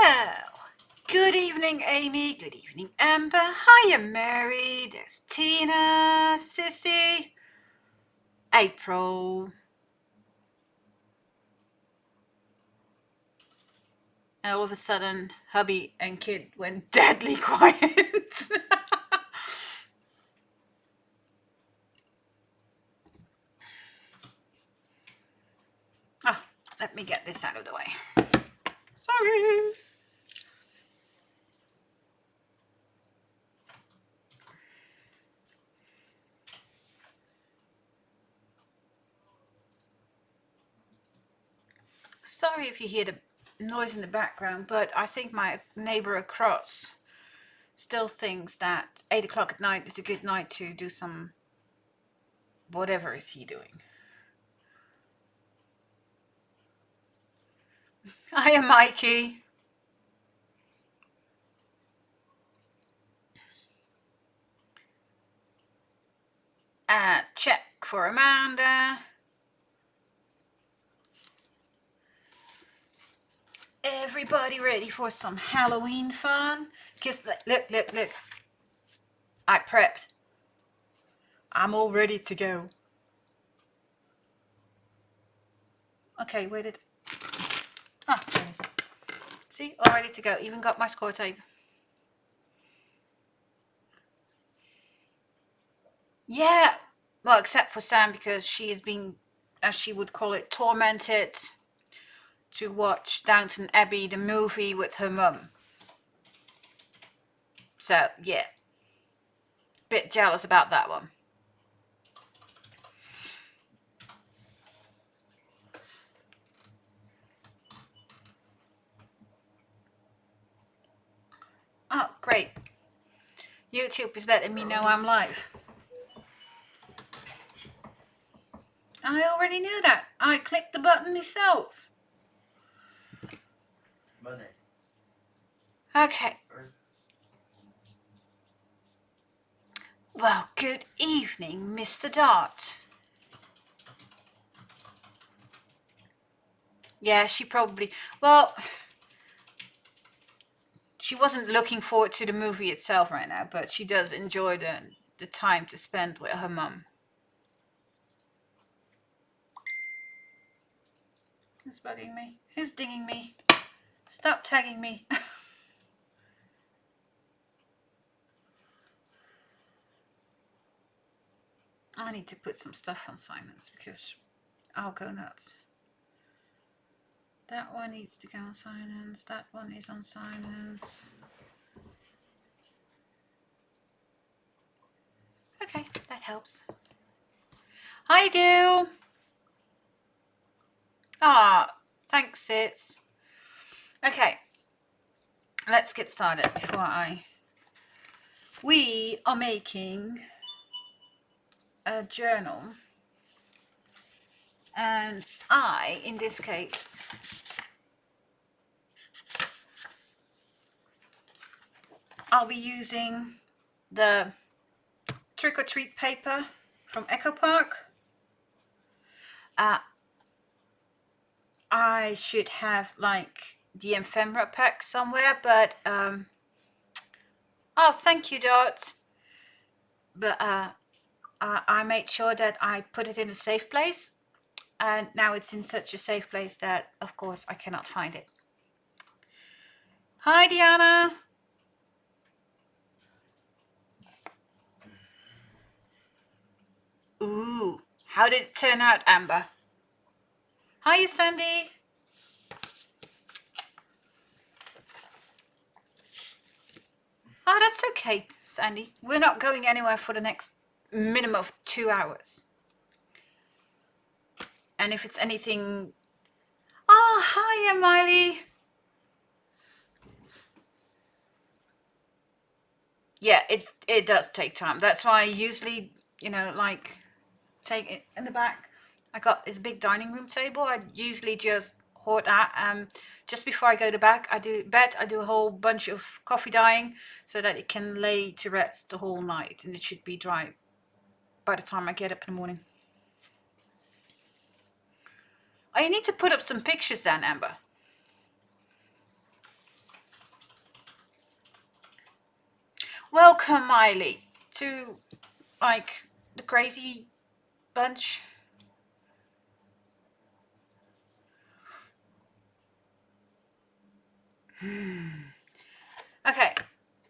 Well, good evening, Amy. Good evening, Amber. Hiya, Mary. There's Tina, Sissy, April. And all of a sudden, hubby and kid went deadly quiet. Oh, let me get this out of the way. Sorry. Sorry if you hear the noise in the background, but I think my neighbor across still thinks that 8 o'clock at night is a good night to do some whatever is he doing. Hiya, Mikey. Check for Amanda. Everybody ready for some Halloween fun? Because look. I prepped. I'm all ready to go. Okay, where did... Ah, there it is. See, all ready to go. Even got my score tape. Yeah, well, except for Sam, because she is being, as she would call it, tormented to watch Downton Abbey, the movie, with her mum. So, yeah. Bit jealous about that one. Oh, great. YouTube is letting me know I'm live. I already knew that. I clicked the button myself. Money. Okay. Well, good evening, Mr. Dart. Yeah, she probably... Well, she wasn't looking forward to the movie itself right now, but she does enjoy the time to spend with her mum. Who's bugging me? Who's dinging me? Stop tagging me. I need to put some stuff on silence because I'll go nuts. That one needs to go on silence. That one is on silence. Okay, that helps. Hi, Gil. Ah, thanks, Sits. Okay, let's get started before I... We are making a journal. And I, in this case, I'll be using the Trick or Treat paper from Echo Park. I should have like the ephemera pack somewhere, but oh, thank you, Dot. But I made sure that I put it in a safe place, and now it's in such a safe place that, of course, I cannot find it. Hi, Diana. Ooh, how did it turn out, Amber? Hi, Sandy. Oh, that's okay, Sandy. We're not going anywhere for the next minimum of 2 hours. And if it's anything... Oh, hiya, Miley. Yeah, it does take time. That's why I usually, like, take it in the back. I got this big dining room table. I usually just hoard that. Just before I go to bed, I do a whole bunch of coffee dyeing so that it can lay to rest the whole night, and it should be dry by the time I get up in the morning. Oh, you need to put up some pictures then, Amber. welcome, Miley, to like the crazy bunch. Okay,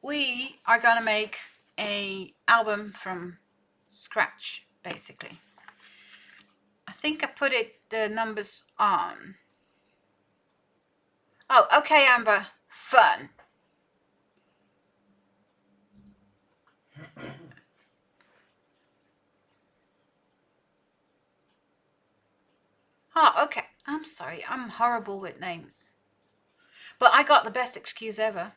we are gonna make a album from scratch, basically. I think I put the numbers on. Oh, okay, Amber. Fun. Oh, okay. I'm sorry. I'm horrible with names. But I got the best excuse ever.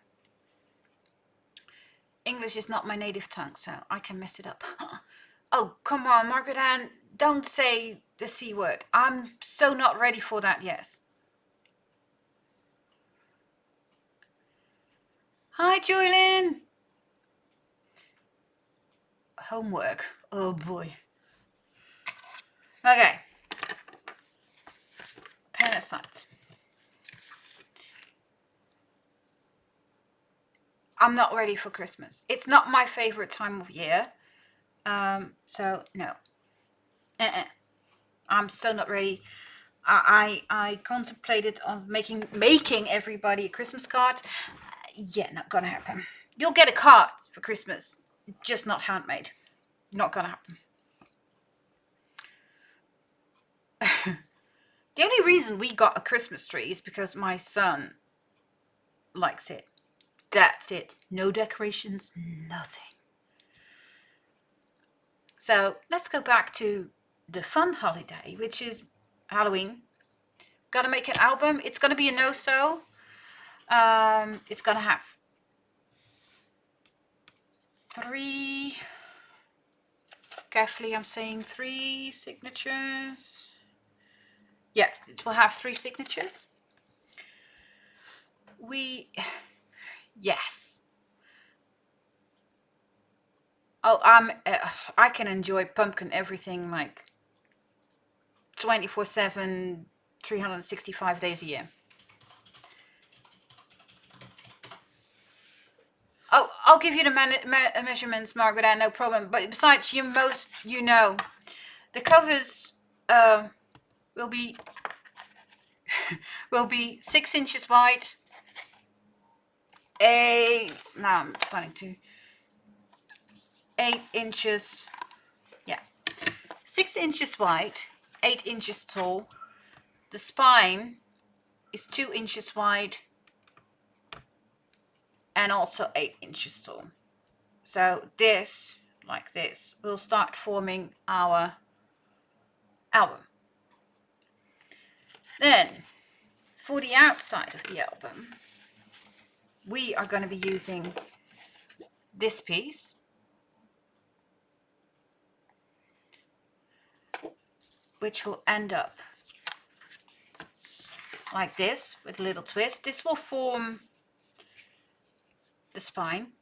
English is not my native tongue, so I can mess it up. Oh, come on, Margaret Ann. Don't say the C word. I'm so not ready for that yet. Hi, Joylyn. Homework. Oh, boy. Okay. Pen aside. I'm not ready for Christmas. It's not my favorite time of year. So, no. I'm so not ready. I contemplated on making everybody a Christmas card. Yeah, not gonna happen. You'll get a card for Christmas, just not handmade. Not gonna happen. The only reason we got a Christmas tree is because my son likes it. That's it. No decorations, nothing. So let's go back to the fun holiday, which is Halloween. Gotta make an album. It's gonna be a no-sew. It's gonna have 3, carefully I'm saying 3 signatures. Yeah, it will have 3 signatures. Yes. Oh, I can enjoy pumpkin everything like 24/7, 365 days a year. Oh, I'll give you the measurements, Margaret, no problem. But besides, you know, the covers will be 6 inches wide. 8. Now I'm starting to 8 inches. Yeah, 6 inches wide, 8 inches tall. The spine is 2 inches wide and also 8 inches tall. So this, like this, will start forming our album. Then, for the outside of the album, we are going to be using this piece. Which will end up like this with a little twist. This will form the spine.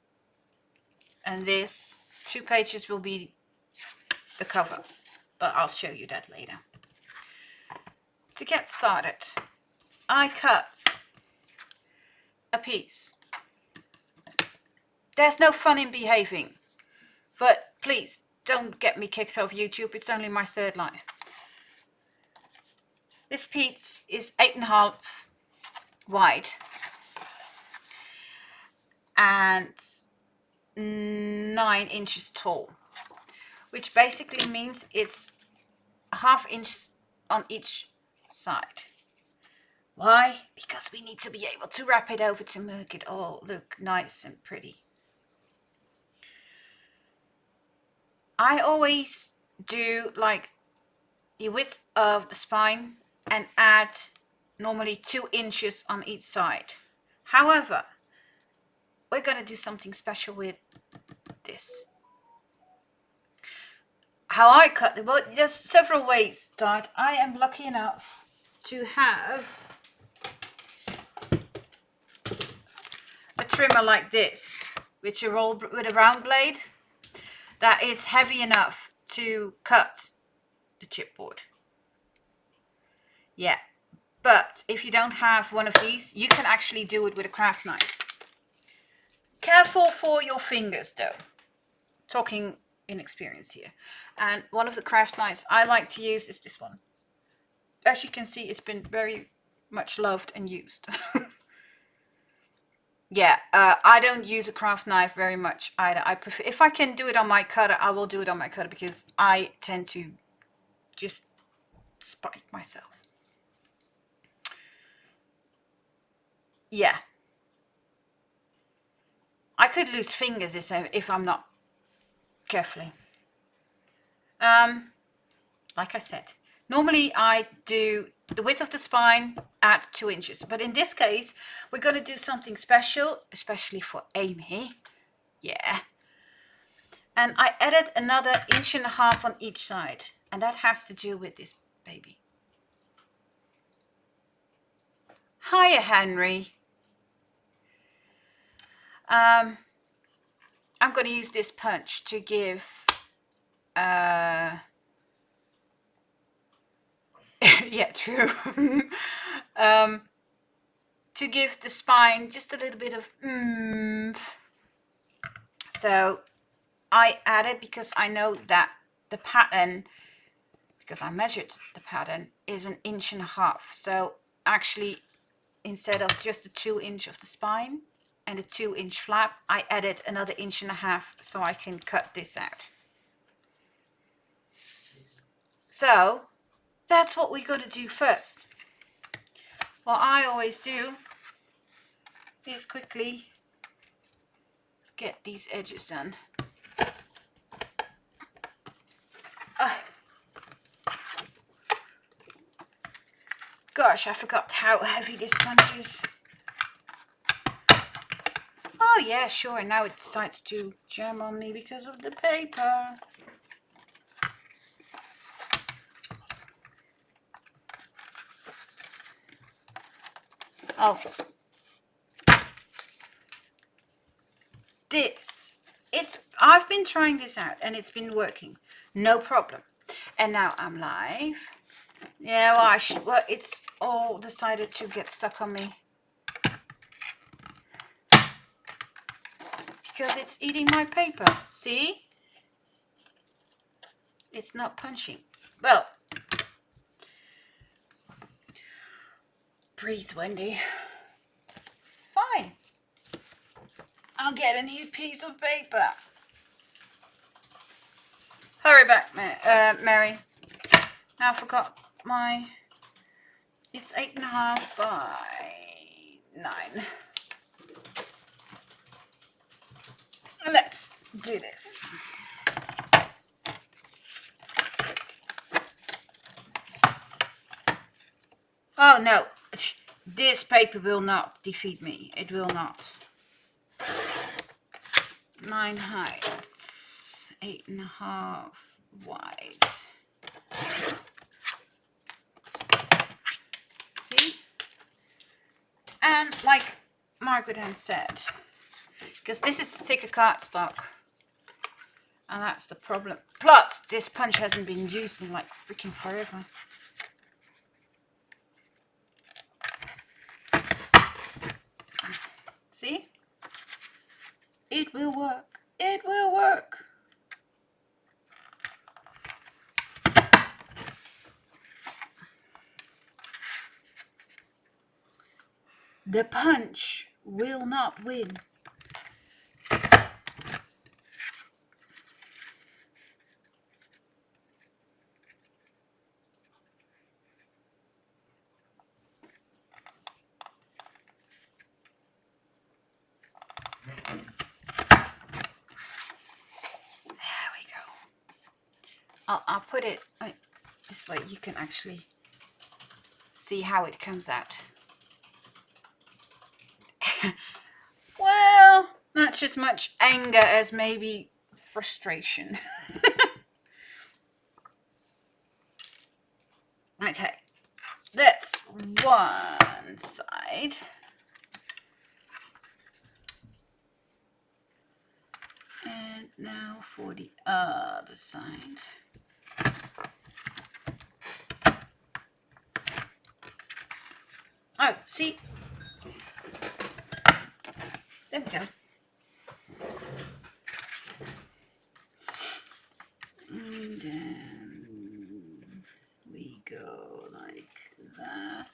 And this 2 pages will be the cover. But I'll show you that later. To get started, I cut a piece. There's no fun in behaving. But please, don't get me kicked off YouTube. It's only my 3rd life. This piece is 8.5 wide. And 9 inches tall. Which basically means it's a 1/2 inch on each side. Why? Because we need to be able to wrap it over to make it all look nice and pretty. I always do like the width of the spine and add normally 2 inches on each side. However, we're going to do something special with this. How I cut it, well, there's several ways that I am lucky enough to have a trimmer like this, with a round blade that is heavy enough to cut the chipboard. Yeah, but if you don't have one of these, you can actually do it with a craft knife. careful for your fingers though. Talking inexperienced here. And one of the craft knives I like to use is this one. As you can see, it's been very much loved and used. Yeah, I don't use a craft knife very much either. I prefer, if I can do it on my cutter, I will do it on my cutter, because I tend to just spite myself. Yeah. I could lose fingers if I'm not carefully. Like I said, normally I do the width of the spine at 2 inches, but in this case we're going to do something special, especially for Amy. Yeah. And I added another 1.5 inches on each side, and that has to do with this baby. Hiya, Henry. I'm going to use this punch to give yeah, true. To give the spine just a little bit of oomph. So I added, because I know that the pattern, because I measured the pattern, is 1.5 inches. So actually, instead of just the 2 inch of the spine and the 2 inch flap, I added another 1.5 inches so I can cut this out. So that's what we're going to do first. What I always do is quickly get these edges done. Gosh, I forgot how heavy this punch is. Oh yeah, sure, and now it decides to jam on me because of the paper. Oh. I've been trying this out and it's been working. No problem. And now I'm live. Yeah, well, it's all decided to get stuck on me. Because it's eating my paper. See? It's not punching. Well, breathe, Wendy. Fine. I'll get a new piece of paper. Hurry back, Mary. Now I forgot my... It's 8.5 by 9. Let's do this. Oh no, this paper will not defeat me. It will not. 9 heights, 8.5 wide. See? And like Margaret Ann said, because this is the thicker cardstock, and that's the problem. Plus, this punch hasn't been used in like freaking forever. See? It will work. It will work. The punch will not win. I'll put it this way. You can actually see how it comes out. Well, not just much anger as maybe frustration. Okay, that's one side. And now for the other side. Oh, see? There we go. then we go like that.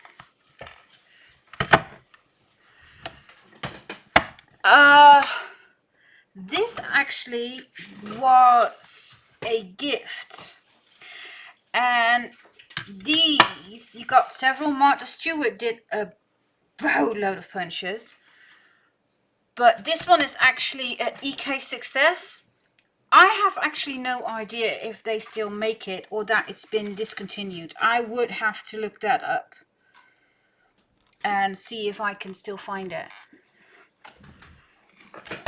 This actually was a gift, and these you got several. Martha Stewart did a boatload of punches, but this one is actually an EK success. I have actually no idea if they still make it or that it's been discontinued. I would have to look that up and see if I can still find it.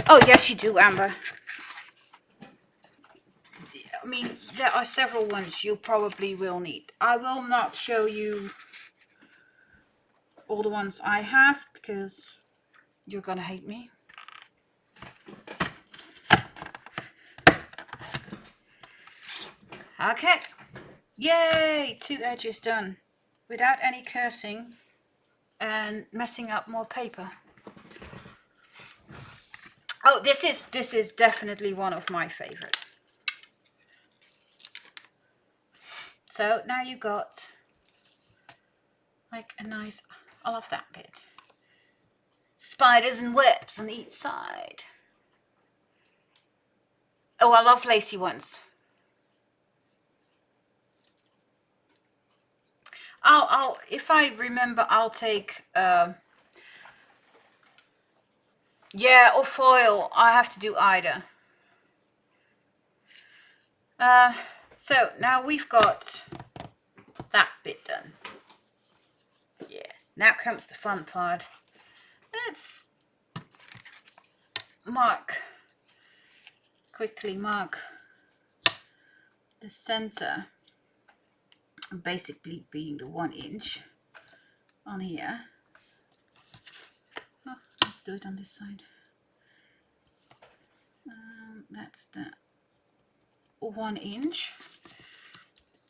Oh, yes, you do, Amber. I mean, there are several ones you probably will need. I will not show you all the ones I have because you're gonna hate me. Okay. Yay! 2 edges done. Without any cursing and messing up more paper. Oh, this is definitely one of my favorite. So now you got like a nice, I love that bit. Spiders and webs on each side. Oh, I love lacy ones. I'll if I remember, I'll take yeah, or foil. I have to do either. So now we've got that bit done. Yeah, now comes the fun part. Let's quickly mark the center, basically being the 1 inch on here. Oh, let's do it on this side. That's the 1 inch,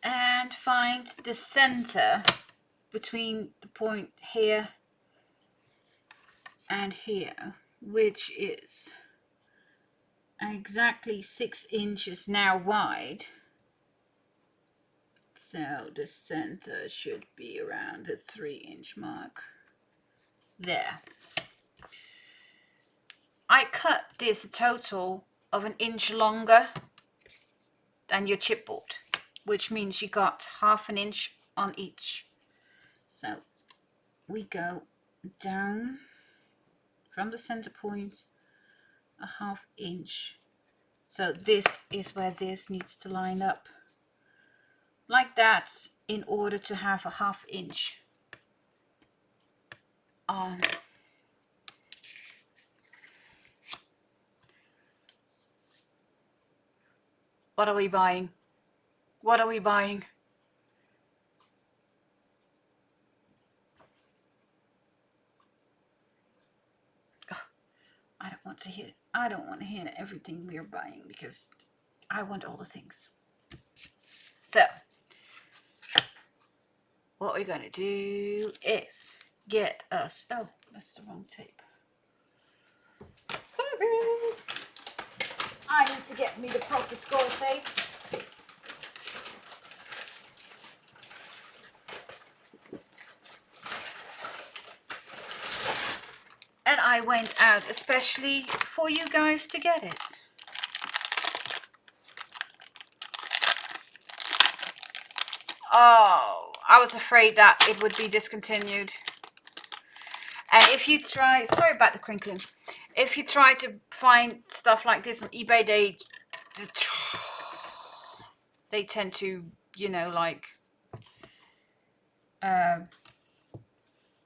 and find the center between the point here and here, which is exactly 6 inches now wide. So the center should be around the 3-inch mark. There. I cut this a total of 1 inch longer than your chipboard, which means you got 1/2 inch on each. So we go down from the center point 1/2 inch. So this is where this needs to line up like that in order to have 1/2 inch on. What are we buying? What are we buying? I don't want to hear everything we're buying because I want all the things. So what we're going to do is get us, oh, that's the wrong tape. Sorry. I need to get me the proper score tape. And I went out especially for you guys to get it. Oh, I was afraid that it would be discontinued. And if you try, sorry about the crinkling, if you try to find stuff like this on eBay, they tend to, you know, like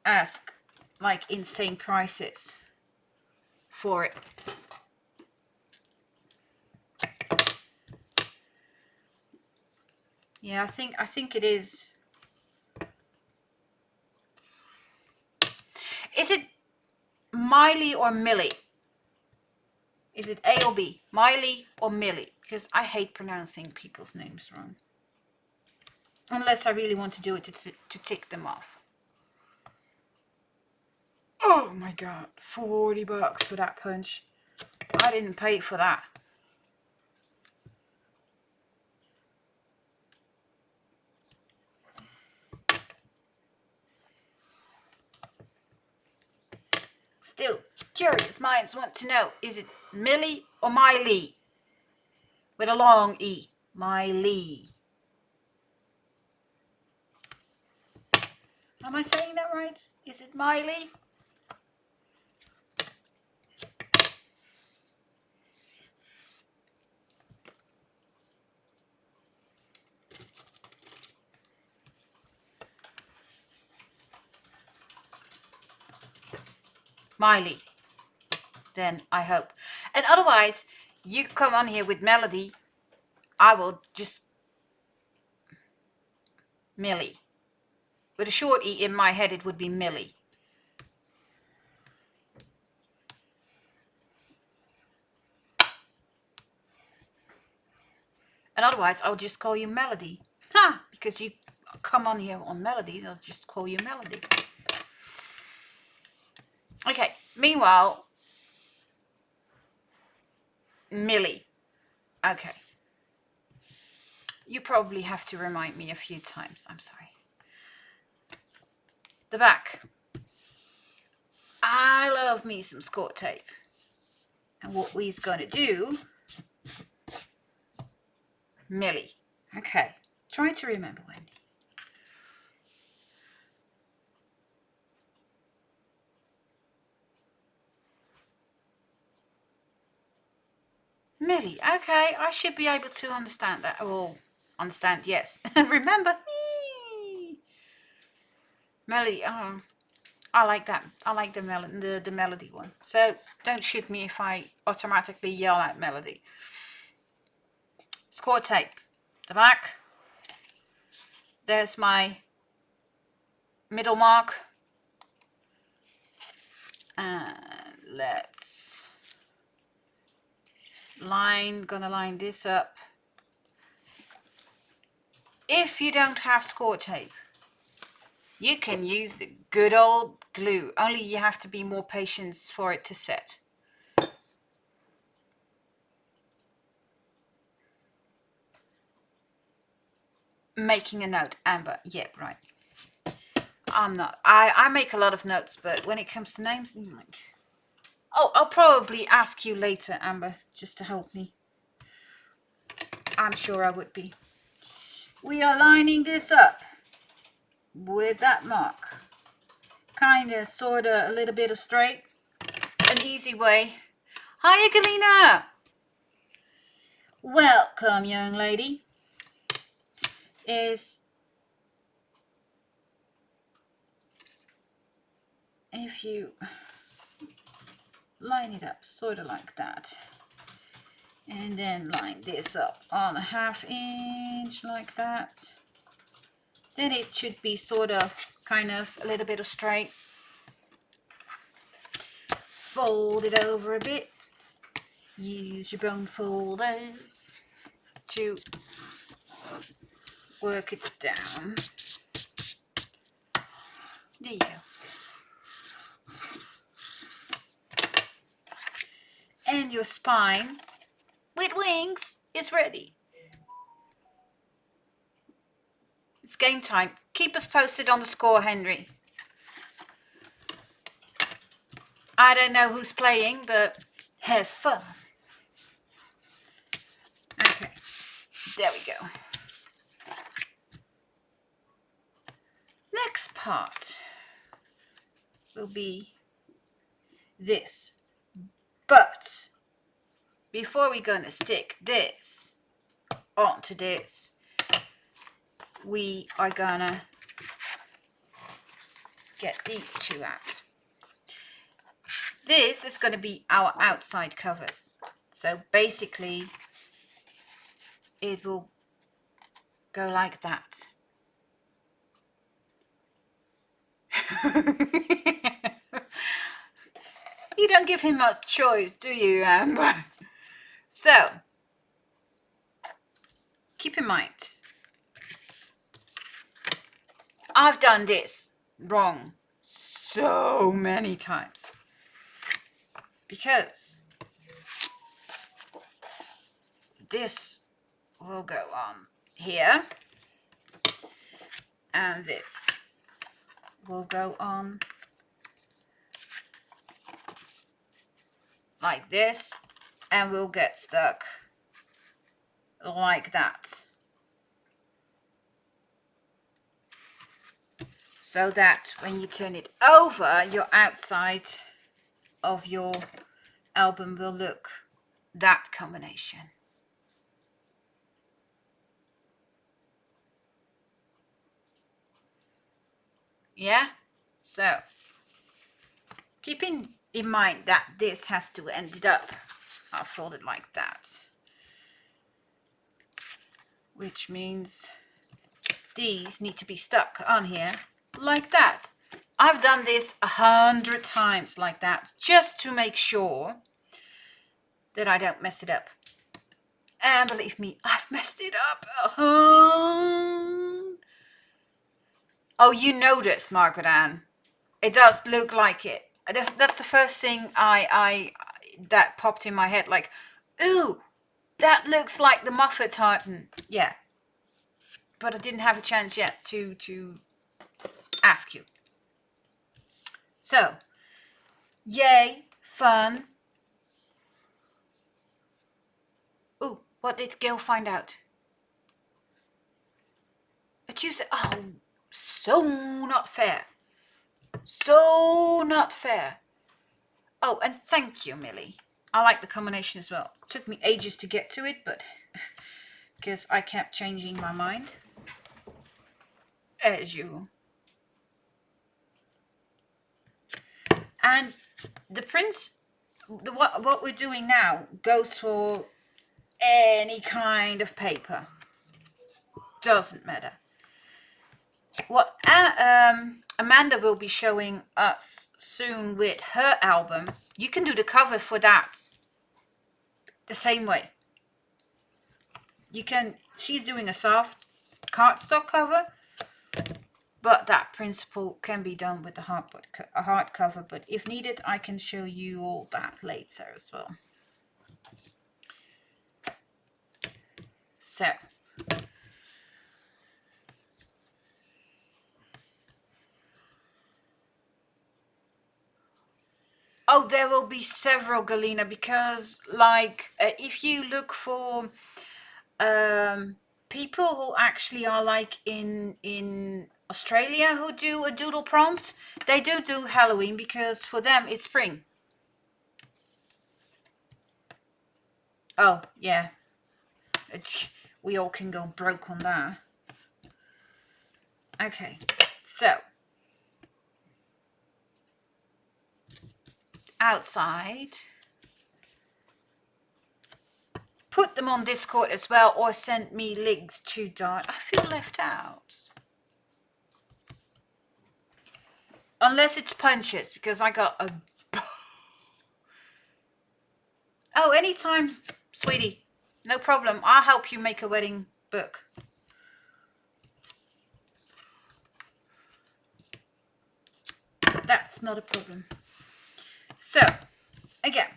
ask like insane prices for it. Yeah, I think it is. Is it Miley or Millie? Is it A or B? Miley or Millie? Because I hate pronouncing people's names wrong. Unless I really want to do it to tick them off. Oh my god, $40 for that punch. I didn't pay for that. still, curious minds want to know, is it Millie or Miley? With a long E. Miley. Am I saying that right? Is it Miley? Miley. Then I hope. And otherwise, you come on here with Melody. I will just Millie. With a short E in my head, it would be Millie. And otherwise, I'll just call you Melody. Ha! Because you come on here on Melodies, I'll just call you Melody. Okay, meanwhile, Millie. Okay. You probably have to remind me a few times. I'm sorry. The back. I love me some score tape. And what we's going to do, Millie. Okay. Try to remember, Wendy. Millie. Okay, I should be able to understand that. Well, understand, yes. Remember. Melody. Oh, I like that. I like the melody one. So don't shoot me if I automatically yell at Melody. Score tape. The back. There's my middle mark. And let's gonna line this up. If you don't have score tape, you can use the good old glue, only you have to be more patient for it to set. Making a note, Amber. Yeah, right. I'm not. I make a lot of notes, but when it comes to names, I'm like, oh, I'll probably ask you later, Amber, just to help me. I'm sure I would be. We are lining this up with that mark. Kind of, sort of, a little bit of straight. An easy way. Hiya, Galina. Welcome, young lady. Is if you line it up sort of like that, and then line this up on a 1/2 inch like that, then it should be sort of kind of a little bit of straight. Fold it over a bit. Use your bone folders to work it down. There you go. And your spine with wings is ready. It's game time. Keep us posted on the score, Henry. I don't know who's playing, but have fun. Okay, there we go. Next part will be this. But before we're going to stick this onto this, we are going to get these two out. This is going to be our outside covers. So basically, it will go like that. You don't give him much choice, do you, Amber? So, keep in mind, I've done this wrong so many times. Because this will go on here, and this will go on like this, and will get stuck like that. So that when you turn it over, your outside of your album will look that combination. Yeah, so keeping in mind that this has to end it up, I'll fold it like that, which means these need to be stuck on here like that. I've done this 100 times like that, just to make sure that I don't mess it up. And believe me, I've messed it up. Oh, you noticed, Margaret Ann. It does look like it. That's the first thing that popped in my head. Like, ooh, that looks like the Muffet tartan. Yeah. But I didn't have a chance yet to ask you. So, yay, fun. Ooh, what did Gail find out? A Tuesday. Oh, so not fair. So not fair. Oh, and thank you, Millie. I like the combination as well. It took me ages to get to it, but because I kept changing my mind. As you. And the prints, what we're doing now goes for any kind of paper. Doesn't matter. What Amanda will be showing us soon with her album, you can do the cover for that the same way. You can, she's doing a soft cardstock cover, but that principle can be done with the hardcover. But if needed, I can show you all that later as well. So, oh, there will be several, Galina, because like if you look for people who actually are like in Australia who do a doodle prompt, they do Halloween because for them it's spring. Oh yeah, we all can go broke on that. Okay, so outside, put them on Discord as well, or send me links to Dart. I feel left out. Unless it's punches, because I got a... Oh, anytime, sweetie. No problem. I'll help you make a wedding book. That's not a problem. So, again,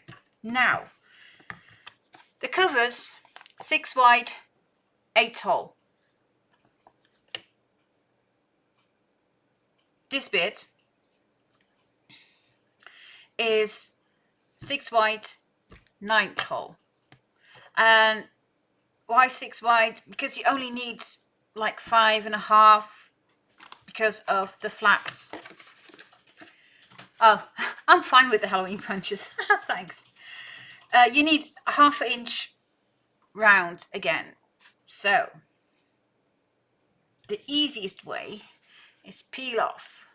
now, the covers, 6 wide, 8 tall. This bit is 6 wide, 9 tall. And why 6 wide? Because you only need like 5.5 because of the flats. Oh, I'm fine with the Halloween punches. Thanks. You need a 1/2 inch round again. So the easiest way is peel off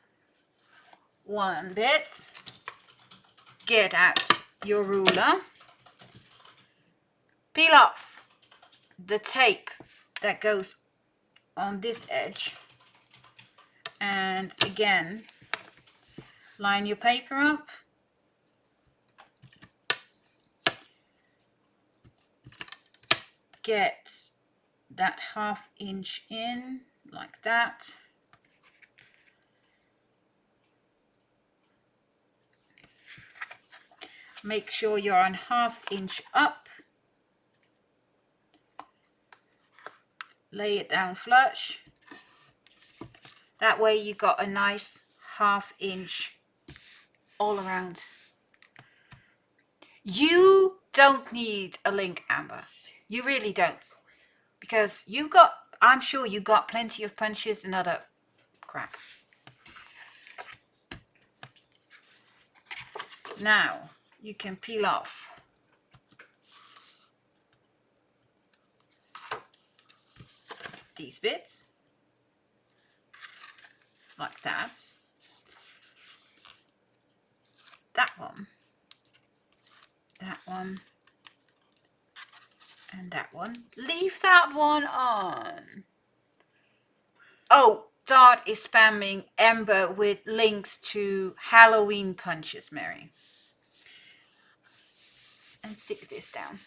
one bit, get out your ruler, peel off the tape that goes on this edge, and again line your paper up, get that 1/2 inch in like that. Make sure you're on 1/2 inch up. Lay it down flush. That way you got a nice 1/2 inch all around. You don't need a link, Amber. You really don't. Because you've got, I'm sure you got plenty of punches and other crap. Now, you can peel off these bits. Like that. That one. That one. And that one. Leave that one on. Oh, Dart is spamming Amber with links to Halloween punches, Mary. And stick this down.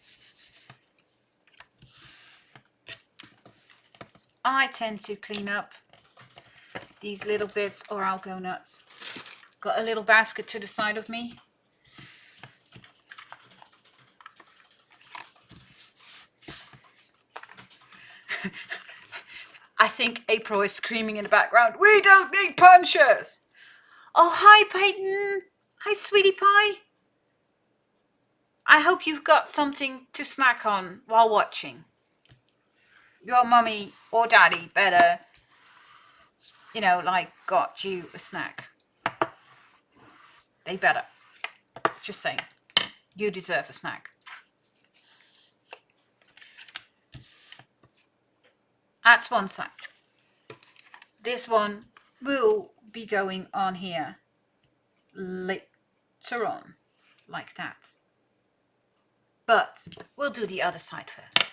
I tend to clean up these little bits or I'll go nuts. Got a little basket to the side of me. I think April is screaming in the background, we don't need punches! Oh, hi, Peyton. Hi, sweetie pie. I hope you've got something to snack on while watching. Your mummy or daddy better, you know, like got you a snack. They better. Just saying. You deserve a snack. That's one side. This one will be going on here later on, like that. But we'll do the other side first.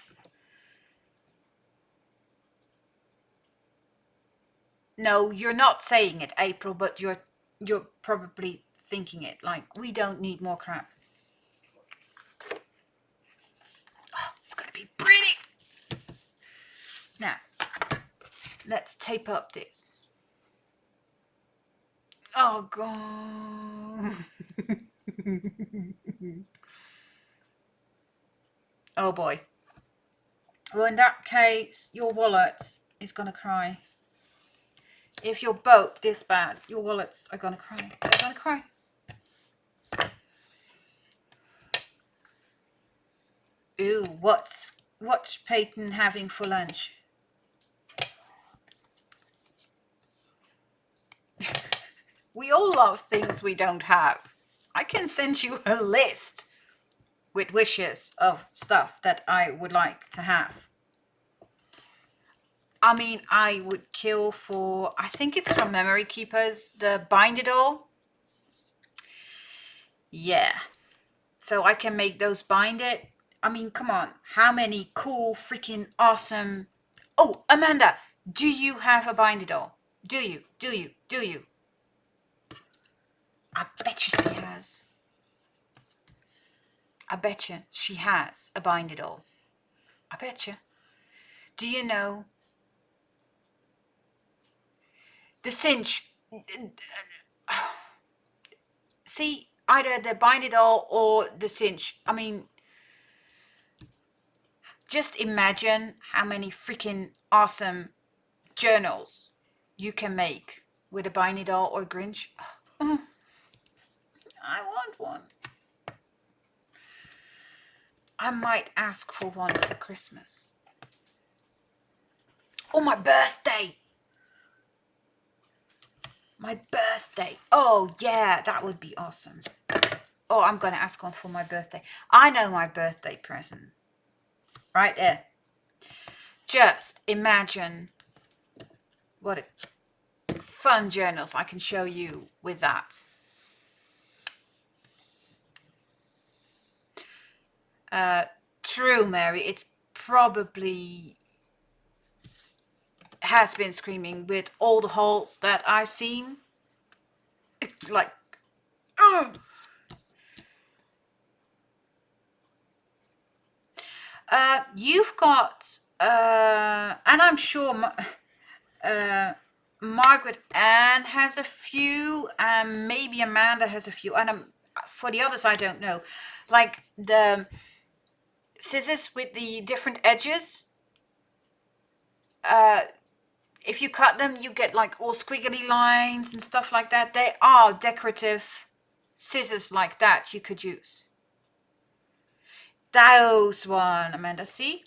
No, you're not saying it, April, but you're probably thinking it. Like, we don't need more crap. Oh, it's gonna be pretty. Now, let's tape up this. Oh, God. Oh, boy. Well, in that case, your wallet is gonna cry. If you're both this bad, your wallets are gonna cry. They're gonna cry. Ooh, what's Peyton having for lunch? We all love things we don't have. I can send you a list with wishes of stuff that I would like to have. I mean, I would kill for, I think it's from Memory Keepers, the Bind It All. Yeah. So I can make those bind it. I mean, come on. How many cool, freaking awesome... Oh, Amanda, do you have a Bind It All? Do you? Do you? Do you? I bet you she has. I bet you she has a Bind It All. I bet you. Do you know the cinch? See, either the Bind It All or the cinch. I mean, just imagine how many freaking awesome journals you can make with a Bind It All or Grinch. I want one. I might ask for one for Christmas. Oh, my birthday. My birthday. Oh, yeah, that would be awesome. Oh, I'm going to ask one for my birthday. I know my birthday present. Right there. Just imagine what fun journals I can show you with that. True, Mary. It's probably has been screaming with all the holes that I've seen. It's like, you've got, and I'm sure Margaret Ann has a few, and maybe Amanda has a few, and for the others I don't know. Like the scissors with the different edges. If you cut them, you get like all squiggly lines and stuff like that. They are decorative scissors like that you could use. Those one, Amanda, see?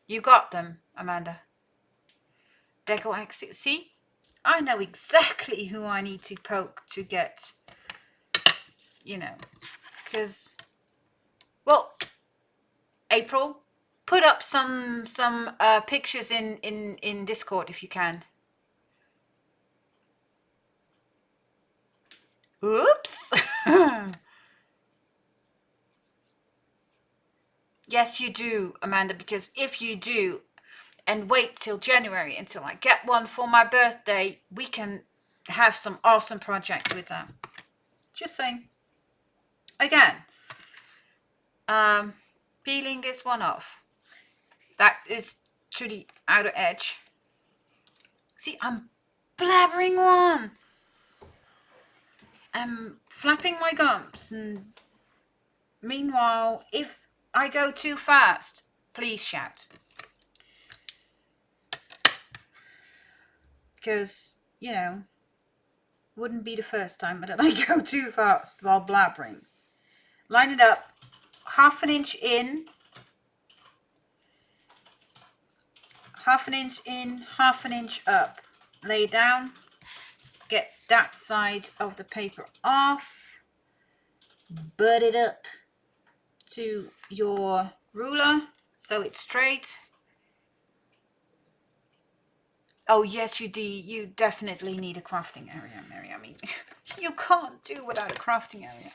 You got them, Amanda. Deco exit, see? I know exactly who I need to poke to get, you know, because, well, April, put up some pictures in Discord if you can. Oops. Yes, you do, Amanda, because if you do, and wait till January until I get one for my birthday, we can have some awesome projects with them. Just saying. Again, peeling this one off. That is to the outer edge. See, I'm blabbering on. I'm flapping my gums, and meanwhile, if I go too fast, please shout. Because, you know, wouldn't be the first time that I go too fast while blabbering. Line it up, 1/2 inch in, 1/2 inch in, 1/2 inch up. Lay down, get that side of the paper off, butt it up to your ruler so it's straight. Oh yes, you definitely need a crafting area, Mary. I mean, you can't do without a crafting area.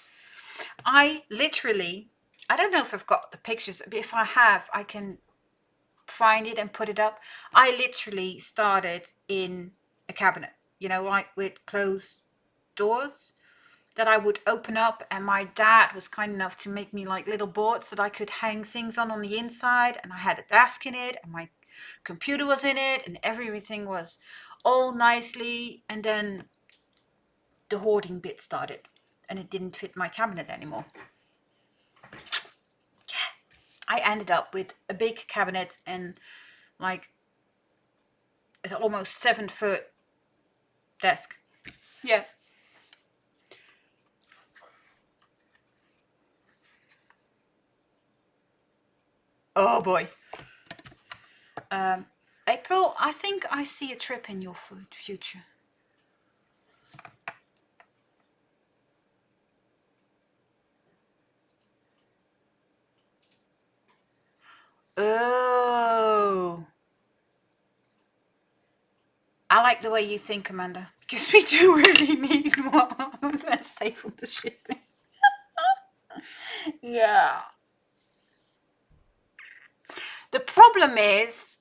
I literally, I don't know if I've got the pictures, but if I have, I can find it and put it up. I literally started in a cabinet, you know, like with closed doors that I would open up, and my dad was kind enough to make me like little boards that I could hang things on the inside, and I had a desk in it, and my computer was in it, and everything was all nicely. And then the hoarding bit started, and it didn't fit my cabinet anymore. Yeah, I ended up with a big cabinet and like it's almost 7-foot desk. Yeah. Oh boy. April, I think I see a trip in your future. Oh. I like the way you think, Amanda, because we do really need one. Let's save on the shipping. Yeah. The problem is,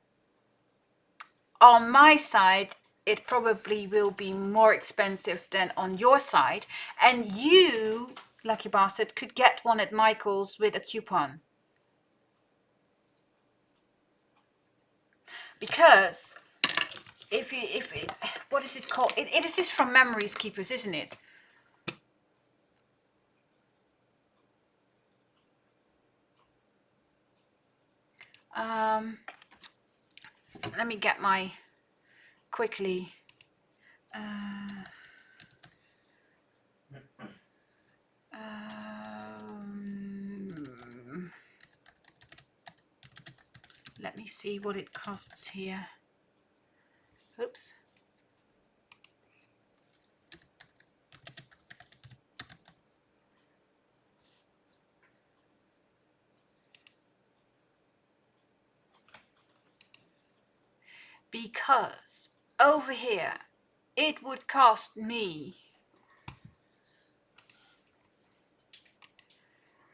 on my side, it probably will be more expensive than on your side. And you, lucky bastard, could get one at Michael's with a coupon. Because if what is it called? It is this from Memories Keepers, isn't it? Let me get my quickly. Let me see what it costs here. Oops. Because over here it would cost me,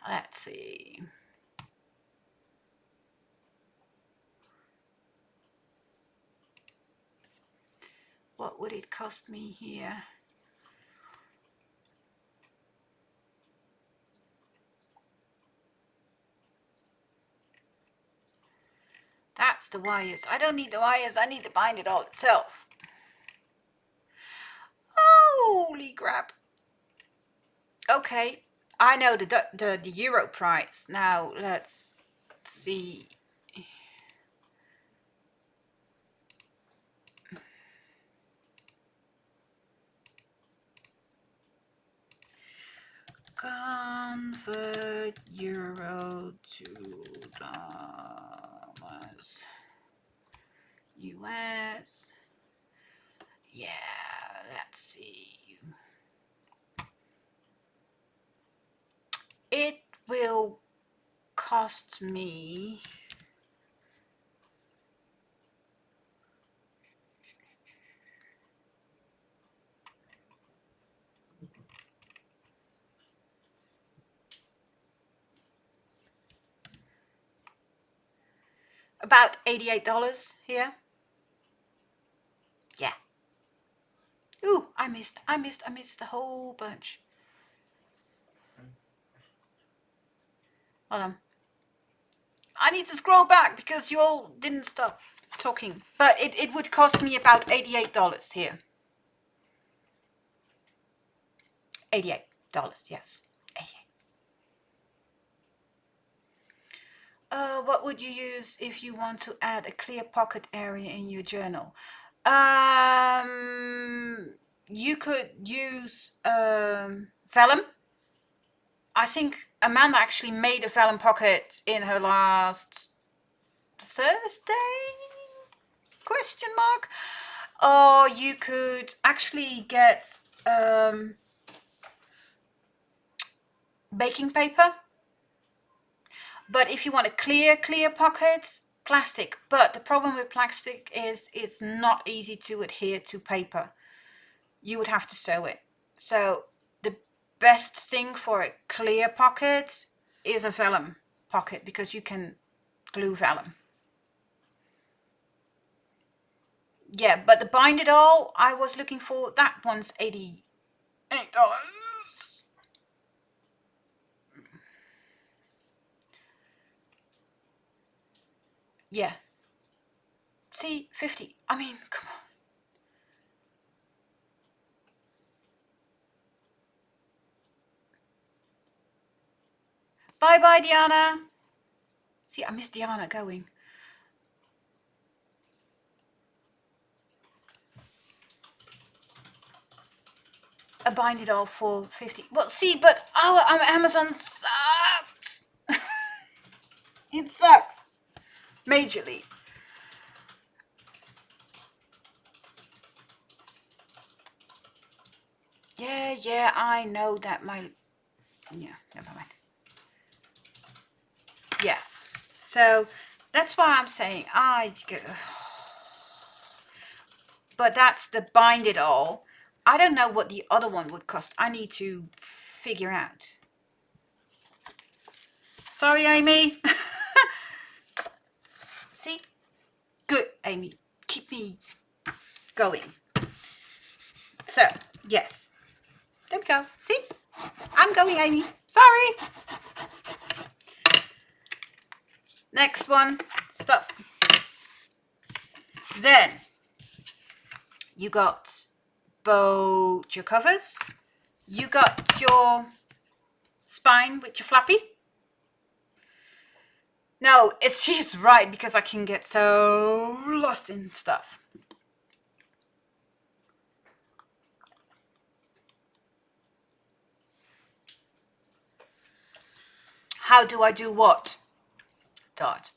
let's see, what would it cost me here? That's the wires. I don't need the wires, I need to bind it all itself. Holy crap. Okay, I know the euro price. Now let's see. Convert euro to dollars. US. Yeah, let's see. It will cost me about $88 here. Yeah. Ooh, I missed a whole bunch. Hold on. I need to scroll back because you all didn't stop talking. But it would cost me about $88 here. $88, yes. 88. What would you use if you want to add a clear pocket area in your journal? You could use vellum. I think Amanda actually made a vellum pocket in her last Thursday? Question mark. Or you could actually get baking paper. But if you want a clear pocket, plastic. But the problem with plastic is it's not easy to adhere to paper. You would have to sew it. So the best thing for a clear pocket is a vellum pocket because you can glue vellum. Yeah, but the bind it all, I was looking for, that one's $88. Yeah. See, 50. I mean, come on. Bye bye, Diana. See, I miss Diana going. I bind it all for 50. Well, see, but our Amazon sucks. It sucks. Majorly. Yeah, I know that my... Yeah, never mind. Yeah. So, that's why I'm saying but that's the bind it all. I don't know what the other one would cost. I need to figure out. Sorry, Amy. See? Good, Amy. Keep me going. So, yes. There we go. See? I'm going, Amy. Sorry. Next one. Stop. Then, you got both your covers. You got your spine with your flappy. No, she's right because I can get so lost in stuff. How do I do what? Dot.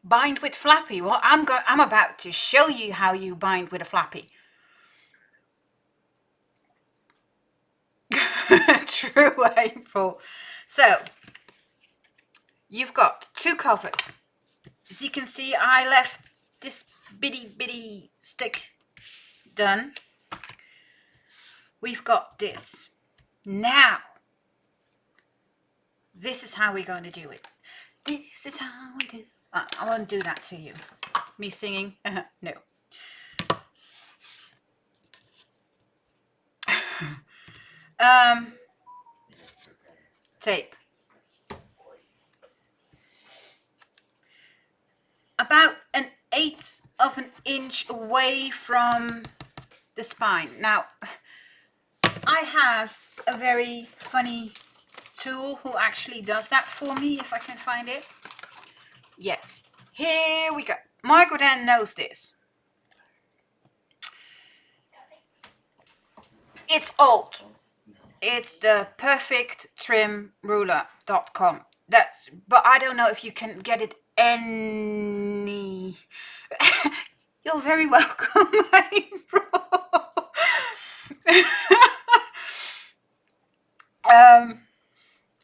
Bind with flappy. Well, I'm about to show you how you bind with a flappy. True, April. So, you've got two covers. As you can see, I left this bitty stick done. We've got this. Now, this is how we're going to do it. This is how we do. I won't do that to you. Me singing? No. Tape. About 1/8 of an inch away from the spine. Now, I have a very funny tool who actually does that for me, if I can find it. Yes, here we go. Margaret Ann knows this. It's old. It's the perfecttrimruler.com. But I don't know if you can get it any. You're very welcome, April.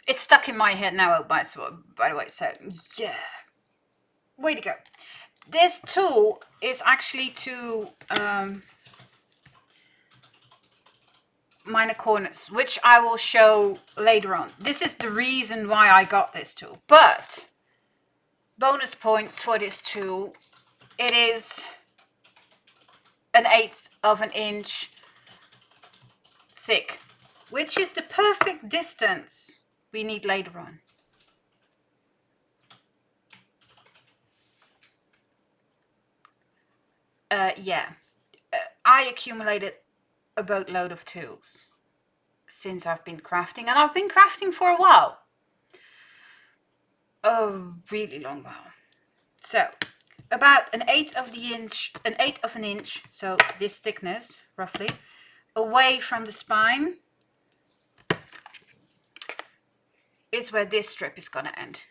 It's stuck in my head now, by the way, so yeah. Way to go. This tool is actually to minor corners, which I will show later on. This is the reason why I got this tool. But bonus points for this tool. It is 1/8 of an inch thick, which is the perfect distance we need later on. I accumulated a boatload of tools since I've been crafting, and I've been crafting for a while. A really long while. So about 1/8 of an inch, so this thickness roughly, away from the spine is where this strip is gonna end.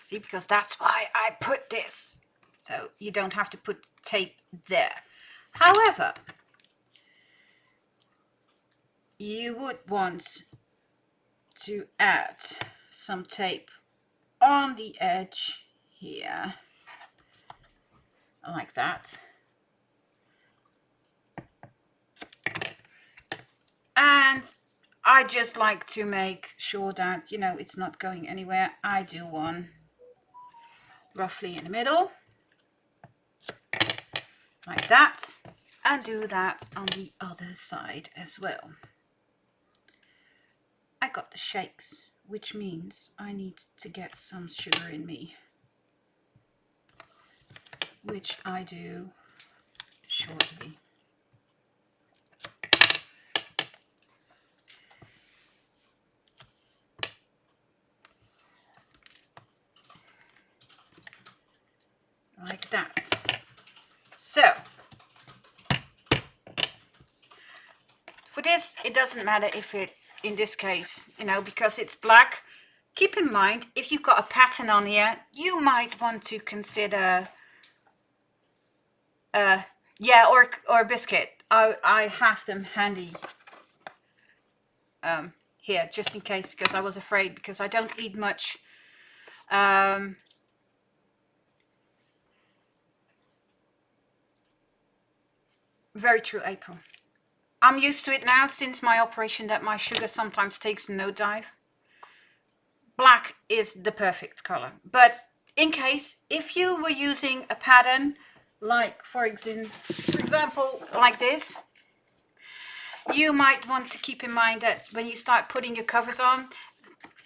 See, because that's why I put this, so you don't have to put tape there. However, you would want to add some tape on the edge here, like that. And I just like to make sure that, you know, it's not going anywhere. I do one roughly in the middle, like that, and do that on the other side as well. I got the shakes, which means I need to get some sugar in me, which I do shortly. Like that. So for this, it doesn't matter if it, in this case, you know, because it's black. Keep in mind, if you've got a pattern on here, you might want to consider or biscuit. I have them handy here just in case, because I was afraid, because I don't eat much very true, April. I'm used to it now since my operation that my sugar sometimes takes a nosedive. Black is the perfect color. But in case, if you were using a pattern, like for example, like this, you might want to keep in mind that when you start putting your covers on,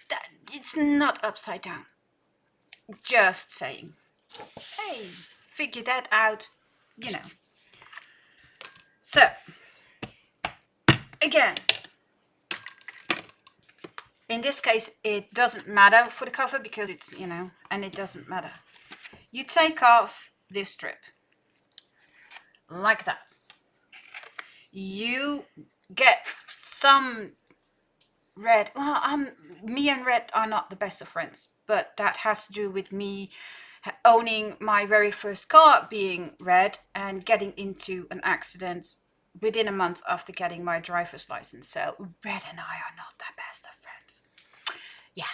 that it's not upside down. Just saying. Hey, figure that out, you know. So, again, in this case, it doesn't matter for the cover because it's, you know, and it doesn't matter. You take off this strip like that. You get some red. Well, me and red are not the best of friends, but that has to do with me owning my very first car being red and getting into an accident within a month after getting my driver's license. So red and I are not the best of friends. Yeah.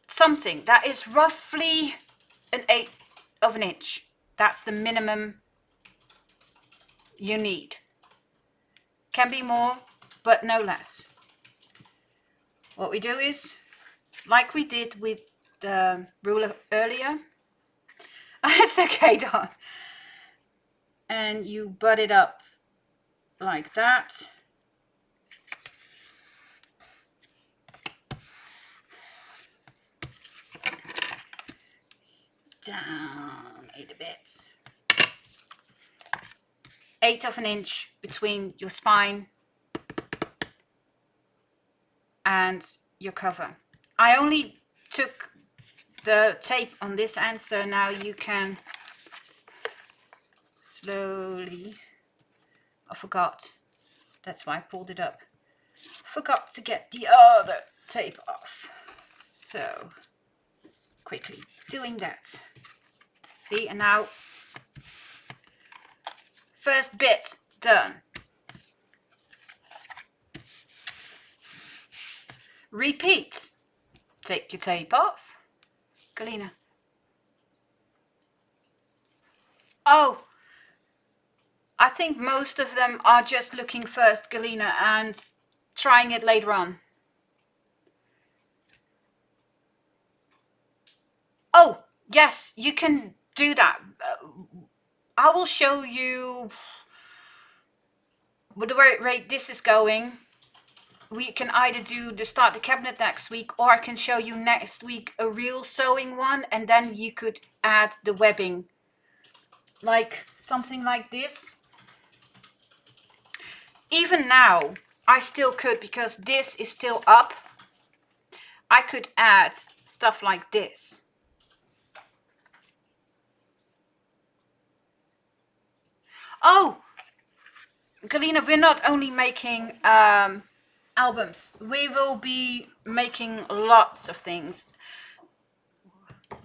Something that is roughly 1/8 of an inch. That's the minimum you need. Can be more, but no less. What we do is, like we did with the ruler earlier. It's okay, Don. And you butt it up like that. Down a bit. 1/8 of an inch between your spine and your cover. I only took the tape on this end, so now you can slowly, I forgot, that's why I pulled it up, forgot to get the other tape off, so quickly doing that. See, and now first bit done. Repeat. Take your tape off. Galina. Oh, I think most of them are just looking first, Galina, and trying it later on. Oh, yes, you can do that. I will show you with the rate this is going. We can either do the start the cabinet next week, or I can show you next week a real sewing one, and then you could add the webbing, like something like this. Even now I still could, because this is still up. I could add stuff like this. Oh, Galina, we're not only making albums, we will be making lots of things.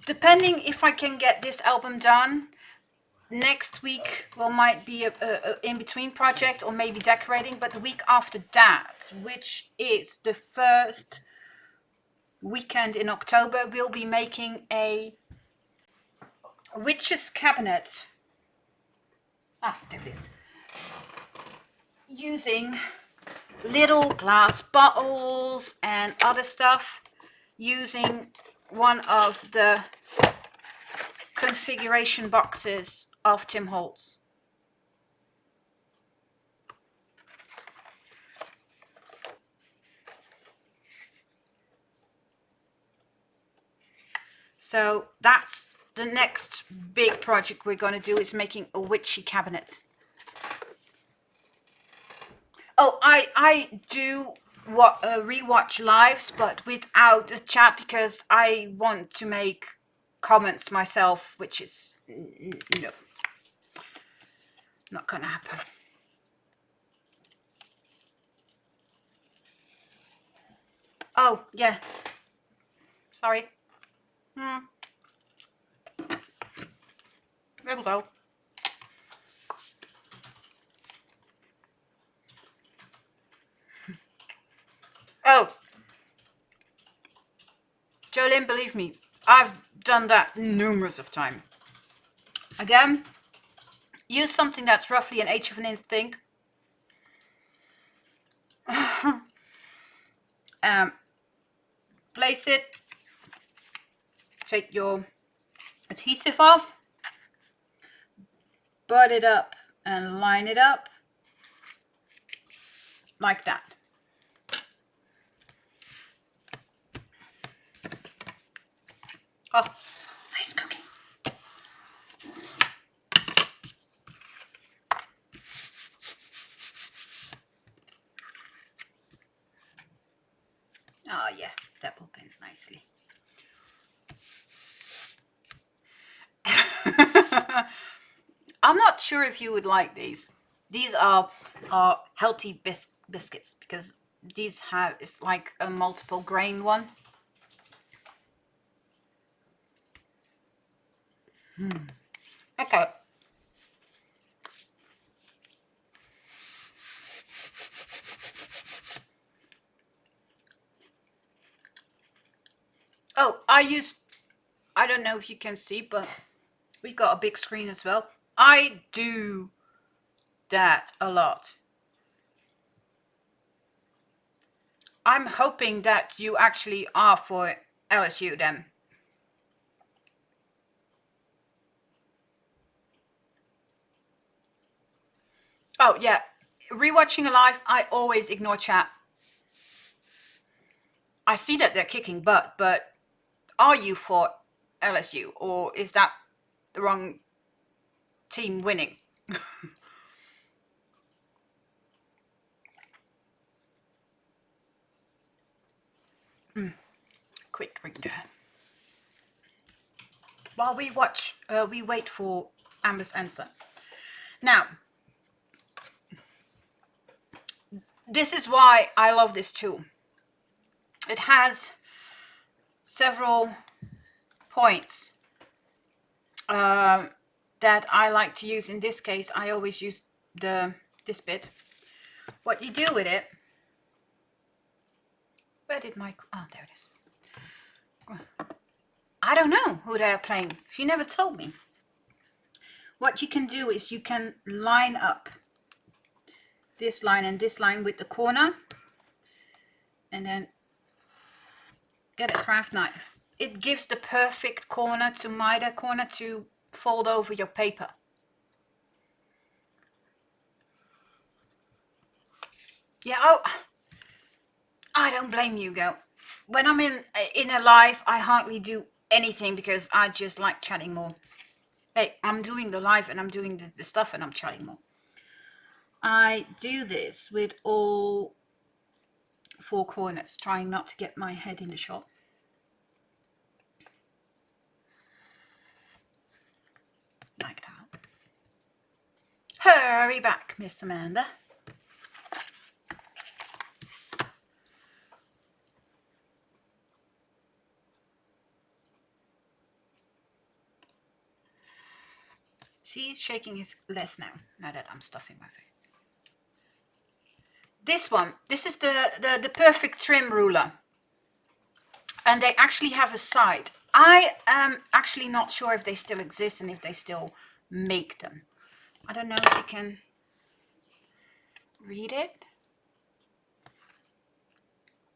Depending if I can get this album done, next week might be a in-between project, or maybe decorating, but the week after that, which is the first weekend in October, we'll be making a witch's cabinet. There it is. Using little glass bottles and other stuff, using one of the configuration boxes of Tim Holtz. So that's the next big project we're going to do, is making a witchy cabinet. Oh, I do rewatch lives, but without a chat, because I want to make comments myself, which is no, not gonna happen. Oh yeah, sorry. There we go. Oh, Jolene, believe me, I've done that numerous of times. Again, use something that's roughly an eighth of an inch thick. Place it, take your adhesive off, butt it up and line it up like that. Oh, nice cooking. Oh yeah, that will bend nicely. I'm not sure if you would like these. These are healthy biscuits, because these have, it's like a multiple grain one. Okay. Oh, I don't know if you can see, but we got a big screen as well. I do that a lot. I'm hoping that you actually are for LSU then. Oh yeah, rewatching a live, I always ignore chat. I see that they're kicking butt, but are you for LSU, or is that the wrong team winning? Quick drink there. while we wait for Amber's answer. Now, this is why I love this tool. It has several points that I like to use. In this case, I always use this bit. What you do with it, where did my, oh, there it is. I don't know who they're playing. She never told me. What you can do is you can line up this line and this line with the corner, and then get a craft knife. It gives the perfect corner to miter corner to fold over your paper. Yeah, oh, I don't blame you, girl. When I'm in a live, I hardly do anything because I just like chatting more. Hey, I'm doing the live and I'm doing the stuff and I'm chatting more. I do this with all 4 corners, trying not to get my head in the shot. Like that. Hurry back, Miss Amanda. See, shaking is less now that I'm stuffing my face. This is the perfect trim ruler. And they actually have a side. I am actually not sure if they still exist and if they still make them. I don't know if you can read it.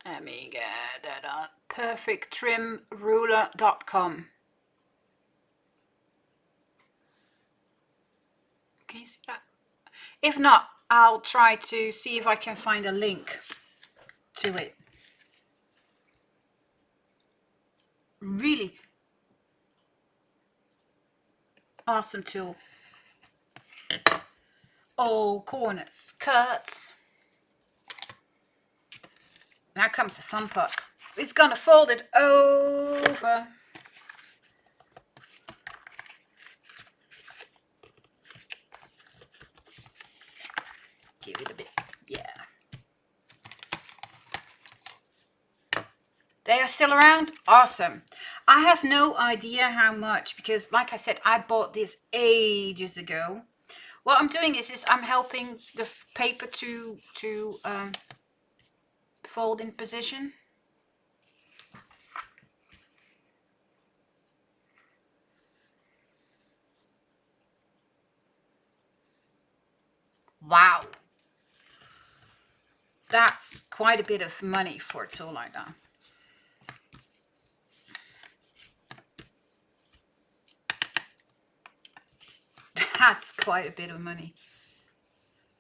Let me get that on. perfecttrimruler.com. Can you see that? If not, I'll try to see if I can find a link to it. Really awesome tool. All corners, cuts. Now comes the fun part. It's gonna fold it over. Give it a bit, yeah. They are still around? Awesome. I have no idea how much because, like I said, I bought this ages ago. What I'm doing is I'm helping the paper to fold in position. Wow. That's quite a bit of money for a tool like that. That's quite a bit of money.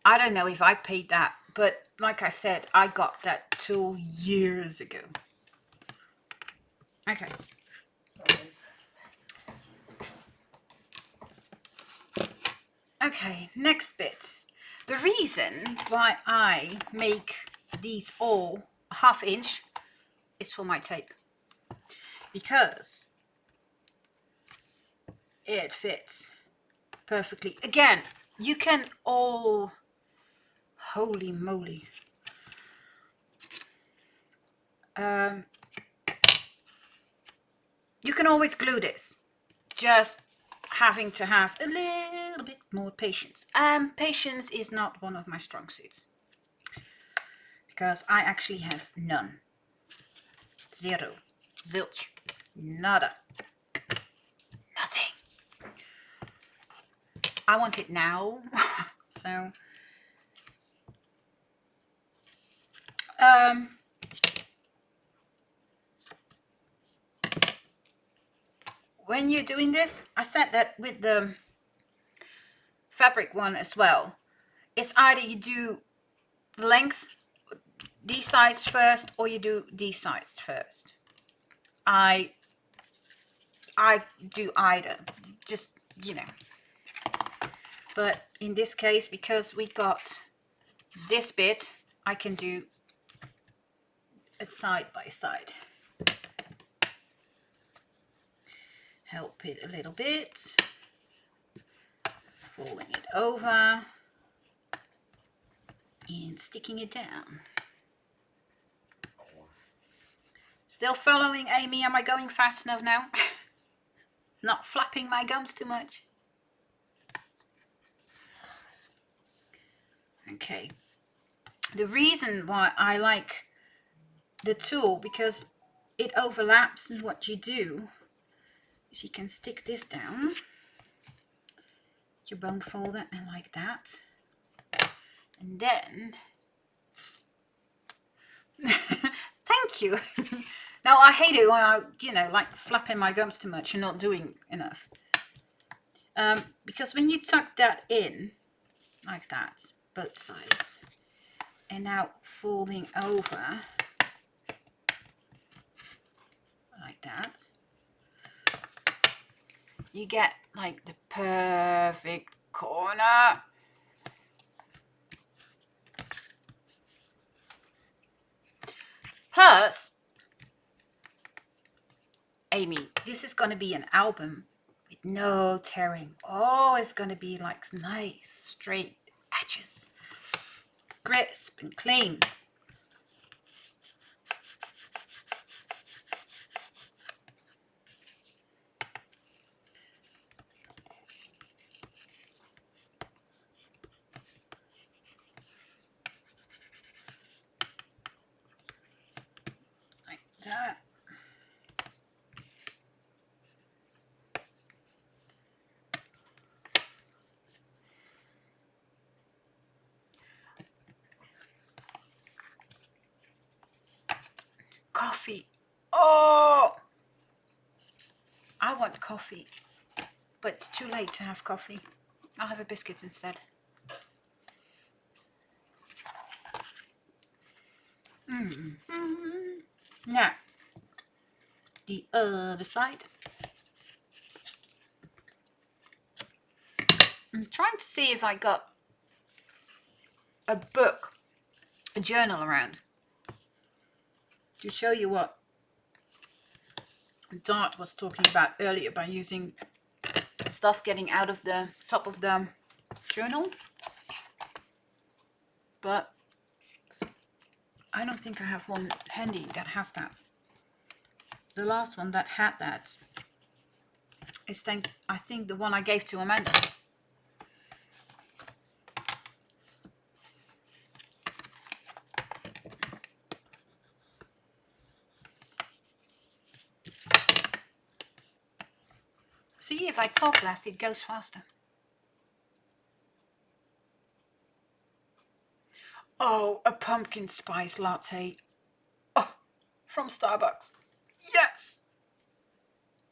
I don't know if I paid that, but like I said, I got that tool years ago. Okay. Okay, next bit. The reason why I make these all 1/2 inch is for my tape. Because it fits perfectly. Again, you can all, holy moly. You can always glue this. Just having to have a little bit more patience. Patience is not one of my strong suits. Because I actually have none. Zero. Zilch. Nada. Nothing. I want it now. So. When you're doing this, I said that with the fabric one as well. It's either you do length, these sides first, or you do these sides first. I do either, just, you know. But in this case, because we got this bit, I can do it side by side. help it a little bit. Folding it over and sticking it down. Still following, Amy? Am I going fast enough now? Not flapping my gums too much? Okay. The reason why I like the tool, because it overlaps, and what you do is you can stick this down, your bone folder, and like that. And then, thank you. Now I hate it when I, like flapping my gums too much and not doing enough. Because when you tuck that in, like that, both sides, and now folding over, like that, you get like the perfect corner. Plus, Amy, this is going to be an album with no tearing. Oh, it's going to be like nice, straight edges. Crisp and clean. Like that. Coffee. Oh, I want coffee, but it's too late to have coffee. I'll have a biscuit instead. Now, the other side. I'm trying to see if I got a book, a journal around, to show you what Dart was talking about earlier by using stuff getting out of the top of the journal. But I don't think I have one handy that has that. The last one that had that is, I think, the one I gave to Amanda. See, if I talk less, it goes faster. Oh, a pumpkin spice latte. Oh, from Starbucks. Yes!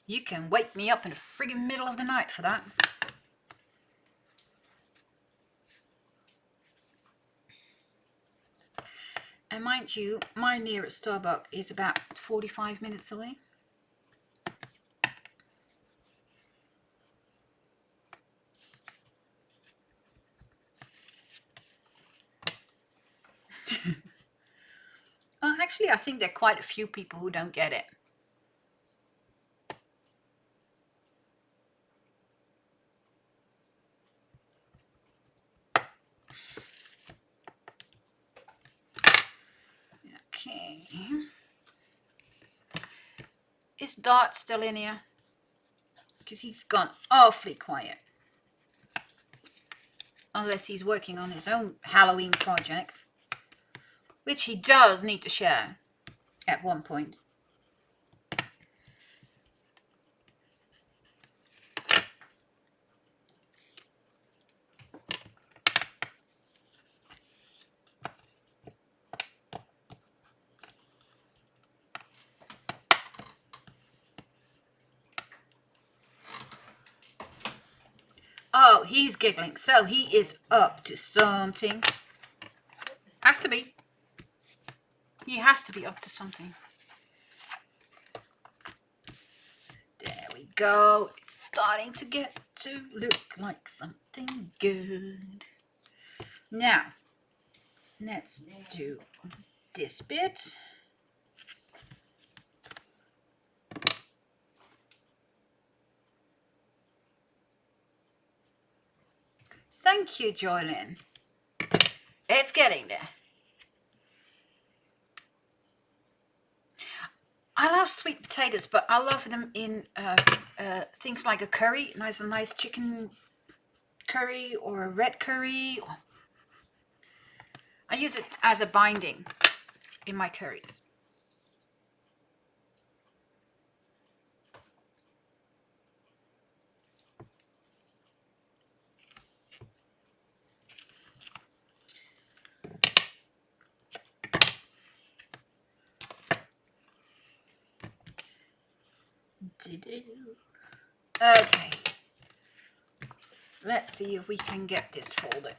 You can wake me up in the friggin' middle of the night for that. And mind you, my nearest Starbucks is about 45 minutes away. Well, actually, I think there are quite a few people who don't get it. Okay. Is Dart still in here? Because he's gone awfully quiet. Unless he's working on his own Halloween project, which he does need to share at one point. Oh, he's giggling. So he is up to something. Has to be. He has to be up to something. There we go. It's starting to get to look like something good. Now, let's do this bit. Thank you, Joylyn. It's getting there. I love sweet potatoes, but I love them in things like a curry, a nice chicken curry or a red curry. I use it as a binding in my curries. Okay, let's see if we can get this folded,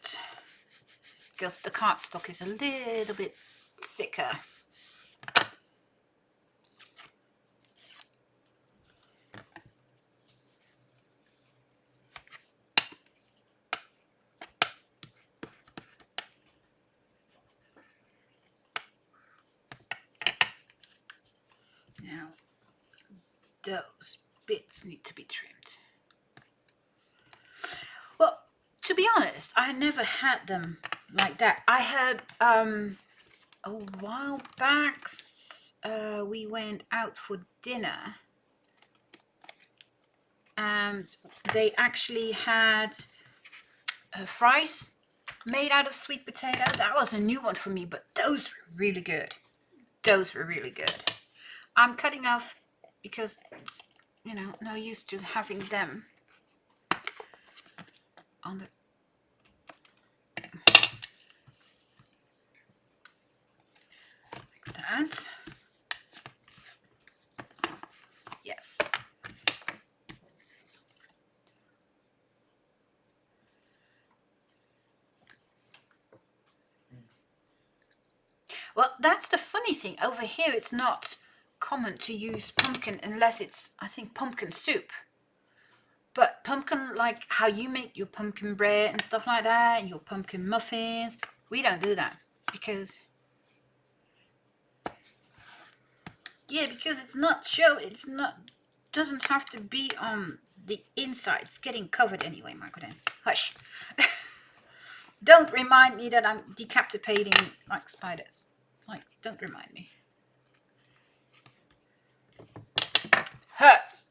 because the cardstock is a little bit thicker. Now, those bits need to be trimmed. Well, to be honest, I never had them like that. I had a while back, we went out for dinner and they actually had fries made out of sweet potato. That was a new one for me, but those were really good. Those were really good. I'm cutting off because it's, you know, no use to having them on the like that. Yes. Well, that's the funny thing. Over here, it's not common to use pumpkin unless it's, I think, pumpkin soup. But pumpkin, like how you make your pumpkin bread and stuff like that, your pumpkin muffins, we don't do that because, yeah, because it's not doesn't have to be on the inside. It's getting covered anyway, Marco. Then hush. Don't remind me that I'm decapitating like spiders. Like, don't remind me. Hurts.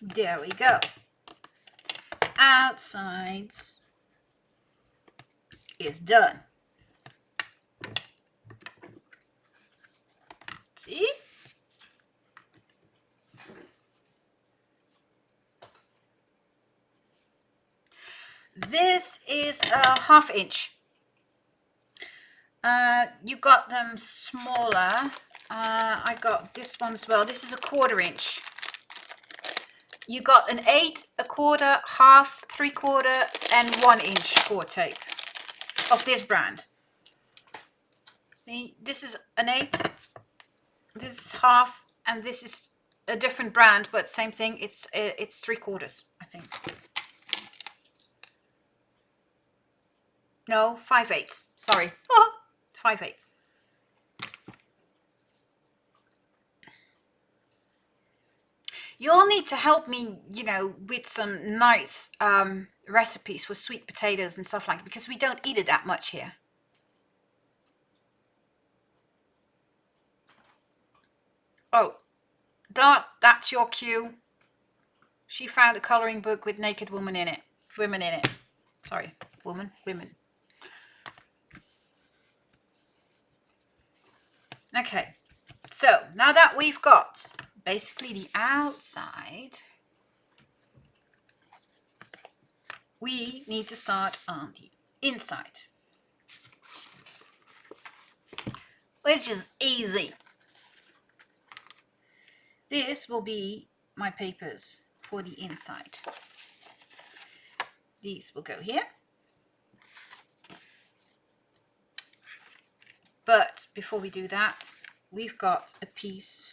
There we go. Outside is done. See? This is a 1/2 inch. You got them smaller. I got this one as well. This is a 1/4 inch. You got an 1/8, a 1/4, 1/2, 3/4, and 1 inch core tape of this brand. See, this is an 1/8, this is 1/2, and this is a different brand, but same thing. It's 3/4, I think. No, 5/8. Sorry, 5/8. You'll need to help me, you know, with some nice recipes for sweet potatoes and stuff like that, because we don't eat it that much here. Oh, that's your cue. She found a coloring book with naked women in it. Women in it. Sorry, women. Okay, so now that we've got basically the outside, we need to start on the inside, which is easy. This will be my papers for the inside. These will go here. But before we do that, we've got a piece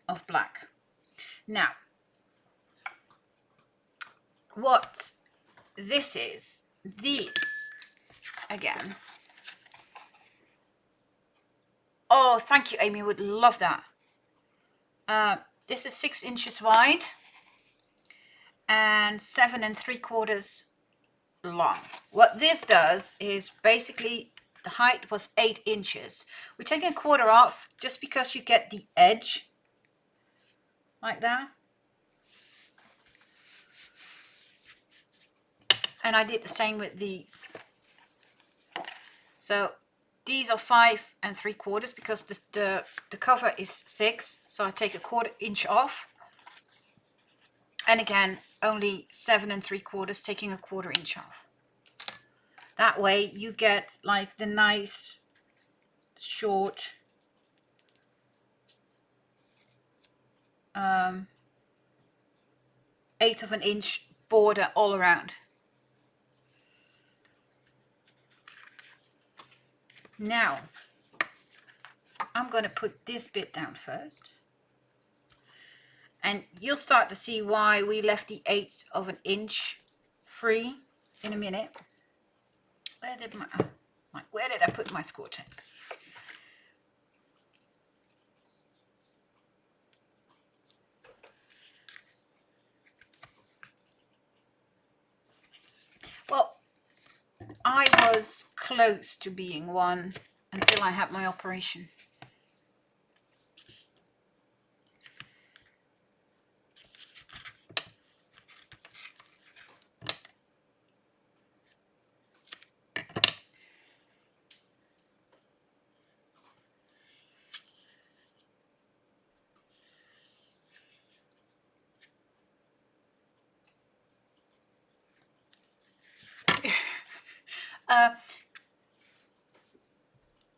of black. Now, what this is, these, again. Oh, thank you, Amy, would love that. This is 6 inches wide and 7 3/4 long. What this does is basically the height was 8 inches. We're taking a quarter off just because you get the edge like that. And I did the same with these. So these are 5 3/4 because the cover is 6. So I take a 1/4 inch off. And again, only 7 3/4, taking a 1/4 inch off. That way you get like the nice short 1/8 of an inch border all around. Now I'm going to put this bit down first, and you'll start to see why we left the 1/8 of an inch free in a minute. Where did I put my score tape? Well, I was close to being one until I had my operation.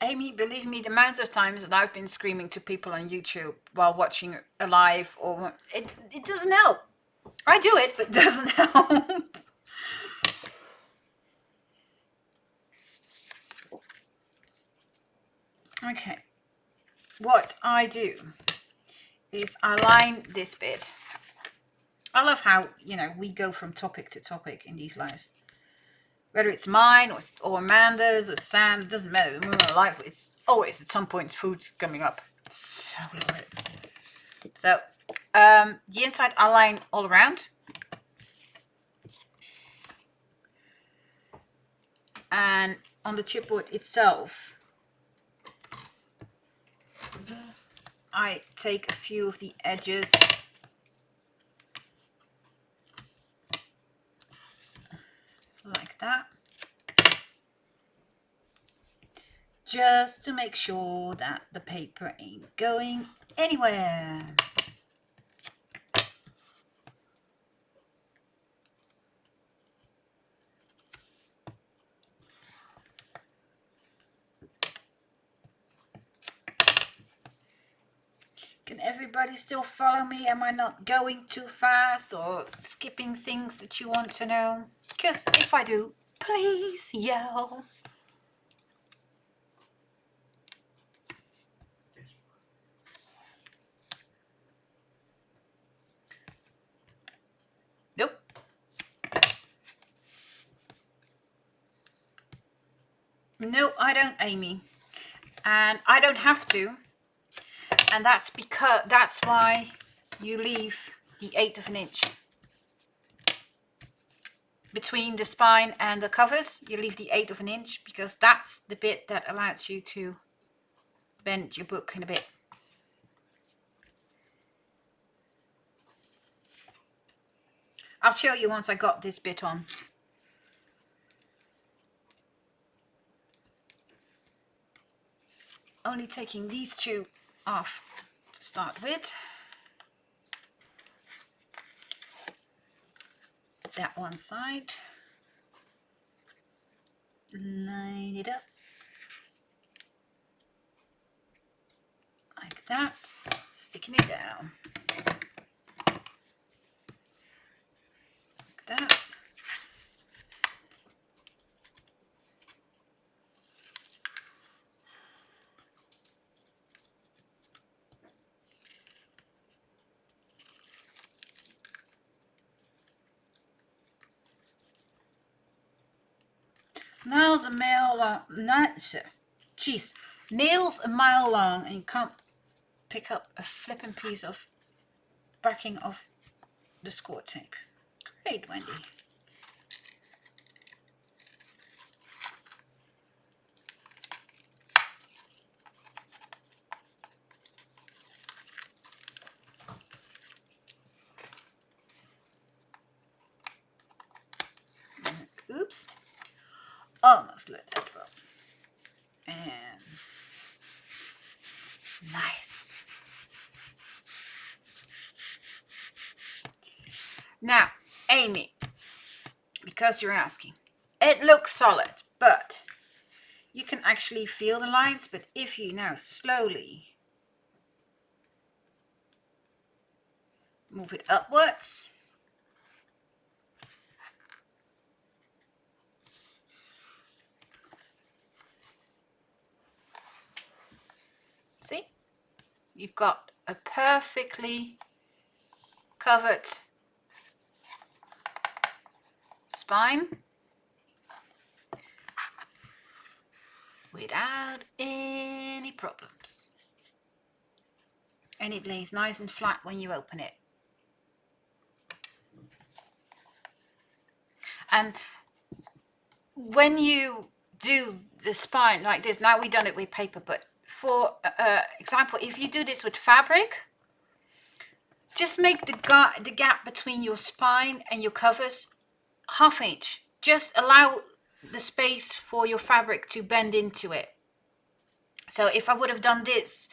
Amy, believe me, the amount of times that I've been screaming to people on YouTube while watching a live, or it doesn't help. I do it, but it doesn't help. Okay, what I do is I line this bit. I love how, you know, we go from topic to topic in these lives. Whether it's mine or Amanda's or Sam's, it doesn't matter. Life, it's always at some point food's coming up. So love it. So the inside I line all around. And on the chipboard itself, I take a few of the edges like that, just to make sure that the paper ain't going anywhere. Can everybody still follow me? Am I not going too fast or skipping things that you want to know? Because if I do, please yell. Nope. No, I don't, Amy. And I don't have to. And that's why you leave the 1/8 of an inch. Between the spine and the covers, you leave the 1/8 of an inch because that's the bit that allows you to bend your book in a bit. I'll show you once I got this bit on. Only taking these two off to start with. That one side. Line it up. Like that. Sticking it down. Like that. Nails a mile long. Jeez. Nails a mile long, and you can't pick up a flipping piece of backing of the score tape. Great, Wendy. Oops. Almost let that drop. And nice. Now, Amy, because you're asking, it looks solid, but you can actually feel the lines. But if you now slowly move it upwards, see, you've got a perfectly covered spine without any problems. And it lays nice and flat when you open it. And when you do the spine like this, now we've done it with paper, but for example, if you do this with fabric, just make the gap between your spine and your covers ½ inch. Just allow the space for your fabric to bend into it. So if I would have done this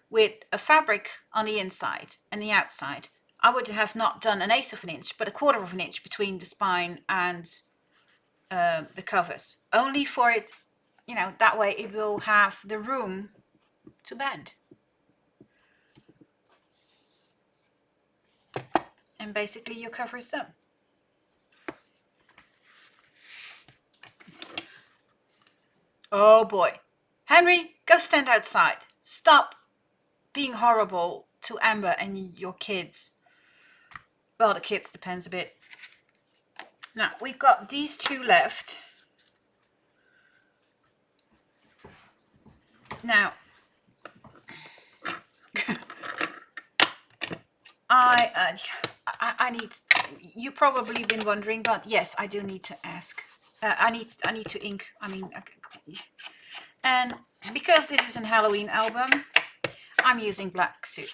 with a fabric on the inside and the outside, I would have not done 1/8 of an inch, but 1/4 of an inch between the spine and the covers. Only for it, you know, that way it will have the room to bend. And basically your cover is done. Oh boy. Henry, go stand outside. Stop being horrible to Amber and your kids. Well, the kids depends a bit. Now, we've got these two left. Now, I need, you probably been wondering, but yes, I do need to ask. I need to ink. I mean, and because this is an Halloween album, I'm using black suit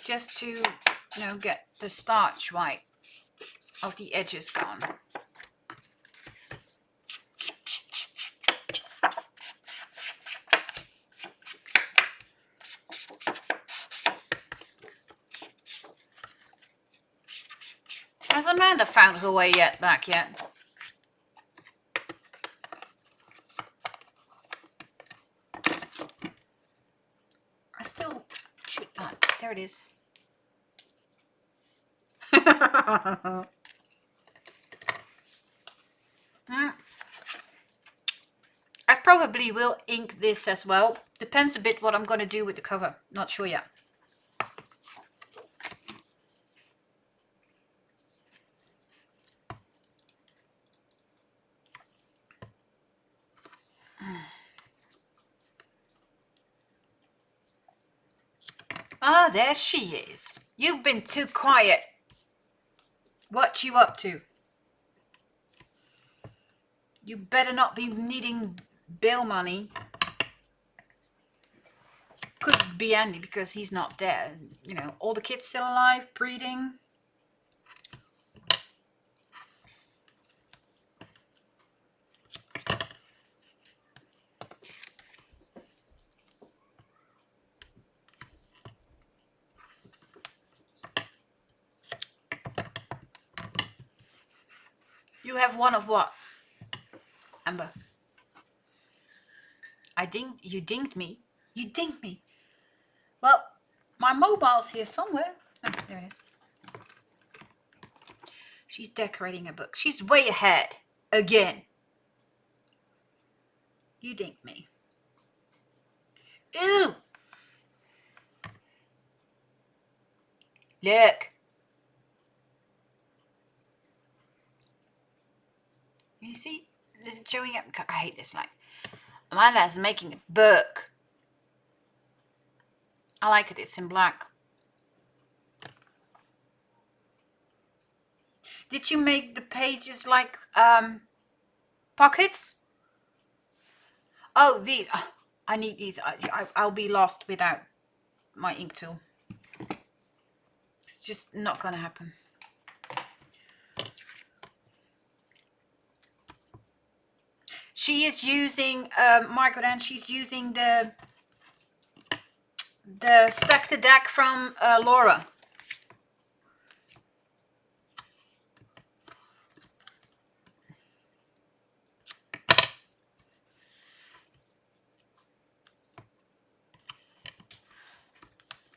just to, you know, get the starch white of the edges gone. Has Amanda found her way back yet? I still should. There it is. I probably will ink this as well. Depends a bit what I'm going to do with the cover. Not sure yet. Ah, there she is. You've been too quiet. What you up to? You better not be needing bail money. Could be Andy because he's not there. You know, all the kids still alive, breeding. You have one of what, Amber? You dinged me. You dinged me. Well, my mobile's here somewhere. Oh, there it is. She's decorating a book. She's way ahead. Again. You dinged me. Ooh. Look. You see, is it showing up? I hate this light. Amanda's making a book. I like it. It's in black. Did you make the pages like pockets? Oh, these. Oh, I need these. I'll be lost without my ink tool. It's just not gonna happen. She is using Margaret Ann. She's using the Stack the Deck from Laura.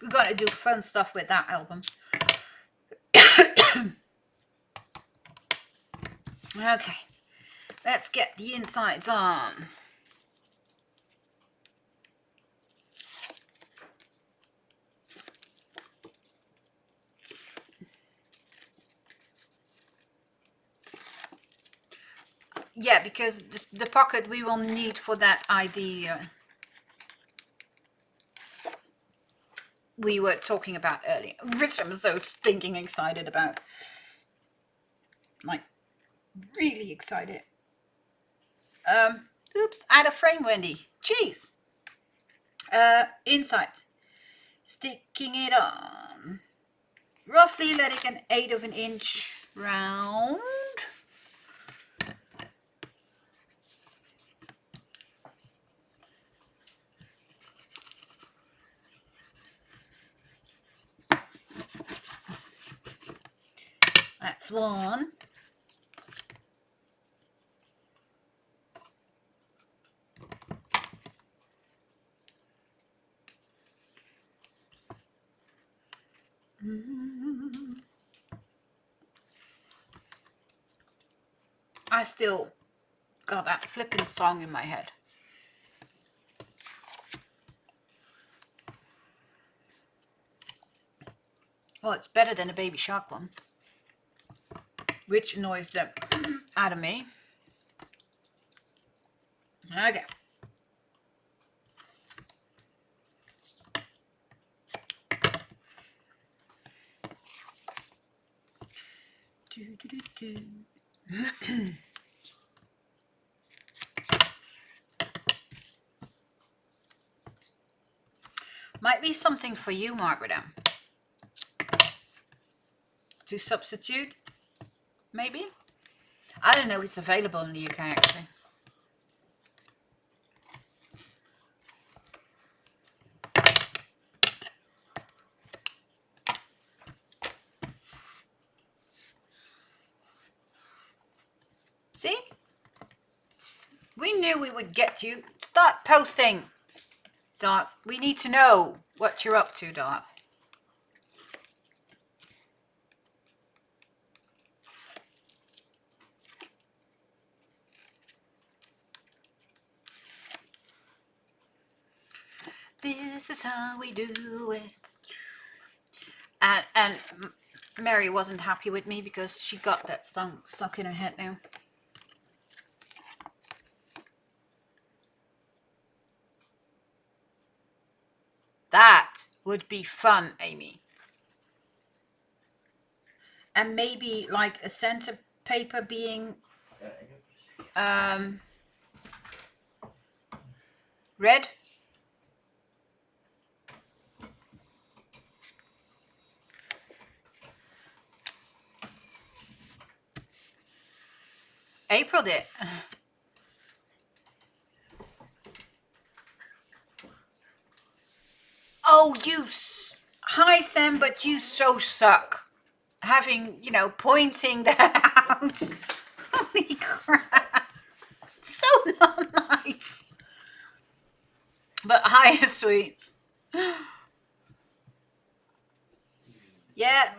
We're gonna do fun stuff with that album. Okay, let's get the insides on. Yeah, because the pocket we will need for that idea we were talking about earlier, which I'm so stinking excited about. Like, really excited. Oops, out of frame, Wendy. Jeez. Inside. Sticking it on. Roughly letting an 1/8 of an inch round. That's one. I still got that flippin' song in my head. Well, it's better than a Baby Shark one, which annoys the out of me. Okay. Might be something for you, Margaret M. To substitute, maybe? I don't know if it's available in the UK, actually. See? We knew we would get you. Start posting, Dot. We need to know what you're up to, Dot. This is how we do it. And Mary wasn't happy with me because she got that stuck in her head now. That would be fun, Amy. And maybe like a center paper being red. April did. Oh, hi Sam, but you so suck. Having, pointing that out. Holy crap. So not nice. But hi, sweets. Yeah.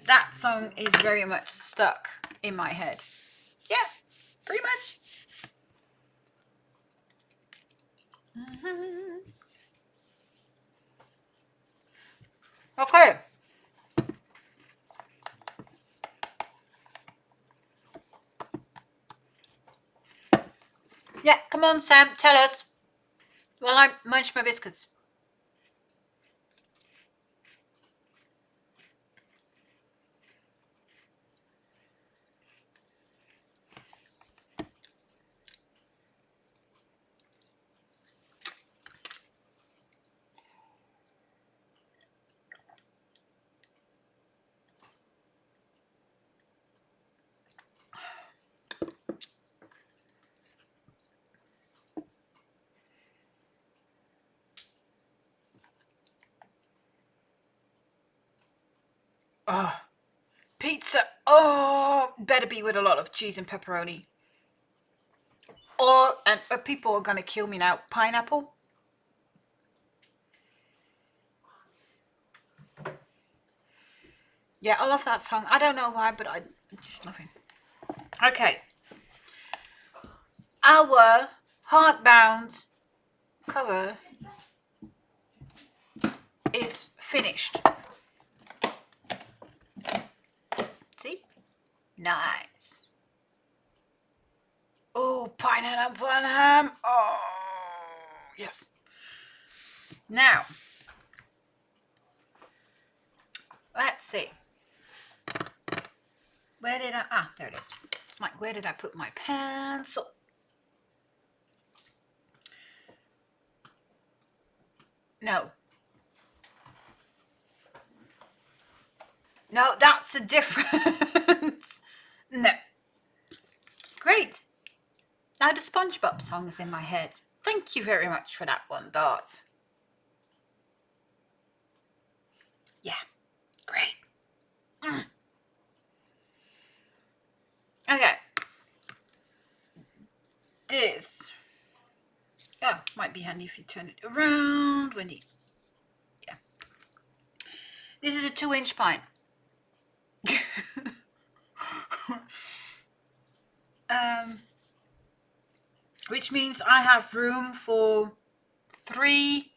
That song is very much stuck in my head. Yeah, pretty much. Okay. Yeah, come on, Sam, tell us. Well, I munch my biscuits. Oh, pizza. Oh, better be with a lot of cheese and pepperoni. Or, and people are going to kill me now, pineapple. Yeah, I love that song. I don't know why, but I just love it. Okay. Our hardbound cover is finished. See? Nice. Oh, pineapple and ham. Oh, yes. Now, let's see. Where did I... Ah, there it is. Like, where did I put my pencil? No. No, that's a difference. No. Great. Now the SpongeBob song is in my head. Thank you very much for that one, Darth. Yeah. Great. Okay. This. Oh, might be handy if you turn it around when you... Yeah. This is a 2-inch pine. Which means I have room for 3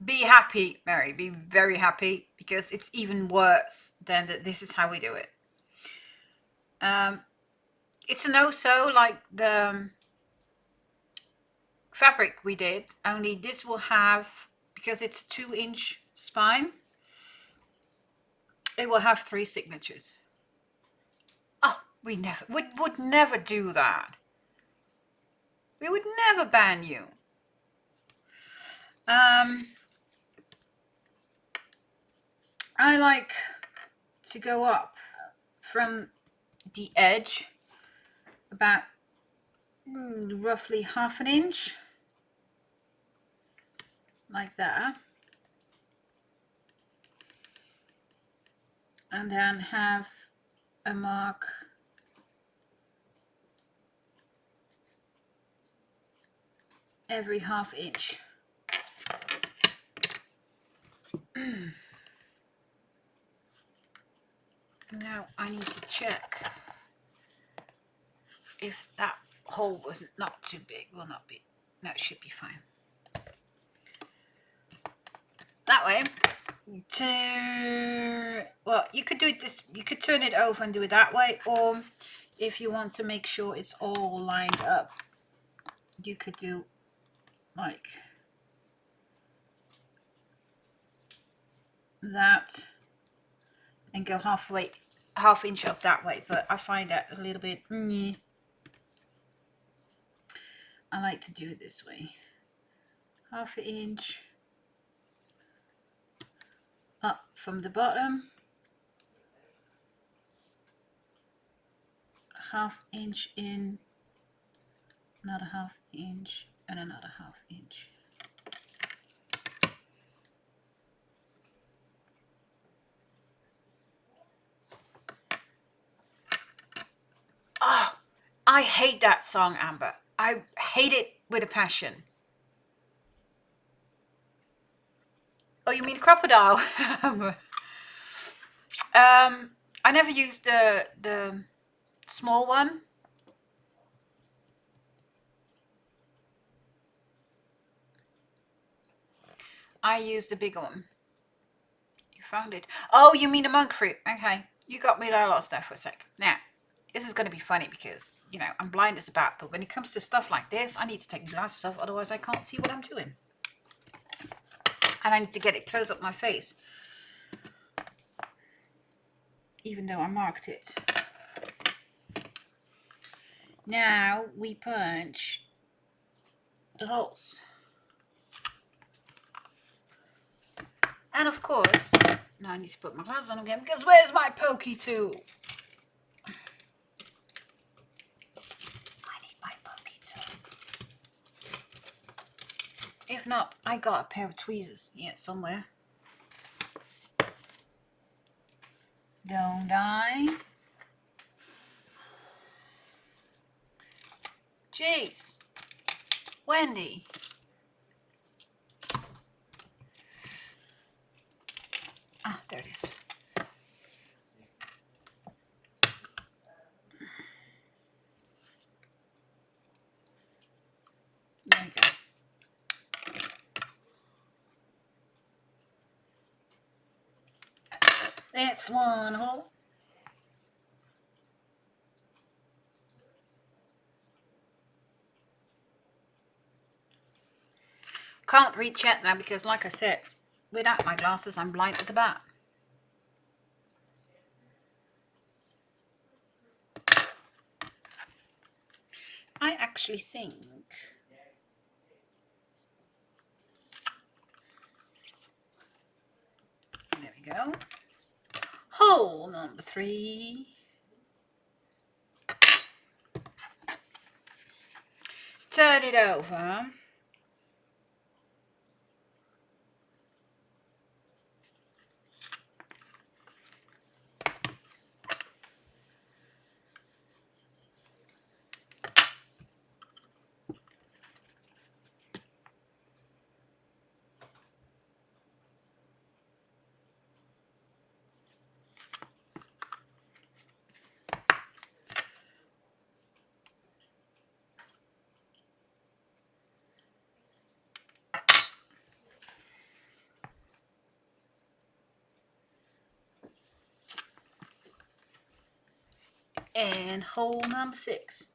be happy, Mary, be very happy, because it's even worse than that. This is how we do it. It's an oh-so like the fabric we did, only this will have, because it's a 2-inch spine, it will have 3 signatures. Oh, we never would never do that. We would never ban you. I like to go up from the edge about roughly 1/2 inch, like that, and then have a mark every 1/2 inch. Now I need to check if that hole was not too big. Will not be. No, it should be fine. That way, well, you could do it this. You could turn it over and do it that way, or if you want to make sure it's all lined up, you could do like that and go 1/2 inch up that way. But I find that a little bit. I like to do it this way. 1/2 inch up from the bottom, 1/2 inch in, another 1/2 inch, and another 1/2 inch. Oh, I hate that song, Amber. I hate it with a passion. Oh, you mean crocodile? I never used the small one. I used the bigger one. You found it. Oh, you mean the monk fruit. Okay. You got me there lost there for a sec. Now, This is going to be funny because, you know, I'm blind as a bat, but when it comes to stuff like this, I need to take my glasses off, otherwise I can't see what I'm doing. And I need to get it close up my face, even though I marked it. Now we punch the holes. And of course, now I need to put my glasses on again, because where's my pokey tool? If not, I got a pair of tweezers here somewhere. Don't I? Jeez. Wendy. Ah, there it is. There you go. That's one hole. Can't reach yet now because, like I said, without my glasses, I'm blind as a bat. I actually think there we go. Hole number 3. Turn it over. And hole number 6.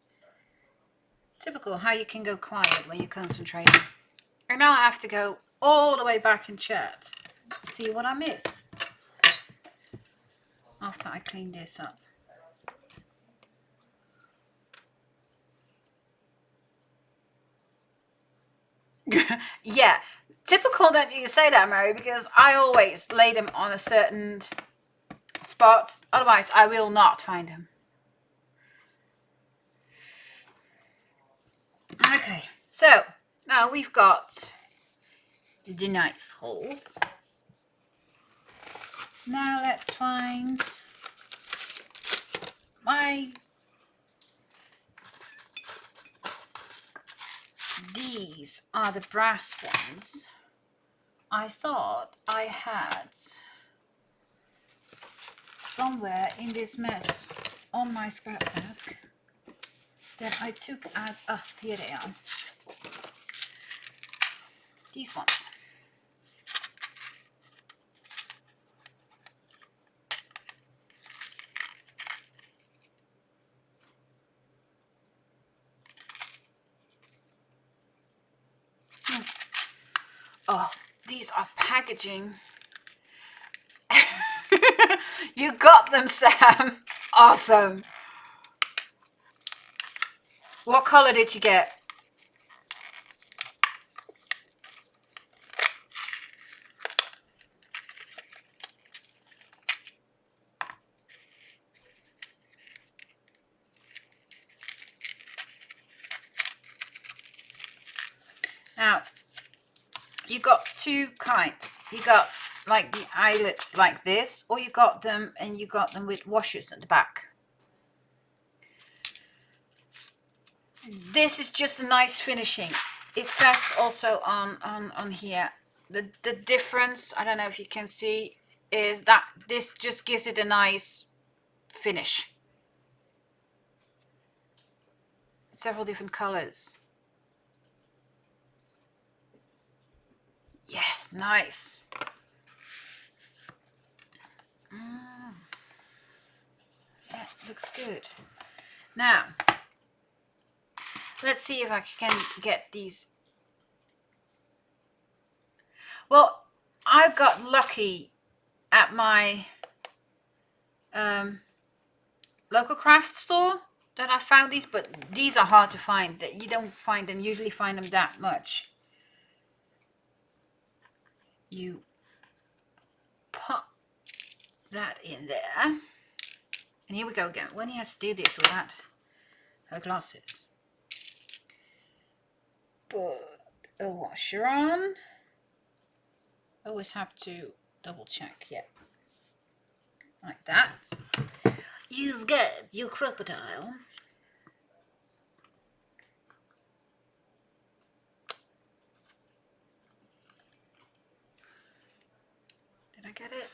Typical how you can go quiet when you're concentrating. And now I have to go all the way back in chat to see what I missed after I clean this up. Yeah, typical that you say that, Mary, because I always lay them on a certain spot, otherwise I will not find them. Okay, so now we've got the nice holes. Now let's find these are the brass ones. I thought I had somewhere in this mess on my scrap desk that I took out. Oh, here they are. These ones. Oh, these are packaging. You got them, Sam. Awesome. What color did you get? Now, you got two kinds. You got like the eyelets like this, or you got them and you got them with washers at the back. This is just a nice finishing. It says also on here, the difference, I don't know if you can see, is that this just gives it a nice finish. Several different colors. Yes, nice. That looks good. Now, let's see if I can get these. Well, I got lucky at my local craft store that I found these, but these are hard to find. That you don't find them, usually find them that much. You pop that in there, and here we go again. When he has to do this without her glasses. Put a washer on. Always have to double check, yeah. Like that. Use get your crocodile. Did I get it?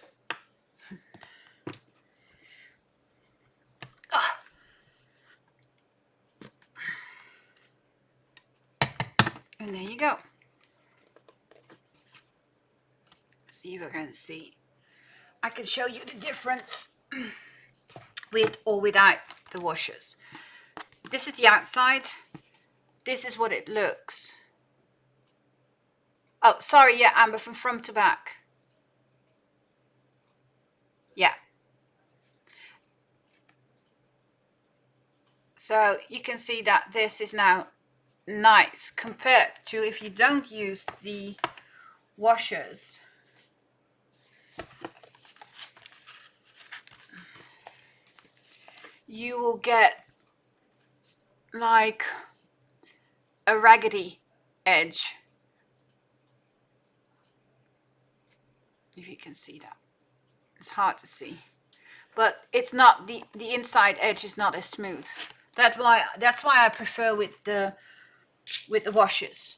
Ah. And there you go. See if I can see. I can show you the difference with or without the washers. This is the outside. This is what it looks. Oh, sorry, yeah, Amber, from front to back. Yeah. So you can see that this is now nice compared to if you don't use the washers. You will get like a raggedy edge. If you can see that. It's hard to see. But it's not the inside edge is not as smooth. That's why I prefer with the washers.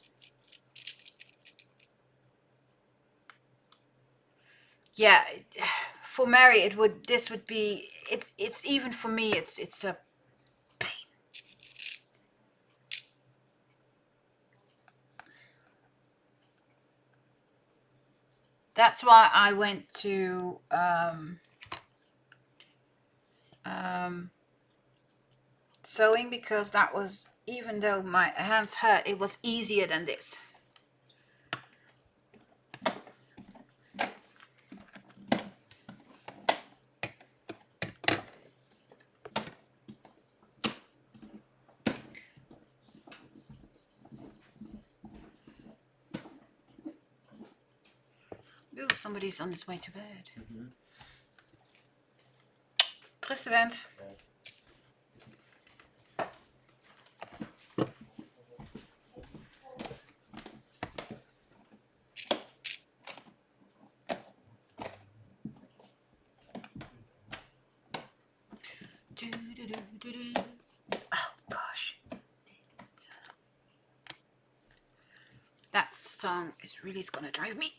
Yeah, for Mary this would be it's even for me it's a pain. That's why I went to sewing, because that was, even though my hands hurt, it was easier than this. Ooh, somebody's on his way to bed. Trust event. Oh gosh, that song is really gonna drive me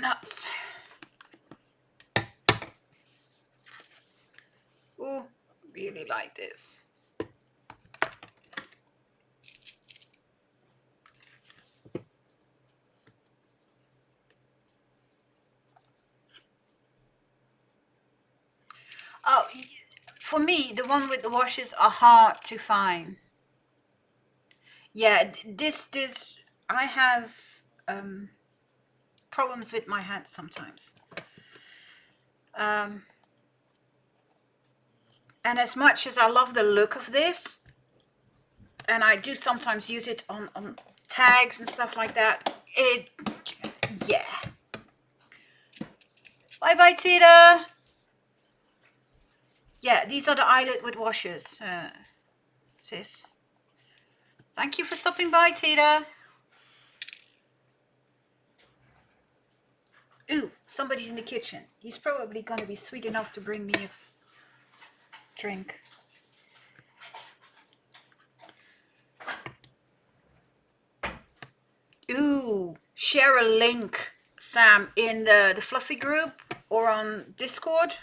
nuts. Oh, really like this. Oh, for me, the one with the washes are hard to find. Yeah, this I have problems with my hands sometimes. And as much as I love the look of this, and I do sometimes use it on tags and stuff like that, yeah. Bye bye, Tita. Yeah, these are the eyelet with washers, sis. Thank you for stopping by, Tita. Ooh, somebody's in the kitchen. He's probably going to be sweet enough to bring me a drink. Ooh, share a link, Sam, in the Fluffy group or on Discord.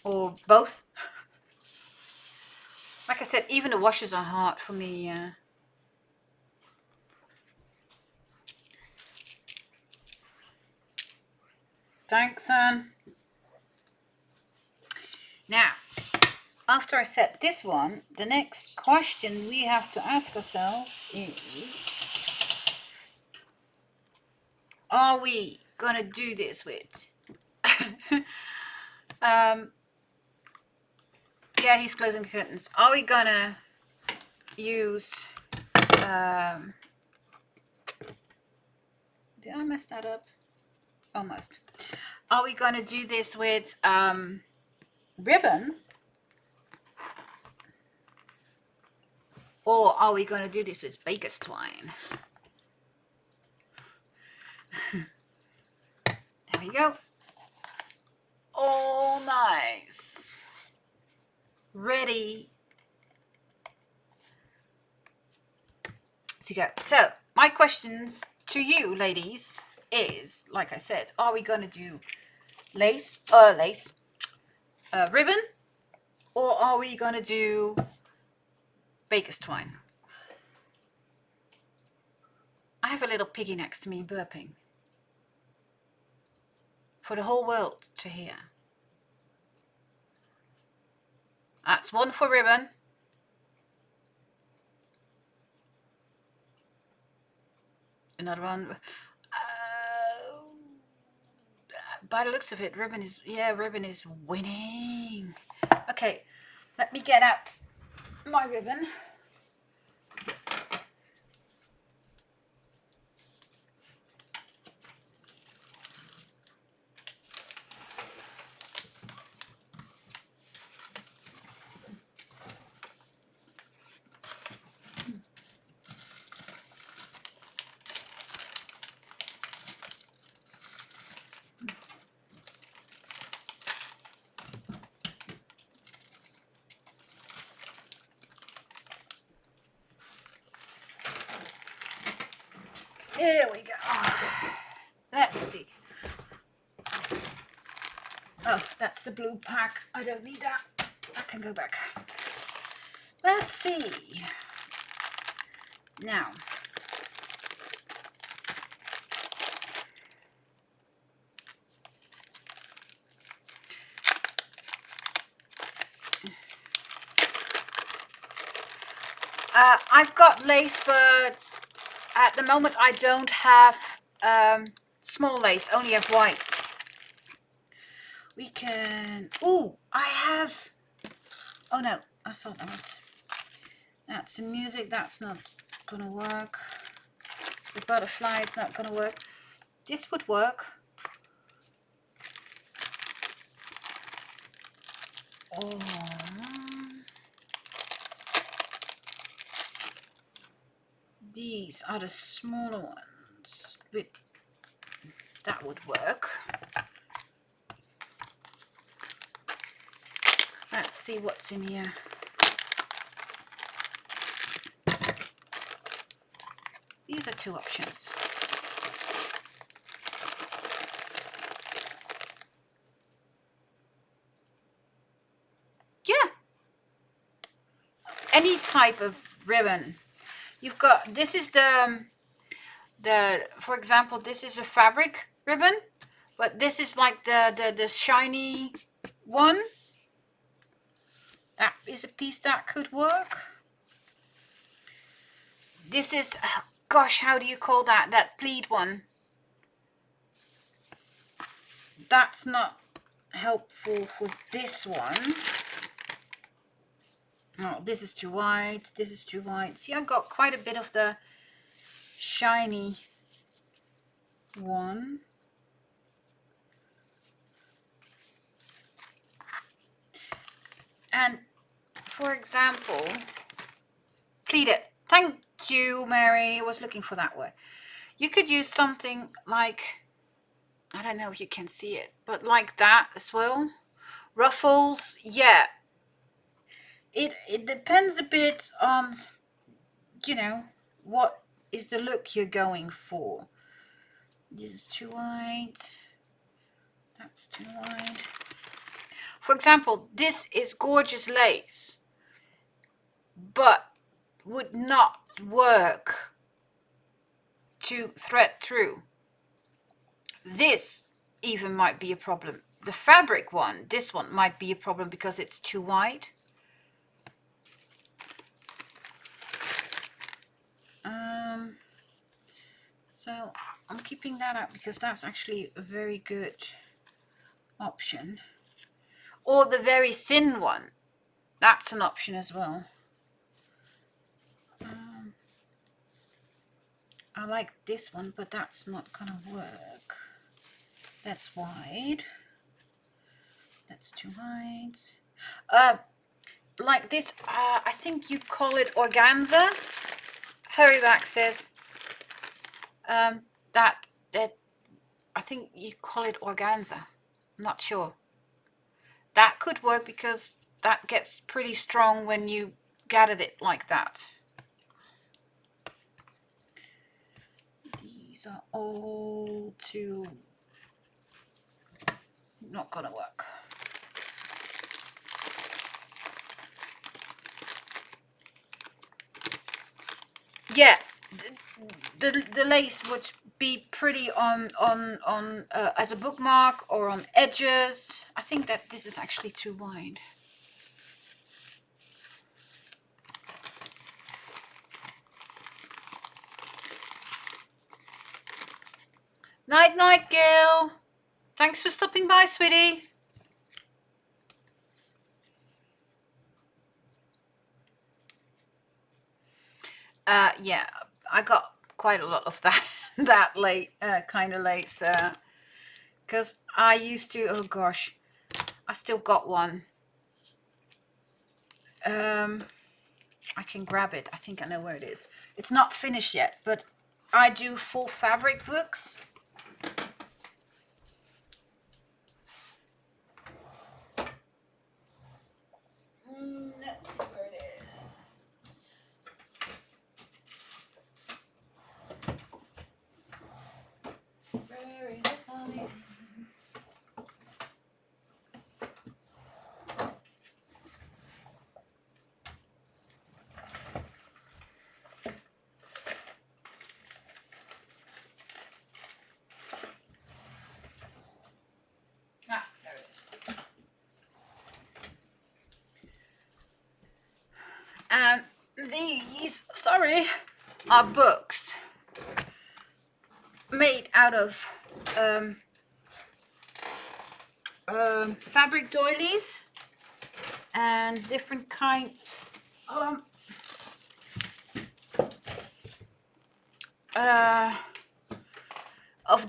Or both. Like I said, even the washers are hard for me. Thanks, son. Now, after I set this one, the next question we have to ask ourselves is, are we gonna do this with yeah, he's closing the curtains. Are we gonna use did I mess that up? Almost. Are we gonna do this with ribbon, or are we gonna do this with baker's twine? There we go. All nice. Ready to go. So my questions to you ladies is, like I said, are we going to do ribbon, or are we going to do baker's twine? I have a little piggy next to me burping for the whole world to hear. That's one for ribbon. Another one. By the looks of it, ribbon is winning. Okay, let me get out my ribbon. Here we go. Let's see. Oh, that's the blue pack. I don't need that. I can go back. Let's see. Now. I've got lace, but at the moment I don't have small lace, only have whites. We can, ooh, I have, oh no, I thought that was, that's the music, that's not gonna work. The butterfly is not gonna work. This would work. Oh. These are the smaller ones, but that would work. Let's see what's in here. These are two options. Yeah. Any type of ribbon. You've got, this is the for example, this is a fabric ribbon, but this is like the shiny one. That is a piece that could work. This is, oh gosh, how do you call that? That pleat one. That's not helpful for this one. Oh, this is too white. This is too white. See, I've got quite a bit of the shiny one. And for example, pleated. Thank you, Mary. I was looking for that word. You could use something like, I don't know if you can see it, but like that as well. Ruffles, yeah. It depends a bit on, you know, what is the look you're going for. This is too white. That's too white. For example, this is gorgeous lace, but would not work to thread through. This even might be a problem. The fabric one, this one might be a problem because it's too wide. So I'm keeping that out because that's actually a very good option. Or the very thin one. That's an option as well. I like this one, but that's not gonna work. That's wide. That's too wide. Like this, I think you call it organza. Hurryback says that I think you call it organza. I'm not sure. That could work because that gets pretty strong when you gathered it like that. These are all too not gonna work. Yeah, the lace would be pretty on as a bookmark or on edges. I think that this is actually too wide. Night night, Gail. Thanks for stopping by, sweetie. Yeah, I got quite a lot of that that late kind of lace because I used to. Oh gosh, I still got one. I can grab it. I think I know where it is. It's not finished yet, but I do full fabric books. Let's see where it is. Where is it? Ah, there it is. And these, sorry, are books made out of fabric doilies and different kinds of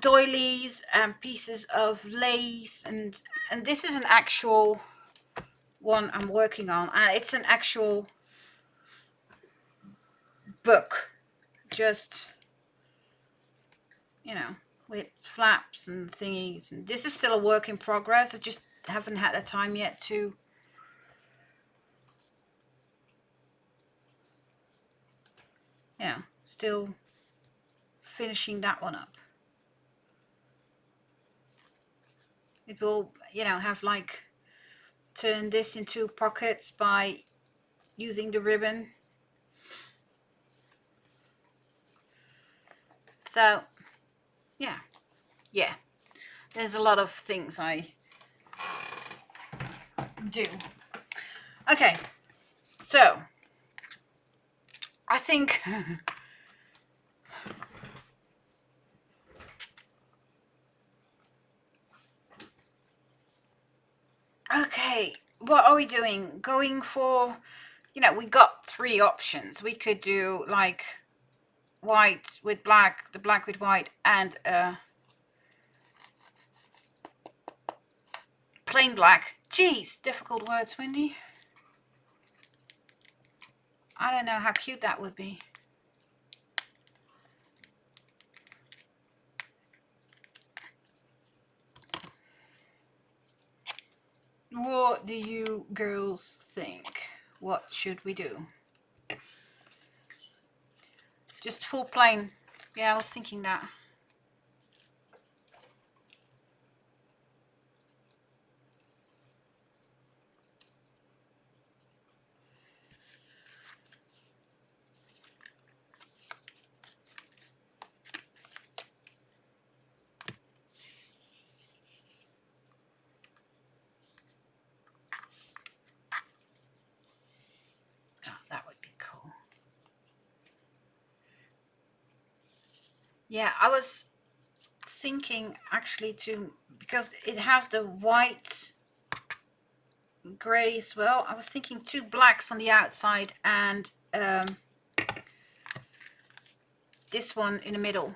doilies and pieces of lace, and this is an actual one I'm working on, and it's an actual book, just, you know, with flaps and thingies, and this is still a work in progress. I just haven't had the time yet to still finishing that one up. It will, have like turn this into pockets by using the ribbon. So yeah, there's a lot of things I do. Okay, so I think okay, what are we doing? Going for, we got 3 options. We could do like white with black, the black with white, and plain black. Geez, difficult words, Wendy. I don't know how cute that would be. What do you girls think? What should we do? Just full plain. Yeah, I was thinking that. Oh, that would be cool. Yeah, I was thinking actually to, because it has the white grey as well. I was thinking 2 blacks on the outside and this one in the middle.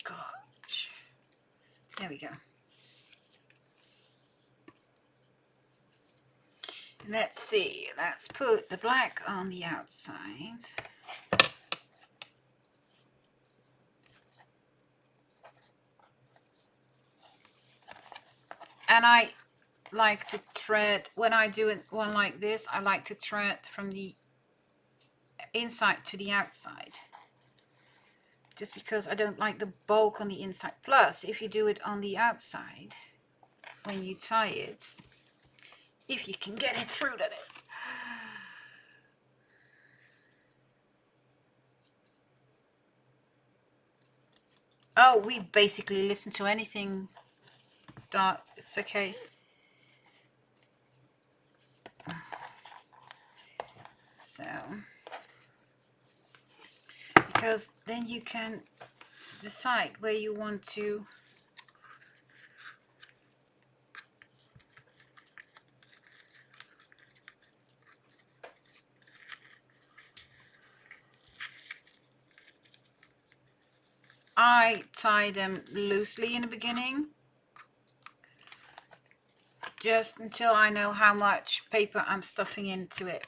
Gosh. There we go. Let's see. Let's put the black on the outside. And I like to thread, when I do one like this, I like to thread from the inside to the outside. Just because I don't like the bulk on the inside. Plus, if you do it on the outside, when you tie it, if you can get it through, that is. Oh, we basically listen to anything. It's okay. So, because then you can decide where you want to. I tie them loosely in the beginning, just until I know how much paper I'm stuffing into it.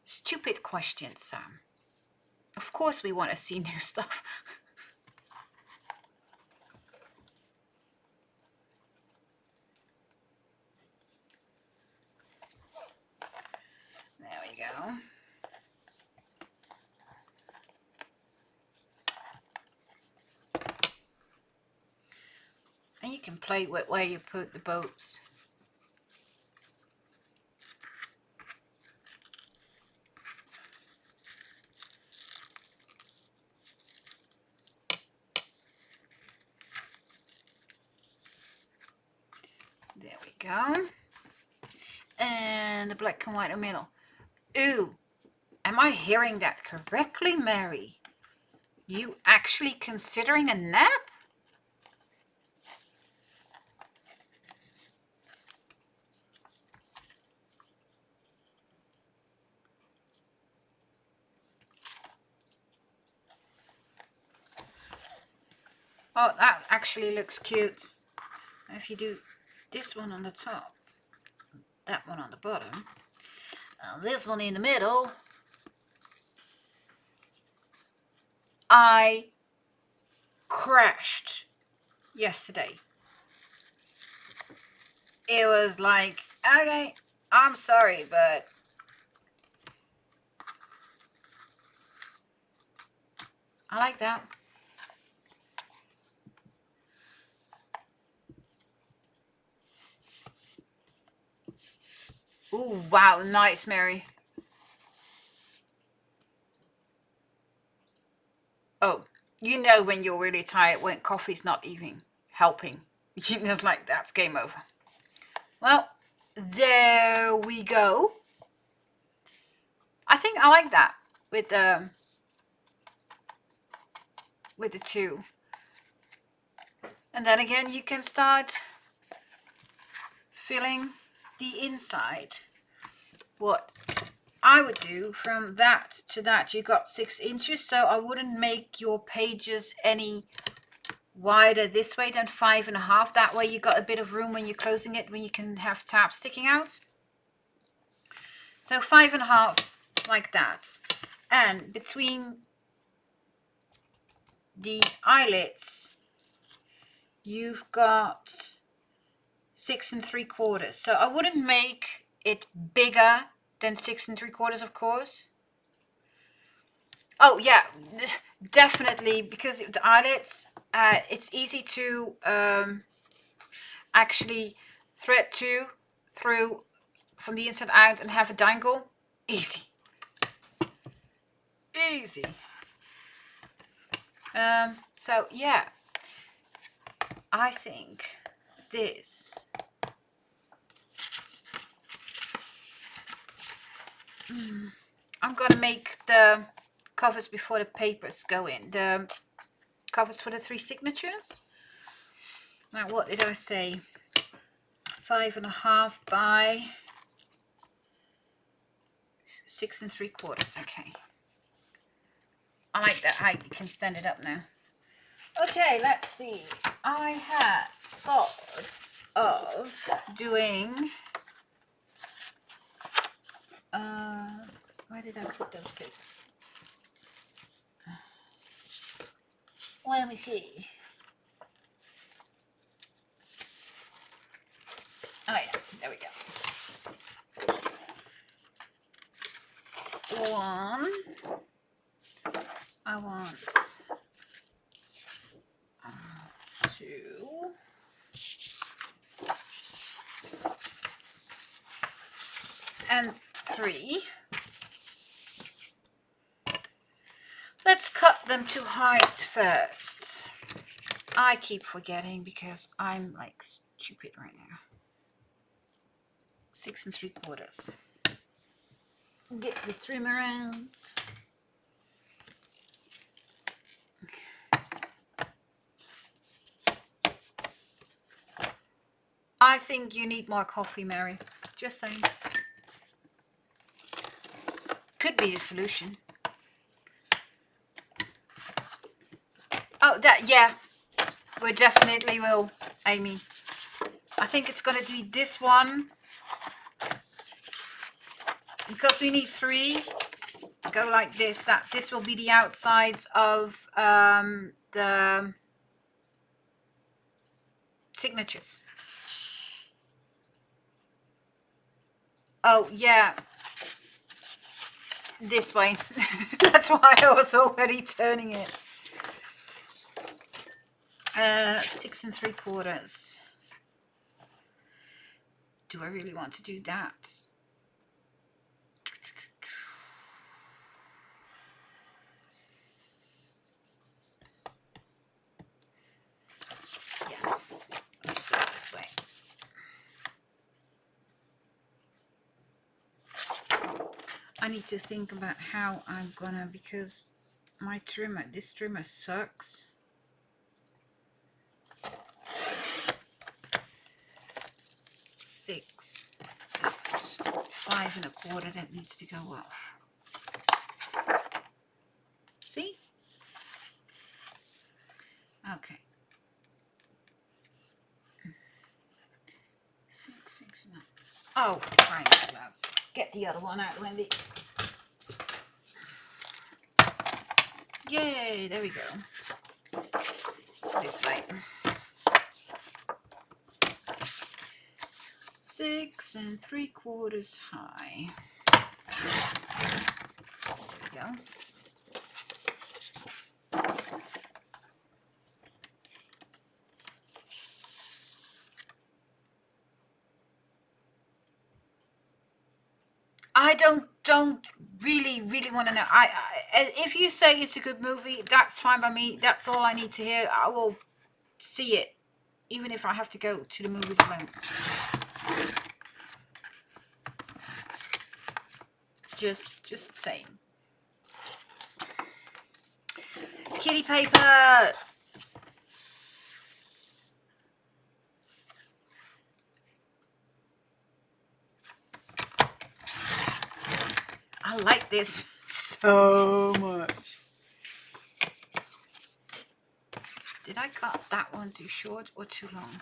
Stupid question, Sam. Of course we want to see new stuff. There we go. And you can play with where you put the boats. There we go. And the black and white in the middle. Ooh, am I hearing that correctly, Mary? You actually considering a nap? Oh, that actually looks cute. If you do this one on the top, that one on the bottom, this one in the middle, I crashed yesterday. It was like, okay, I'm sorry, but I like that. Ooh, wow, nice, Mary. Oh, you know when you're really tired, when coffee's not even helping. You know, it's like, that's game over. Well, there we go. I think I like that with the two. And then again, you can start filling the inside. What I would do from that to that, you got 6 inches, so I wouldn't make your pages any wider this way than 5.5. That way you got a bit of room when you're closing it, when you can have tabs sticking out. So 5.5 like that. And between the eyelets, you've got 6 3/4. So I wouldn't make it bigger than 6 3/4, of course. Oh yeah, definitely, because the eyelets, it's easy to actually thread through from the inside out and have a dangle. Easy. Easy. So yeah, I think this I'm gonna make the covers before the papers go in. The covers for the 3 signatures. Now, what did I say? 5.5 by 6 3/4. Okay. I like that height. You can stand it up now. Okay, let's see. I had thoughts of doing. Where did I put those papers? Let me see. Oh yeah, there we go. One. I want 2. And 3. Let's cut them to height first. I keep forgetting because I'm like stupid right now. 6 3/4. Get the trim around. I think you need more coffee, Mary. Just saying. Could be the solution. Oh, yeah. We definitely will, Amy. I think it's going to be this one. Because we need 3. Go like this. This will be the outsides of the signatures. Oh, yeah. This way. That's why I was already turning it. 6 3/4. Do I really want to do that? Yeah, let's go this way. I need to think about how I'm gonna, because my trimmer, this trimmer sucks. Six. That's 5 1/4 that needs to go off. See? Okay. 6 9. Oh, right. Get the other one out, Wendy. Yay, there we go. This way. 6 3/4 high. There we go. I don't really want to know. I if you say it's a good movie, that's fine by me. That's all I need to hear. I will see it, even if I have to go to the movies alone. Just saying. Kitty paper. I like this so much. Did I cut that one too short or too long?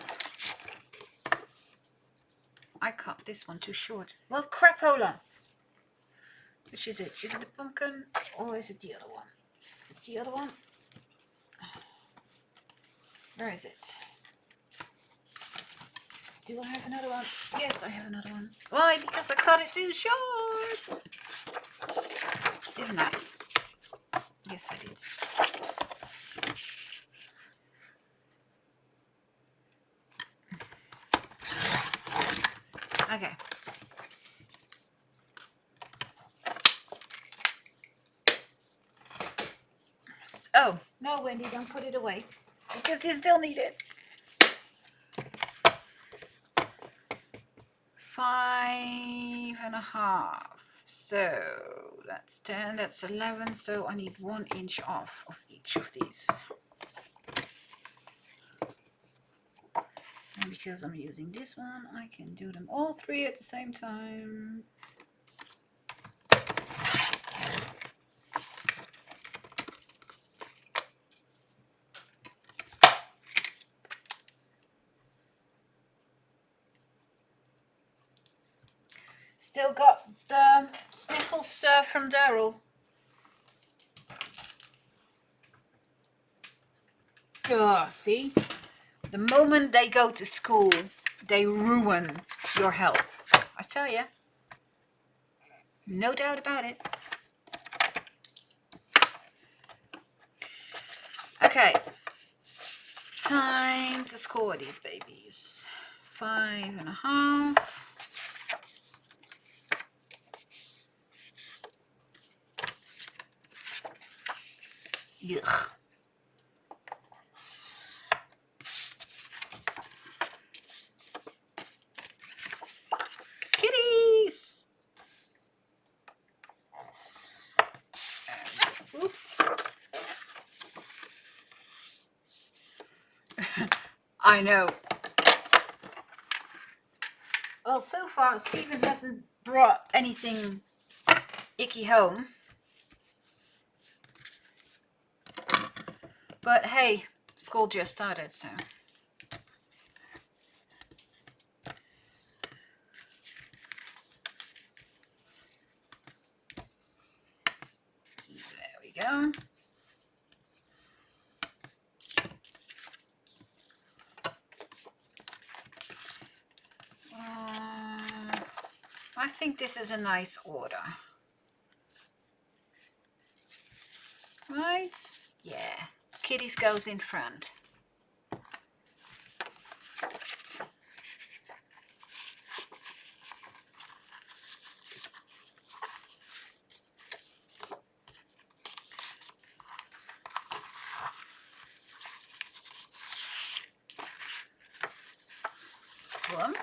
I cut this one too short. Well, crapola. Which is it? Is it the pumpkin or is it the other one? It's the other one. Where is it? Do I have another one? Yes, I have another one. Why? Because I cut it too short. Didn't I? Yes, I did. Okay. Oh, no, Wendy, don't put it away. Because you still need it. 5.5. So that's 10, that's 11. So I need 1 inch off of each of these. And because I'm using this one, I can do them all 3 at the same time. Still got the sniffles from Daryl. Oh, see? The moment they go to school, they ruin your health. I tell you. No doubt about it. Okay. Time to score these babies. 5.5. Yuck. Kitties! Oops. I know. Well, so far, Stephen hasn't brought anything icky home. But hey, school just started, so. There we go. I think this is a nice order. Right? Yeah. Kitties goes in front. This one.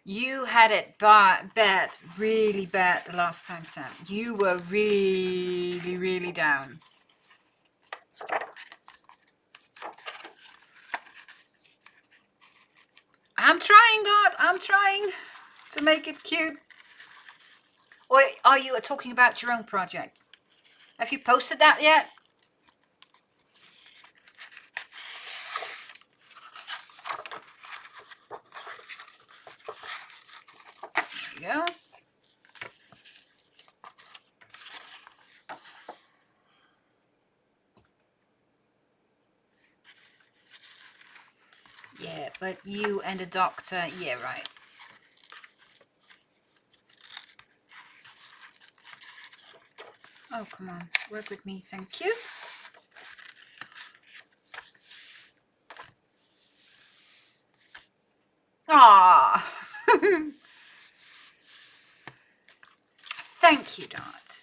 You had it bad, really bad the last time, Sam. You were really, really down. I'm trying, God. I'm trying to make it cute. Or are you talking about your own project? Have you posted that yet? There we go. Yeah, but you and the doctor, yeah, right. Oh, come on. Work with me. Thank you. Ah. Thank you, Dot.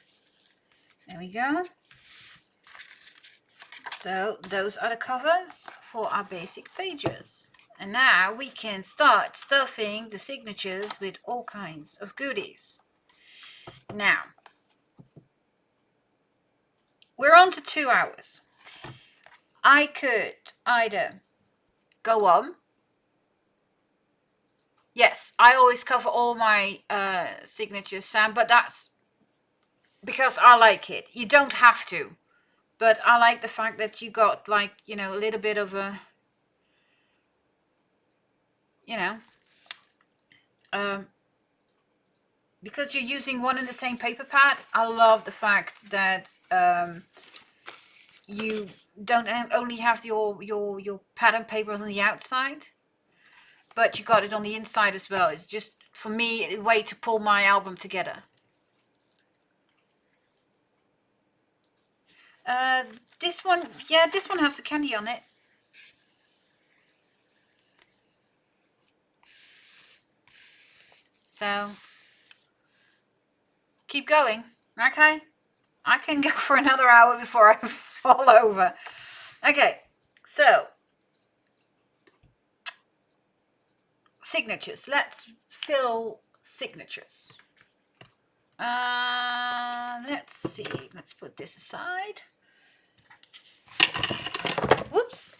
There we go. So those are the covers for our basic pages. And now we can start stuffing the signatures with all kinds of goodies. Now, we're on to 2 hours. I could either go on. Yes, I always cover all my signatures, Sam, but that's because I like it. You don't have to. But I like the fact that you got, like, you know, a little bit of a, you know, because you're using one and the same paper pad, I love the fact that you don't only have your pattern paper on the outside, but you got it on the inside as well. It's just, for me, a way to pull my album together. This one, yeah, this one has the candy on it. So, keep going, okay? I can go for another hour before I fall over. Okay, so, signatures. Let's fill signatures. Let's see. Let's put this aside. Whoops.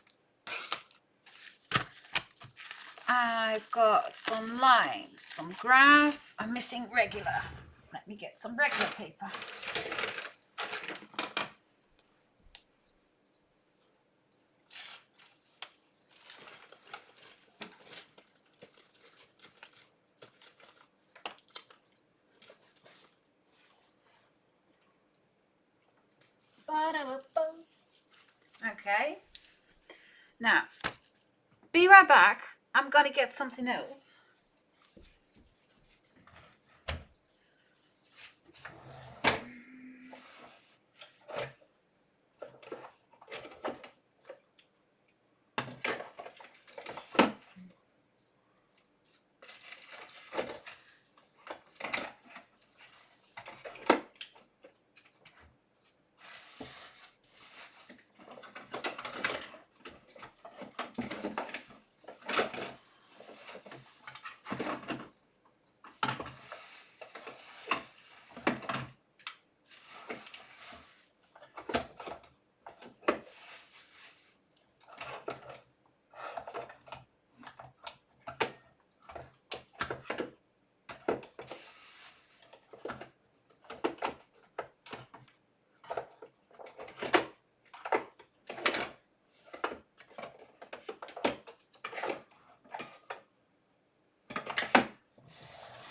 I've got some lines, some graph. I'm missing regular. Let me get some regular paper. Okay. Now, be right back. I'm gonna get something else.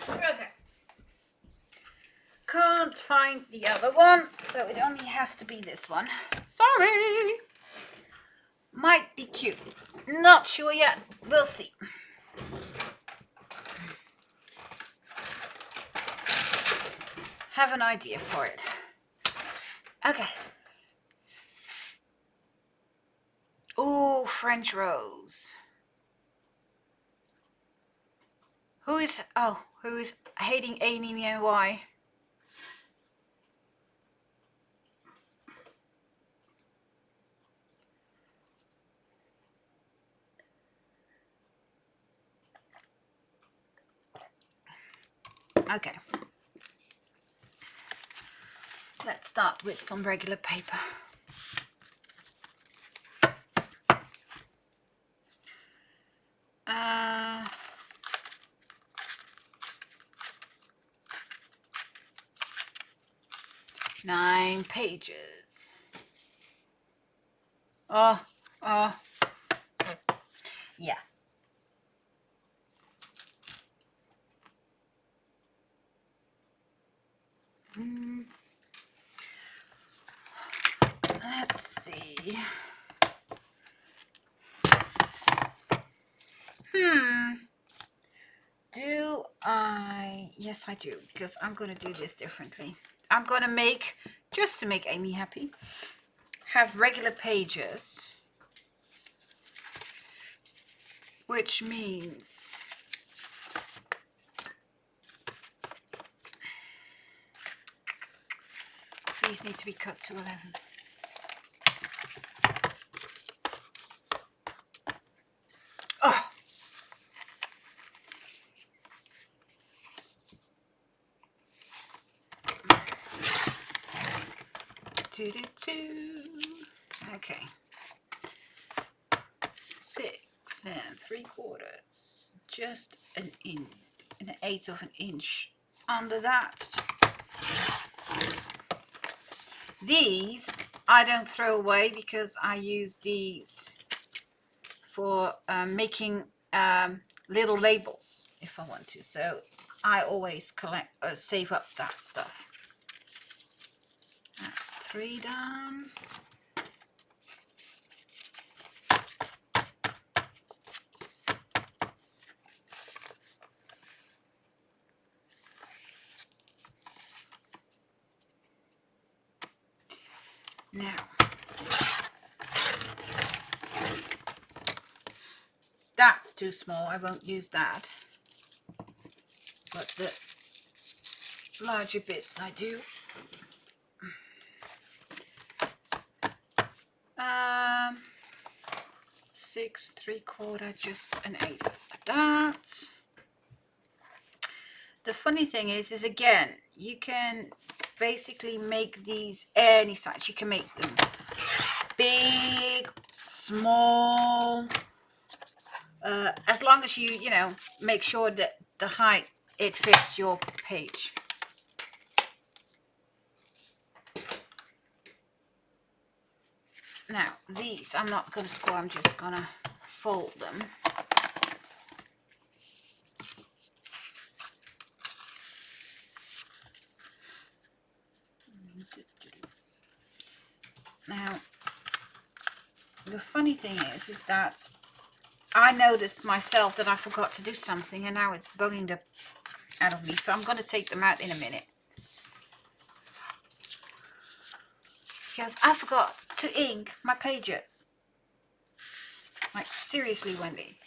Okay. Can't find the other one, so it only has to be this one. Sorry. Might be cute. Not sure yet. We'll see. Have an idea for it. Okay. Oh, French rose. Who is hating Amy and why? Okay. Let's start with some regular paper. Uh, 9 pages. Yeah. Let's see. Do I? Yes, I do, because I'm going to do this differently. I'm going to make, just to make Amy happy, have regular pages, which means these need to be cut to 11. Oh. Okay. 6 3/4. Just an eighth of an inch under that. These I don't throw away because I use these for making little labels if I want to. So I always save up that stuff. That's 3 done. Now, that's too small. I won't use that. But the larger bits I do. 6 3/4, just an 1/8 of that. The funny thing is again, you can basically make these any size. You can make them big, small, as long as you know, make sure that the height, it fits your page. Now, these I'm not going to score, I'm just going to fold them. Now, the funny thing is that I noticed myself that I forgot to do something, and now it's bugging the out of me. So I'm going to take them out in a minute. Because I forgot to ink my pages. Like, seriously, Wendy.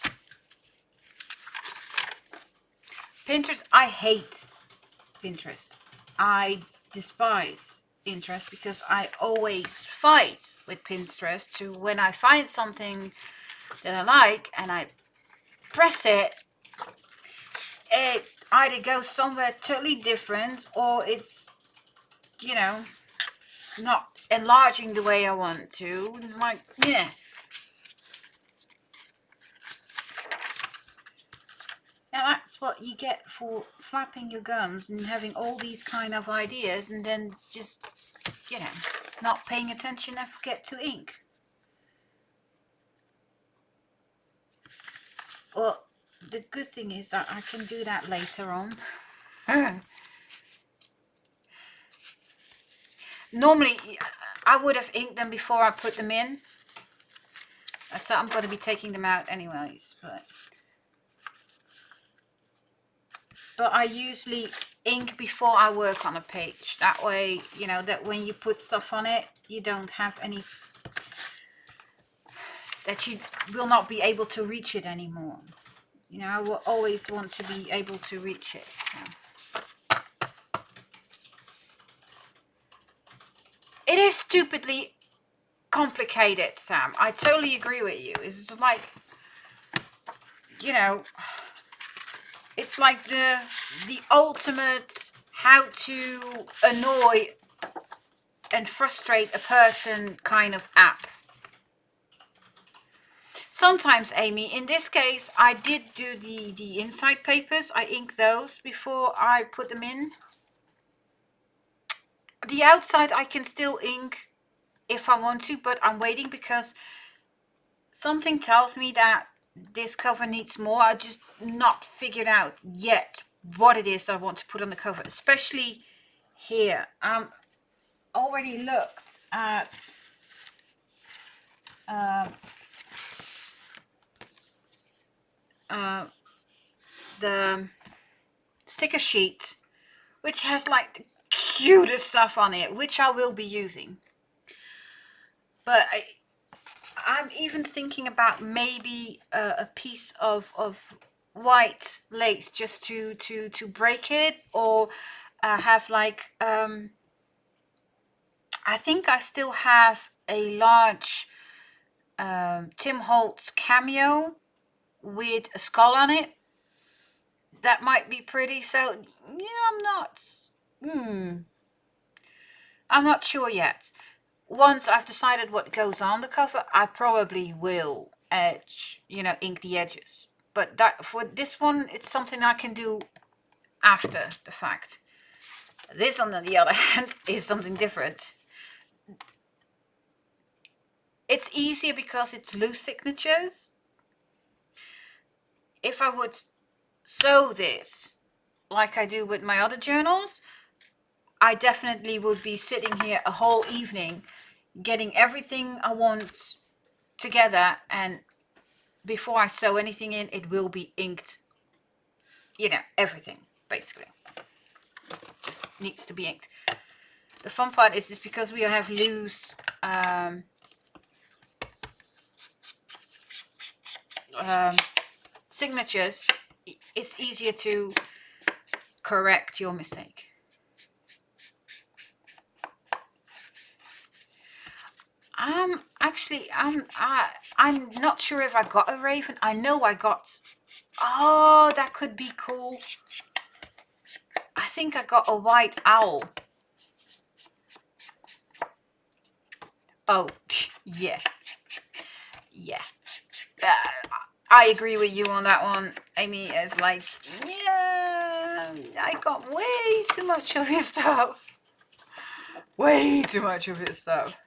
Pinterest, I hate Pinterest. I despise Pinterest because I always fight with Pinterest to when I find something that I like and I press it, it either goes somewhere totally different or it's, you know, not enlarging the way I want to. It's like, yeah. And that's what you get for flapping your gums and having all these kind of ideas and then just, you know, not paying attention and forget to ink. Well, the good thing is that I can do that later on. Normally, I would have inked them before I put them in. So I'm going to be taking them out anyways. But I usually ink before I work on a page. That way, you know, that when you put stuff on it, you don't have any... that you will not be able to reach it anymore. You know, I will always want to be able to reach it. So. It is stupidly complicated, Sam. I totally agree with you. It's just like, you know, it's like the ultimate how to annoy and frustrate a person kind of app. Sometimes, Amy, in this case, I did do the inside papers. I inked those before I put them in. The outside I can still ink if I want to, but I'm waiting because something tells me that this cover needs more. I just not figured out yet what it is that I want to put on the cover, especially here. Already looked at the sticker sheet, which has like the cutest stuff on it, which I will be using. But I'm even thinking about maybe a piece of white lace just to break it, or have like I think I still have a large Tim Holtz cameo with a skull on it. That might be pretty. So yeah, I'm not sure yet. Once I've decided what goes on the cover, I probably will ink the edges. But that for this one, it's something I can do after the fact. This, on the other hand, is something different. It's easier because it's loose signatures. If I would sew this like I do with my other journals, I definitely would be sitting here a whole evening getting everything I want together, and before I sew anything in, it will be inked. You know, everything basically just needs to be inked. The fun part is because we have loose signatures, it's easier to correct your mistake. Actually, I'm not sure if I got a raven. I know I got. Oh, that could be cool. I think I got a white owl. Oh, yeah, yeah. I agree with you on that one. Amy is like, yeah, I got way too much of his stuff. Way too much of his stuff.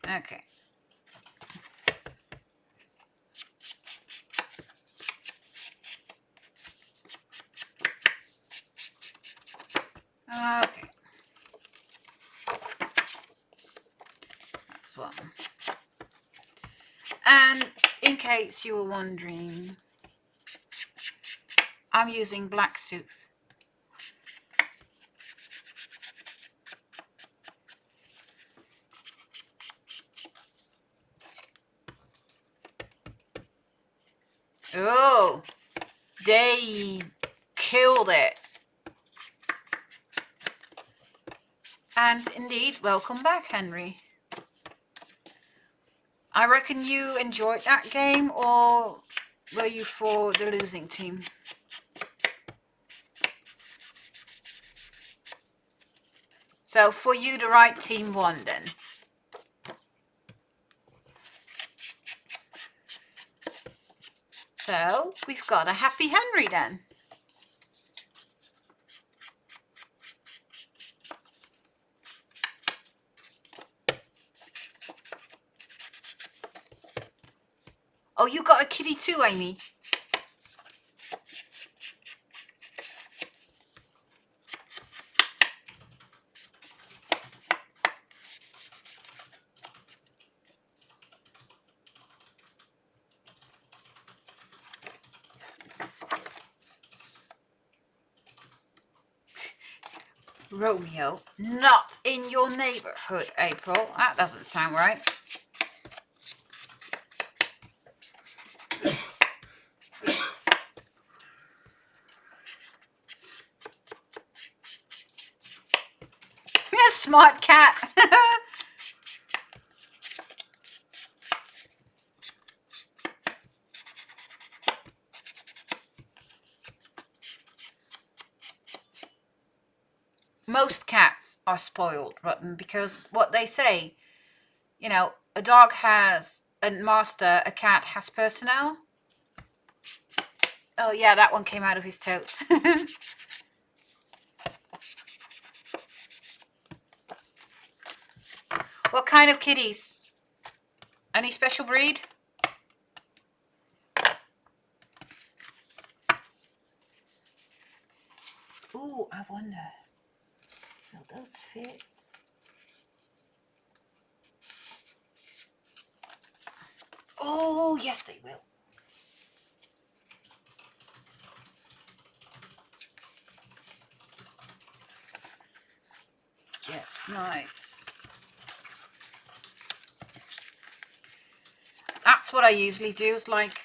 Okay. Okay. That's one. And in case you were wondering, I'm using black Sooth. Oh, they killed it. And indeed, welcome back, Henry. I reckon you enjoyed that game, or were you for the losing team? So for you, the right team won then. So we've got a happy Henry then. Oh, you got a kitty too, Amy. Romeo, not in your neighborhood, April. That doesn't sound right. Smart cat. Most cats are spoiled rotten, because what they say, you know, a dog has a master, a cat has personnel. Oh yeah, that one came out of his toes. What kind of kitties? Any special breed? Ooh, I wonder. Will those fit? Oh, yes, they will. Yes, nice. That's what I usually do, is like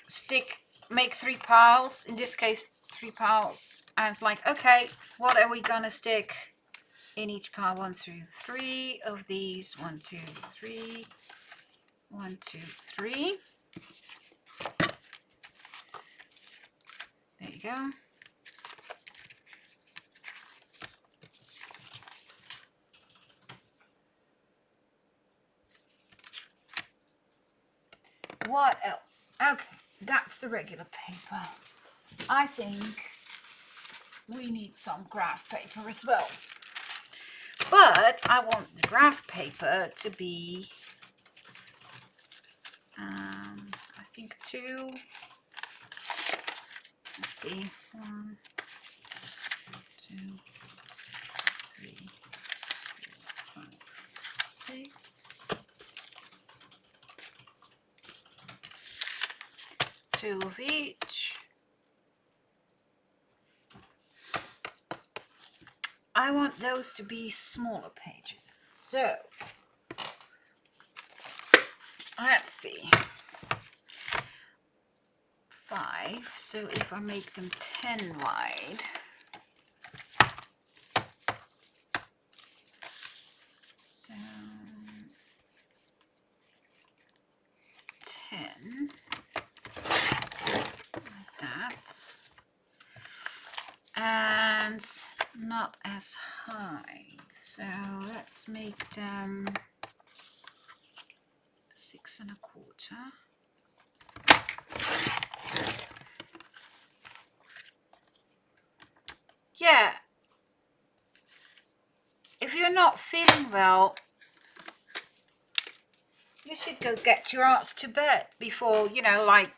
make 3 piles, in this case 3 piles, and it's like, okay, what are we gonna stick in each pile? 1, 2, 3 of these. 1, 2, 3. 1, 2, 3. There you go. What else? Okay, that's the regular paper. I think we need some graph paper as well. But I want the graph paper to be, I think 2. Let's see, 1, 2, 3, 4, 5, 6. 2 of each. I want those to be smaller pages. So let's see. 5. So if I make them 10 wide, so 10 like that, and not as high. So let's make them 6 1/4. Yeah, if you're not feeling well, you should go get your ass to bed before, you know, like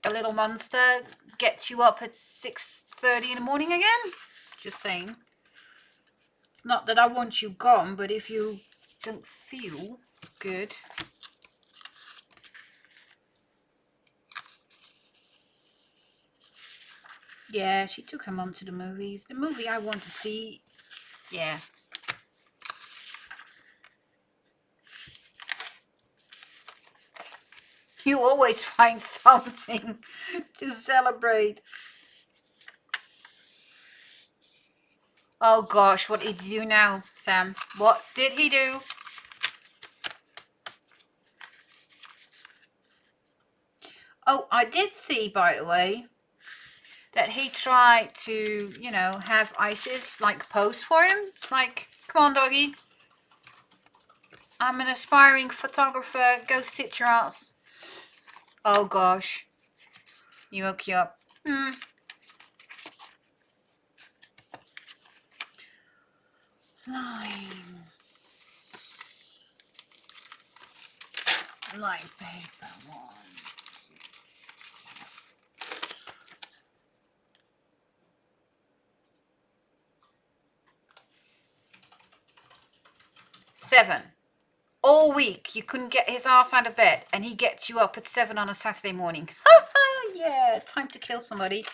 a little monster gets you up at 6:30 in the morning again. Just saying. It's not that I want you gone, but if you don't feel good. Yeah, she took her mum to the movies. The movie I want to see. Yeah. You always find something to celebrate. Oh gosh, what did he do now, Sam? What did he do? Oh, I did see, by the way, that he tried to, you know, have Isis like pose for him. It's like, come on, doggy. I'm an aspiring photographer. Go sit your ass. Oh gosh. You woke you up. Lines. Line paper. 1, 2. 7. All week you couldn't get his ass out of bed, and he gets you up at 7 on a Saturday morning. Yeah, time to kill somebody.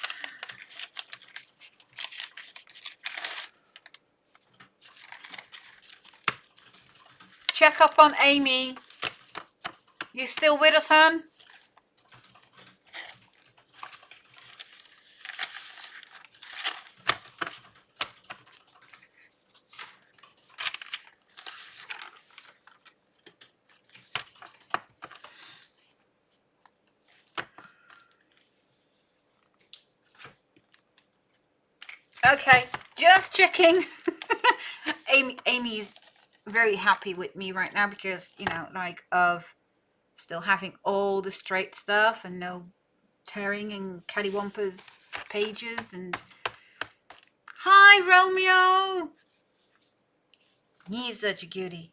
Check up on Amy. You still with us, hon? Okay, just checking. Amy's very happy with me right now because, you know, like, of still having all the straight stuff and no tearing and cattywampus pages. And hi, Romeo. He's such a cutie.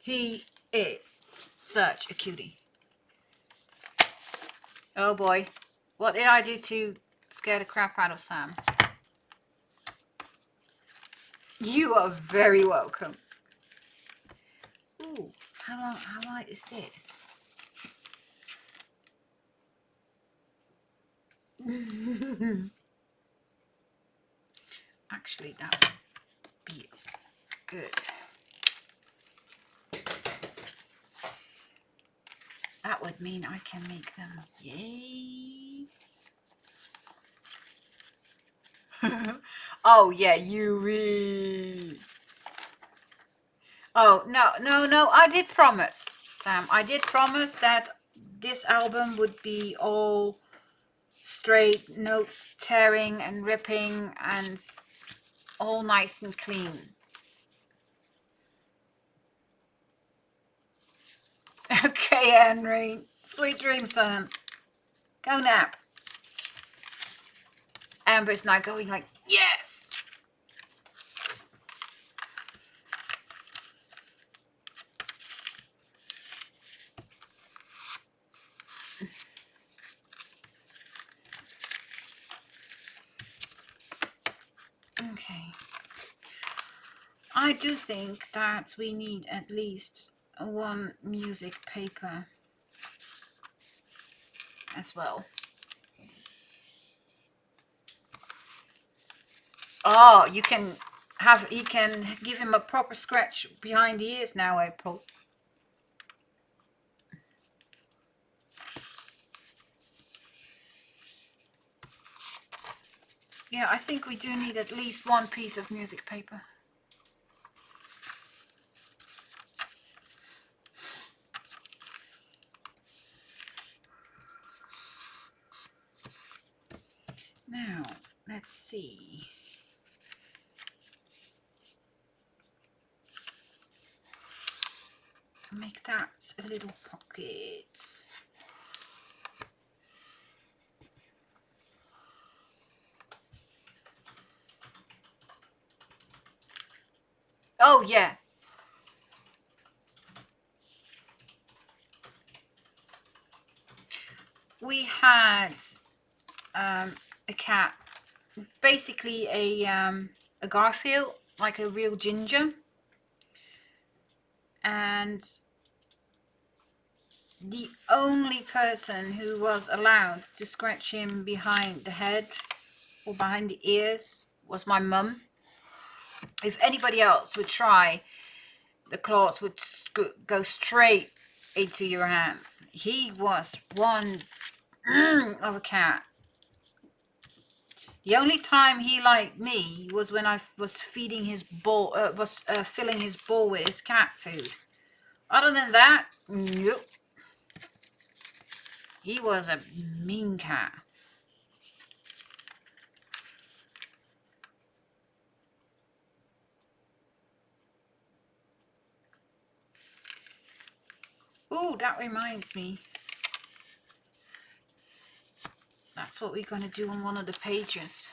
He is such a cutie. Oh boy, what did I do to scare the crap out of Sam? You are very welcome. Ooh, how light is this? Actually, that would be good. That would mean I can make them. Yay. Oh yeah, Yuri. Oh no, I did promise, Sam. I did promise that this album would be all straight, no tearing and ripping, and all nice and clean. Okay, Henry. Sweet dreams, son. Go nap. Amber's now going like, yes! Okay. I do think that we need at least one music paper as well. Oh, you can give him a proper scratch behind the ears now, April. Yeah, I think we do need at least one piece of music paper. Now, let's see. Make that a little pocket. Oh, yeah. We had a cat, basically a Garfield, like a real ginger. And the only person who was allowed to scratch him behind the head or behind the ears was my mum. If anybody else would try, the claws would go straight into your hands. He was one of a cat. The only time he liked me was when I was feeding his bowl, filling his bowl with his cat food. Other than that, nope. He was a mean cat. Oh, that reminds me. That's what we're going to do on one of the pages.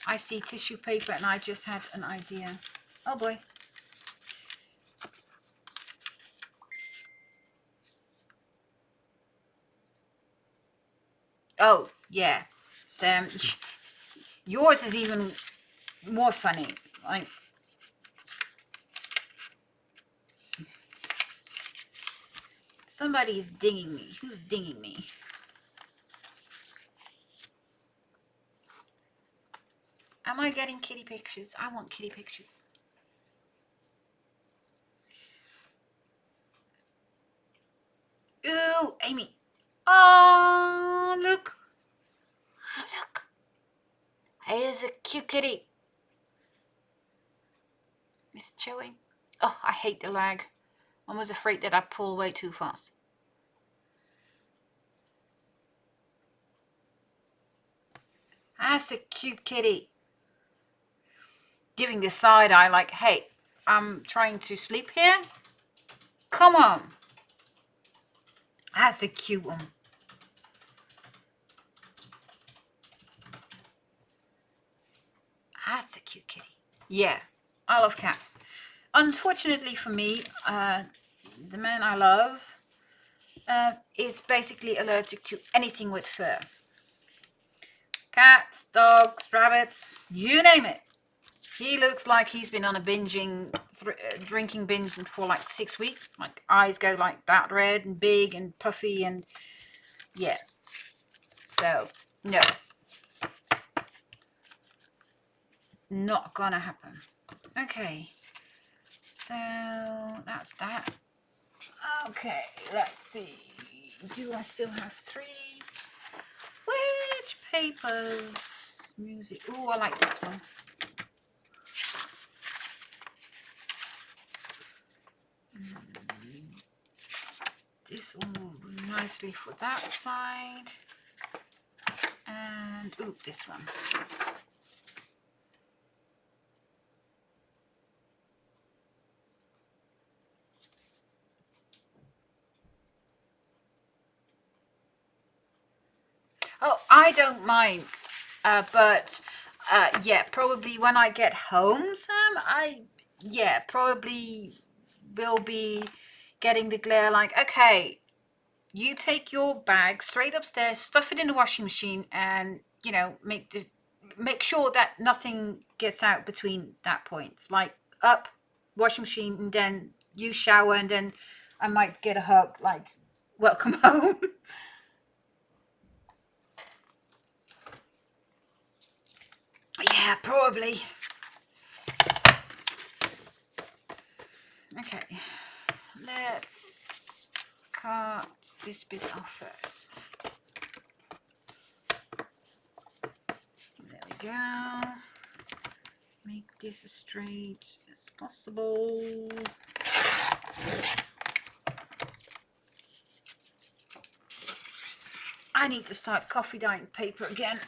I see tissue paper and I just had an idea. Oh boy. Oh, yeah. Sam, yours is even more funny. Like, somebody is dinging me. Who's dinging me? Am I getting kitty pictures? I want kitty pictures. Ooh, Amy. Oh, look. Look. Here's a cute kitty. Is it showing? Oh, I hate the lag. I was afraid that I pull way too fast. That's a cute kitty. Giving the side eye like, hey, I'm trying to sleep here. Come on. That's a cute one. That's a cute kitty. Yeah, I love cats. Unfortunately for me, the man I love is basically allergic to anything with fur. Cats, dogs, rabbits, you name it. He looks like he's been on a drinking binge for like 6 weeks. Like, eyes go like that red and big and puffy and yeah. So, no. Not gonna happen. Okay. So, that's that. Okay, let's see. Do I still have 3? Which papers? Music. Oh, I like this one. This one will be nicely for that side. And, ooh, this one. Oh, I don't mind. But yeah, probably when I get home, Sam, probably will be getting the glare like, okay, you take your bag straight upstairs, stuff it in the washing machine, and make sure that nothing gets out between that point. Like up, washing machine, and then you shower, and then I might get a hug like, welcome home. Yeah, probably. Okay, let's cut this bit off first. There we go. Make this as straight as possible. I need to start coffee dyeing paper again.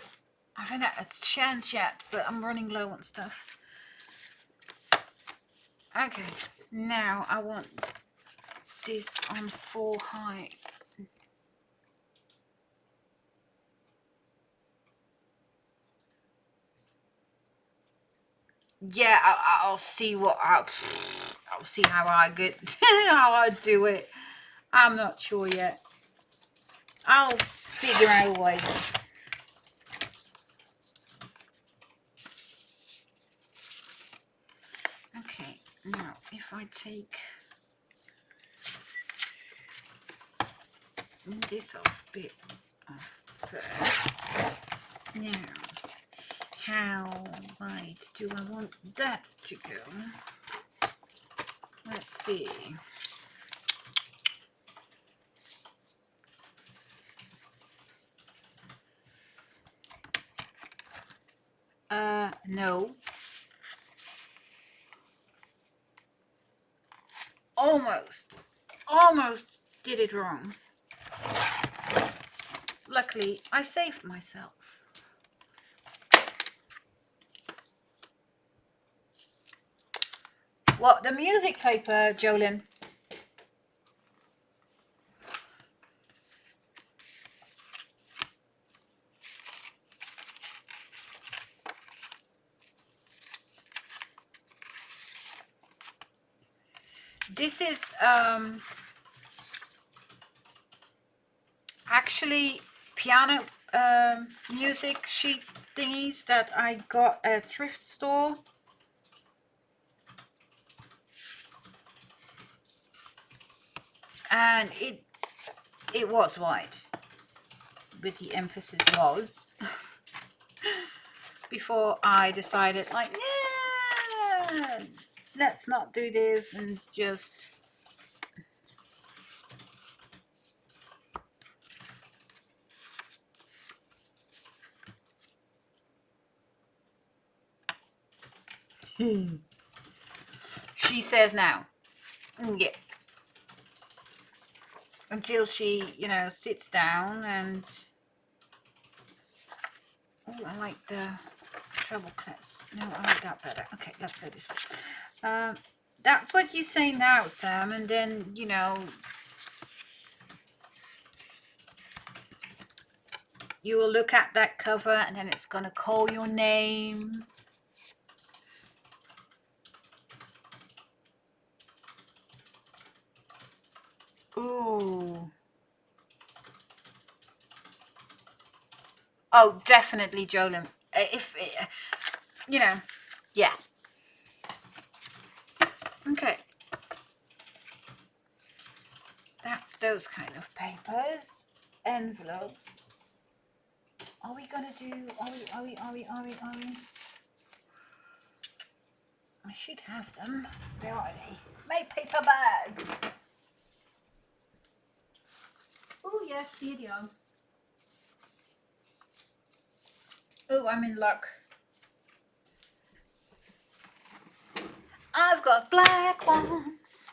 I haven't had a chance yet, but I'm running low on stuff. Okay, now I want this on 4 high. Yeah, I'll see what I'll see how I get how I do it. I'm not sure yet. I'll figure out a way. Okay, now if I take this off bit off first. Now, how wide do I want that to go? Let's see. No. Almost did it wrong. Luckily, I saved myself. What, the music paper, Jolyn? This is actually piano music sheet thingies that I got at a thrift store. And it was white, with the emphasis was. Before I decided, like, yeah, let's not do this and just she says now, yeah, until she, sits down and, oh, I like the treble clips. No, I like that better. Okay, let's go this way. That's what you say now, Sam, and then, you will look at that cover and then it's gonna call your name. Ooh. Oh, definitely, Jolyn. If, yeah. Okay. That's those kind of papers. Envelopes. Are we gonna do, are we? I should have them. Where are they? My paper bags. Oh, yes, here they are. Oh, I'm in luck. I've got black ones.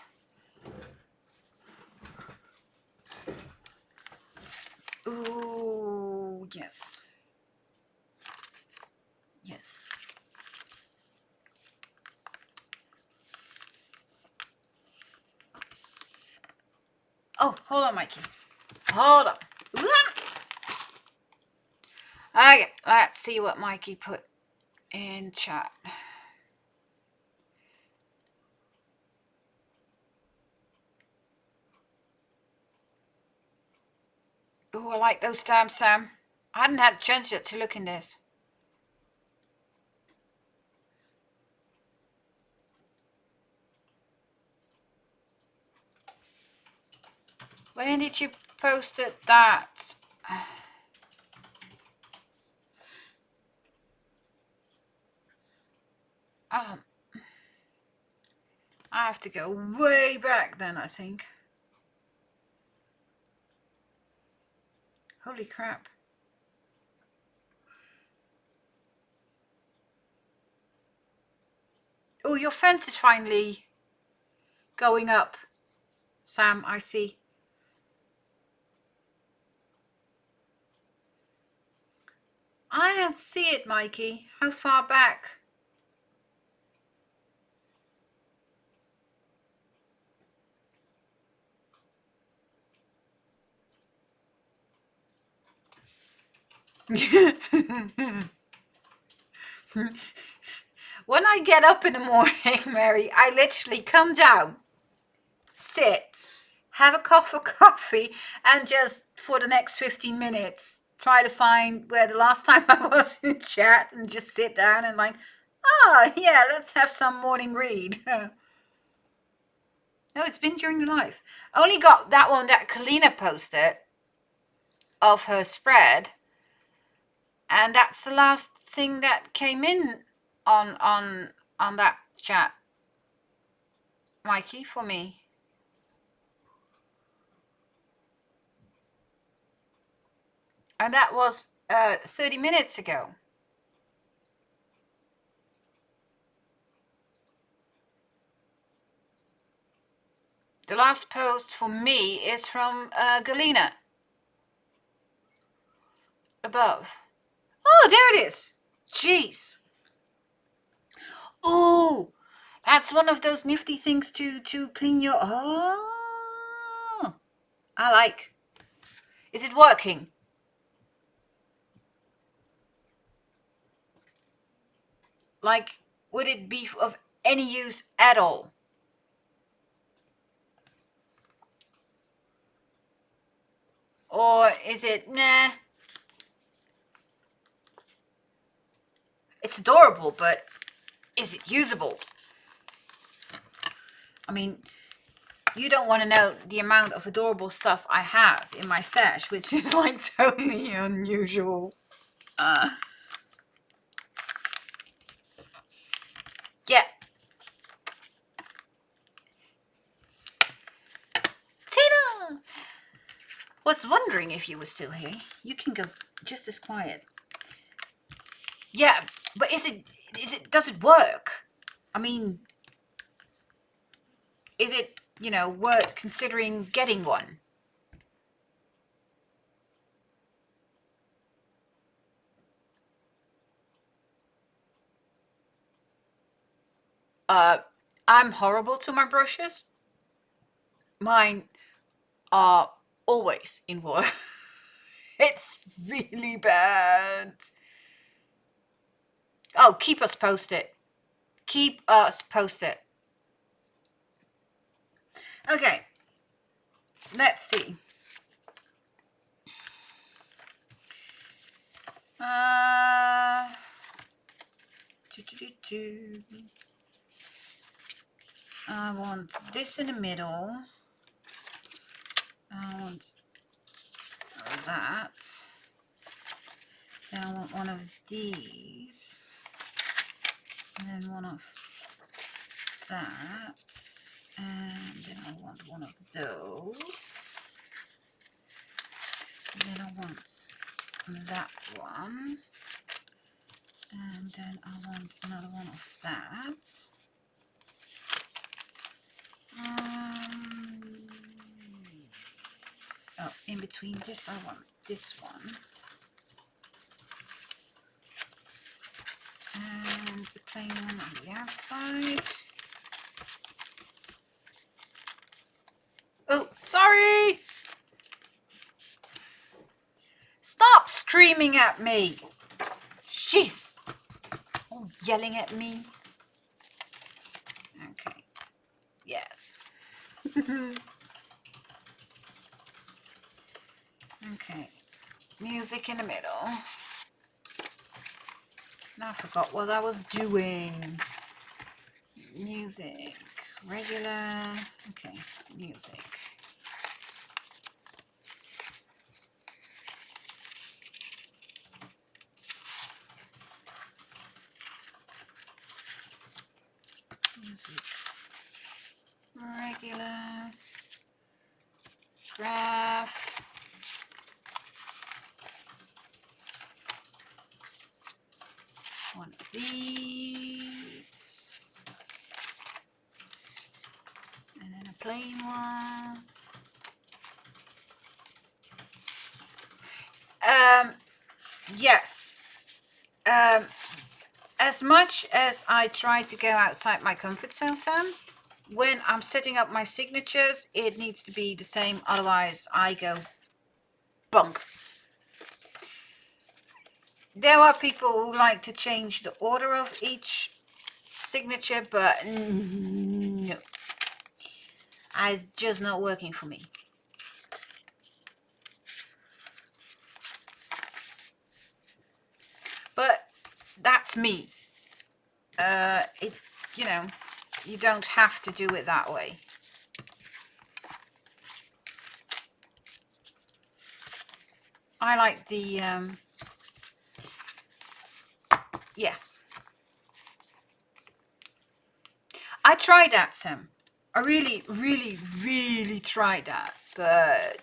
Ooh, yes. Yes. Oh, hold on, Mikey. Hold on. Okay, let's see what Mikey put in chat. Oh, I like those stamps, Sam. I hadn't had a chance yet to look in this. When did you post that? Oh, I have to go way back then, I think. Holy crap. Oh, your fence is finally going up, Sam, I see. I don't see it, Mikey. How far back? When I get up in the morning, Mary, I literally come down, sit, have a cup of coffee, and just for the next 15 minutes try to find where the last time I was in chat and just sit down and like, oh yeah, let's have some morning read. No, it's been during the life. Only got that one that Kalina posted of her spread, and that's the last thing that came in on that chat, Mikey, for me. And that was 30 minutes ago. The last post for me is from Galina. Above. Oh, there it is. Jeez. Oh, that's one of those nifty things to clean your... Oh, I like. Is it working? Like, would it be of any use at all? Or is it, nah? It's adorable, but is it usable? I mean, you don't want to know the amount of adorable stuff I have in my stash, which is like totally unusual. Yeah. Tina! Was wondering if you were still here. You can go just as quiet. Yeah, but does it work? I mean, is it, worth considering getting one? I'm horrible to my brushes. Mine are always in water. It's really bad. Oh, keep us posted. Keep us posted. Okay. Let's see. I want this in the middle. I want that. Then I want one of these. And then one of that. And then I want one of those. And then I want that one. And then I want another one of that. Oh, in between this, I want this one. And the plain one on the outside. Oh, sorry! Stop screaming screaming at me. Jeez. Oh, yelling at me. Okay. Yes. Okay. Music in the middle. Now I forgot what I was doing. Music. Regular. Okay. Music. Music. Regular. Graph. One of these. And then a plain one. Yes. As much as I try to go outside my comfort zone, Sam, when I'm setting up my signatures, it needs to be the same. Otherwise, I go bonkers. There are people who like to change the order of each signature, but no. It's just not working for me. But that's me. You know, you don't have to do it that way. I like the, yeah. I tried that, Sam. I really, really, really tried that, but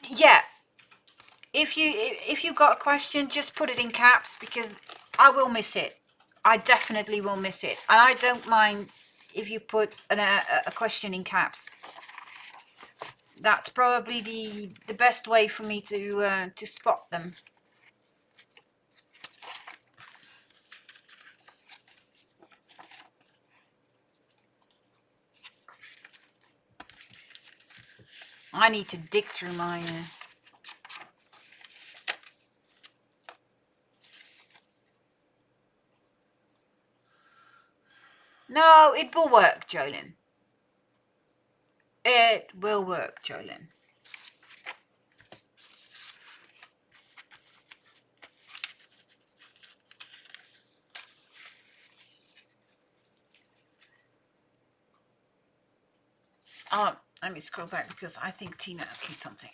yeah. If you got a question, just put it in caps because I will miss it. I definitely will miss it, and I don't mind if you put a question in caps. That's probably the best way for me to spot them. I need to dig through my. No, it will work, Jolyn. It will work, Jolyn. Let me scroll back because I think Tina asked me something.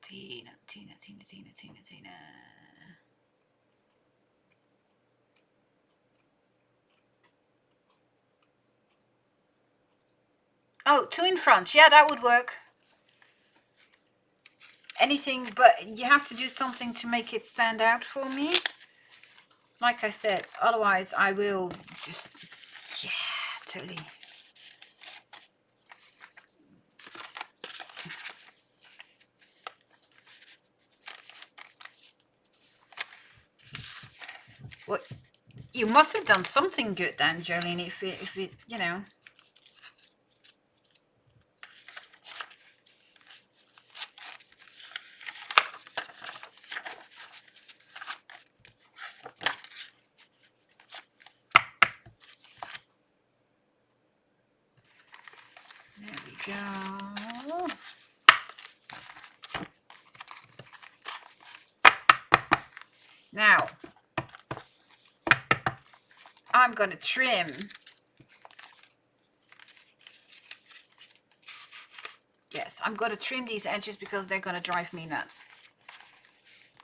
Tina. Oh, two in France. Yeah, that would work. Anything, but you have to do something to make it stand out for me. Like I said, otherwise I will just, yeah, totally. What? You must have done something good then, Jolene, if it, you know. There we go. Now, I'm going to trim. Yes, I'm going to trim these edges because they're going to drive me nuts.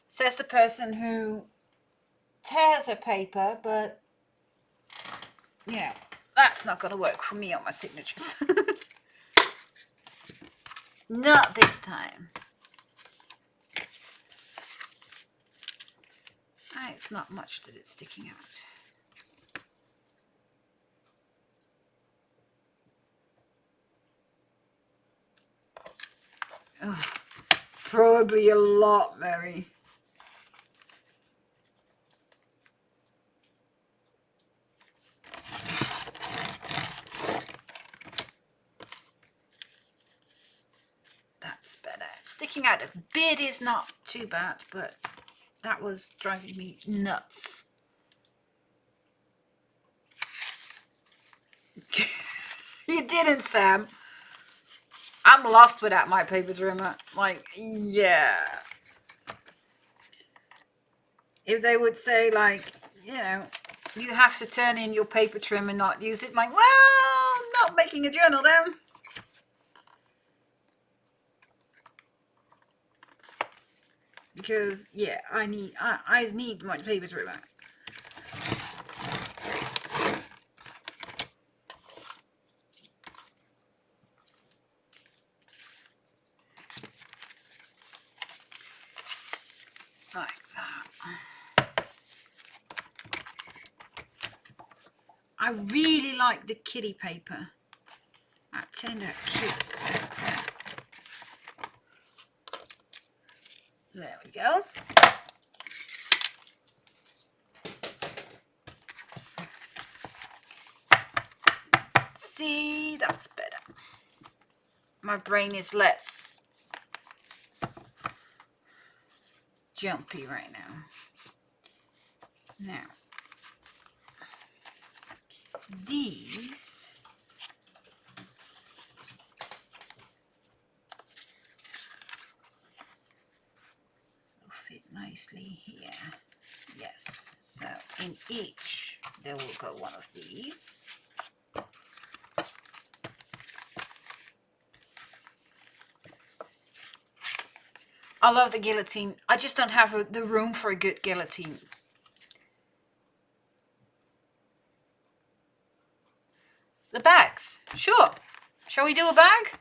Says the person who tears a paper, but, you know, that's not going to work for me on my signatures. Not this time. It's not much that it's sticking out. Oh, probably a lot, Mary. Sticking out a bit is not too bad, but that was driving me nuts. You didn't, Sam. I'm lost without my paper trimmer. Like, yeah. If they would say, like, you know, you have to turn in your paper trim and not use it, I'm like, well, I'm not making a journal then. Because, yeah, I need my paper trimmer. Like that. I really like the kitty paper. That turned out cute. There we go. See, that's better. My brain is less jumpy right now. Now, these will fit nicely here. Yes, so in each there will go one of these. I love the guillotine. I just don't have the room for a good guillotine. The bags, sure. Shall we do a bag?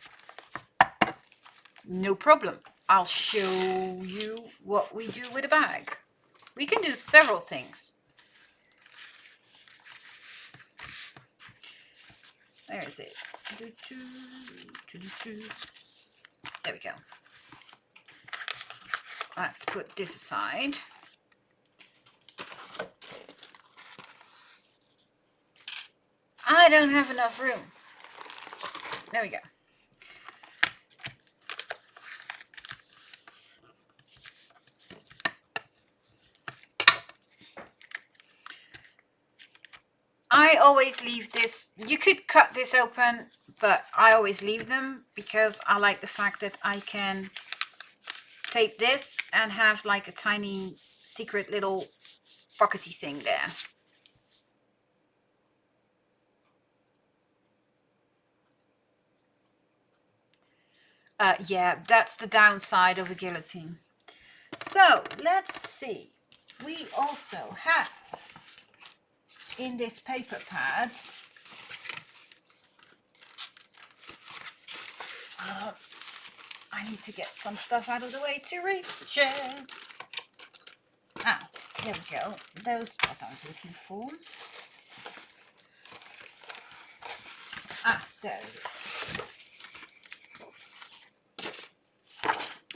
No problem. I'll show you what we do with a bag. We can do several things. Where is it? There we go. Let's put this aside. I don't have enough room. There we go. I always leave this. You could cut this open, but I always leave them because I like the fact that I can tape this and have like a tiny secret little pockety thing there. Yeah, that's the downside of a guillotine. So let's see. We also have in this paper pad I need to get some stuff out of the way to read the checks. Ah, there we go. Those was I was looking for. Ah, there it is.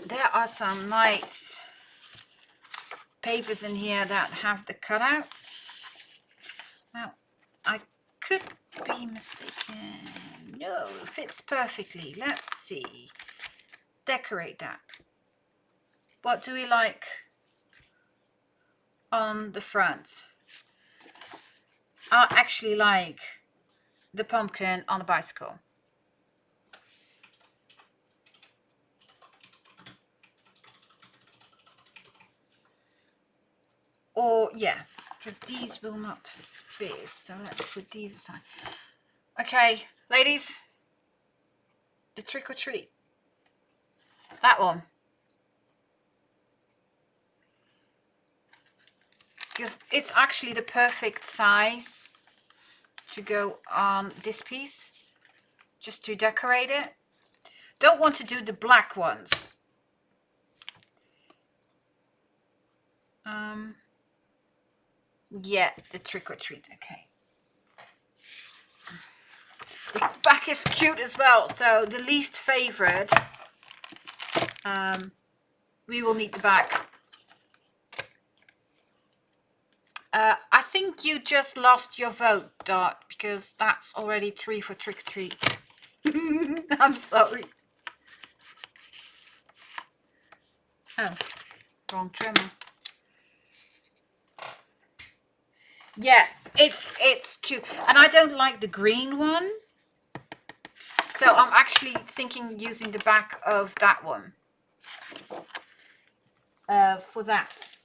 There are some nice papers in here that have the cutouts. Now, I could be mistaken. No, it fits perfectly. Let's see. Decorate that. What do we like on the front? I actually like the pumpkin on the bicycle. Or, yeah, because these will not fit. So let's put these aside. Okay, ladies, the trick or treat. That one. Because it's actually the perfect size to go on this piece. Just to decorate it. Don't want to do the black ones. Yeah, the trick or treat. Okay. The back is cute as well. So the least favorite, we will need the back. I think you just lost your vote, Dot, because that's already 3 for trick or treat. I'm sorry. Oh, wrong trimmer. Yeah, it's cute. And I don't like the green one. So I'm actually thinking using the back of that one. For that.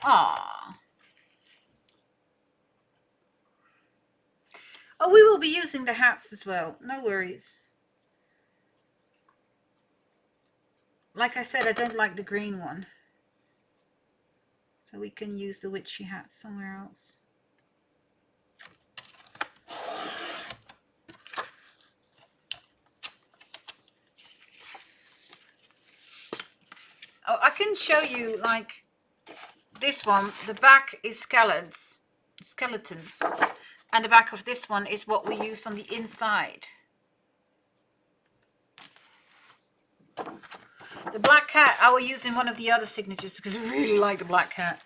Ah. Oh, we will be using the hats as well. No worries. Like I said, I don't like the green one. So we can use the witchy hat somewhere else. Oh, I can show you like this one. The back is skeletons. And the back of this one is what we used on the inside. The black cat, I will use in one of the other signatures because I really like the black cat.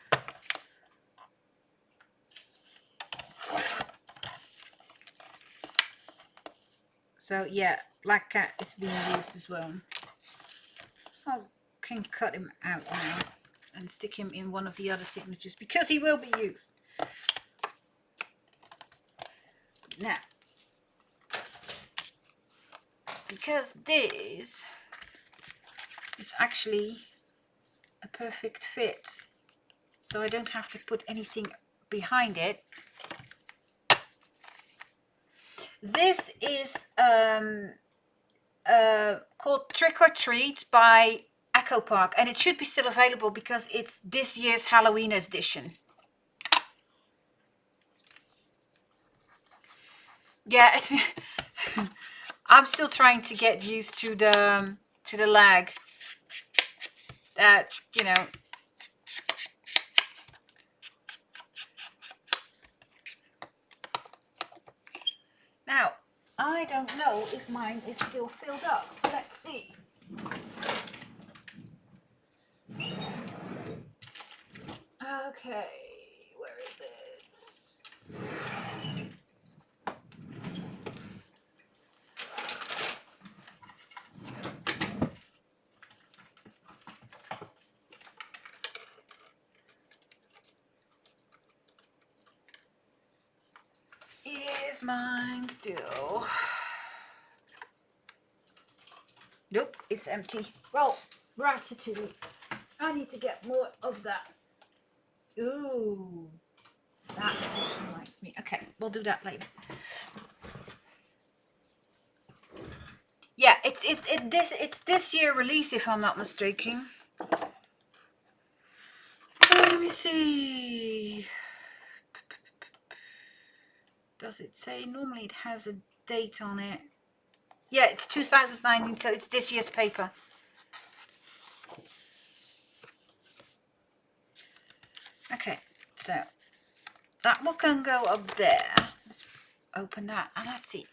So yeah, black cat is being used as well. I can cut him out now and stick him in one of the other signatures because he will be used. Now, because this is actually a perfect fit, so I don't have to put anything behind it. This is called Trick or Treat by Echo Park, and it should be still available because it's this year's Halloween edition. Yeah, I'm still trying to get used to the lag. That, you know. Now, I don't know if mine is still filled up. Let's see. Okay, where is it? Is mine still? Nope, it's empty. Well, ratatouille. I need to get more of that. Ooh, that reminds me. Okay, we'll do that later. Yeah, it's this year release if I'm not mistaken. Let me see. Does it say? Normally it has a date on it. Yeah, it's 2019, so it's this year's paper. Okay, so that one can go up there. Let's open that and let's see.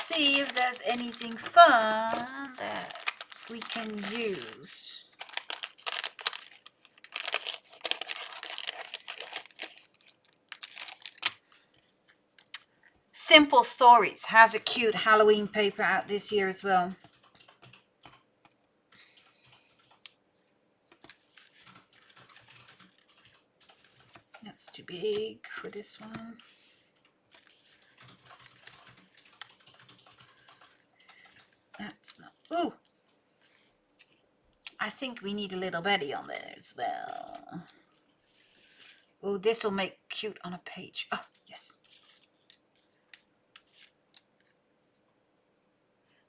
See if there's anything fun that we can use. Simple Stories has a cute Halloween paper out this year as well. That's too big for this one. That's not. Ooh! I think we need a little Betty on there as well. Oh, this will make cute on a page. Oh, yes.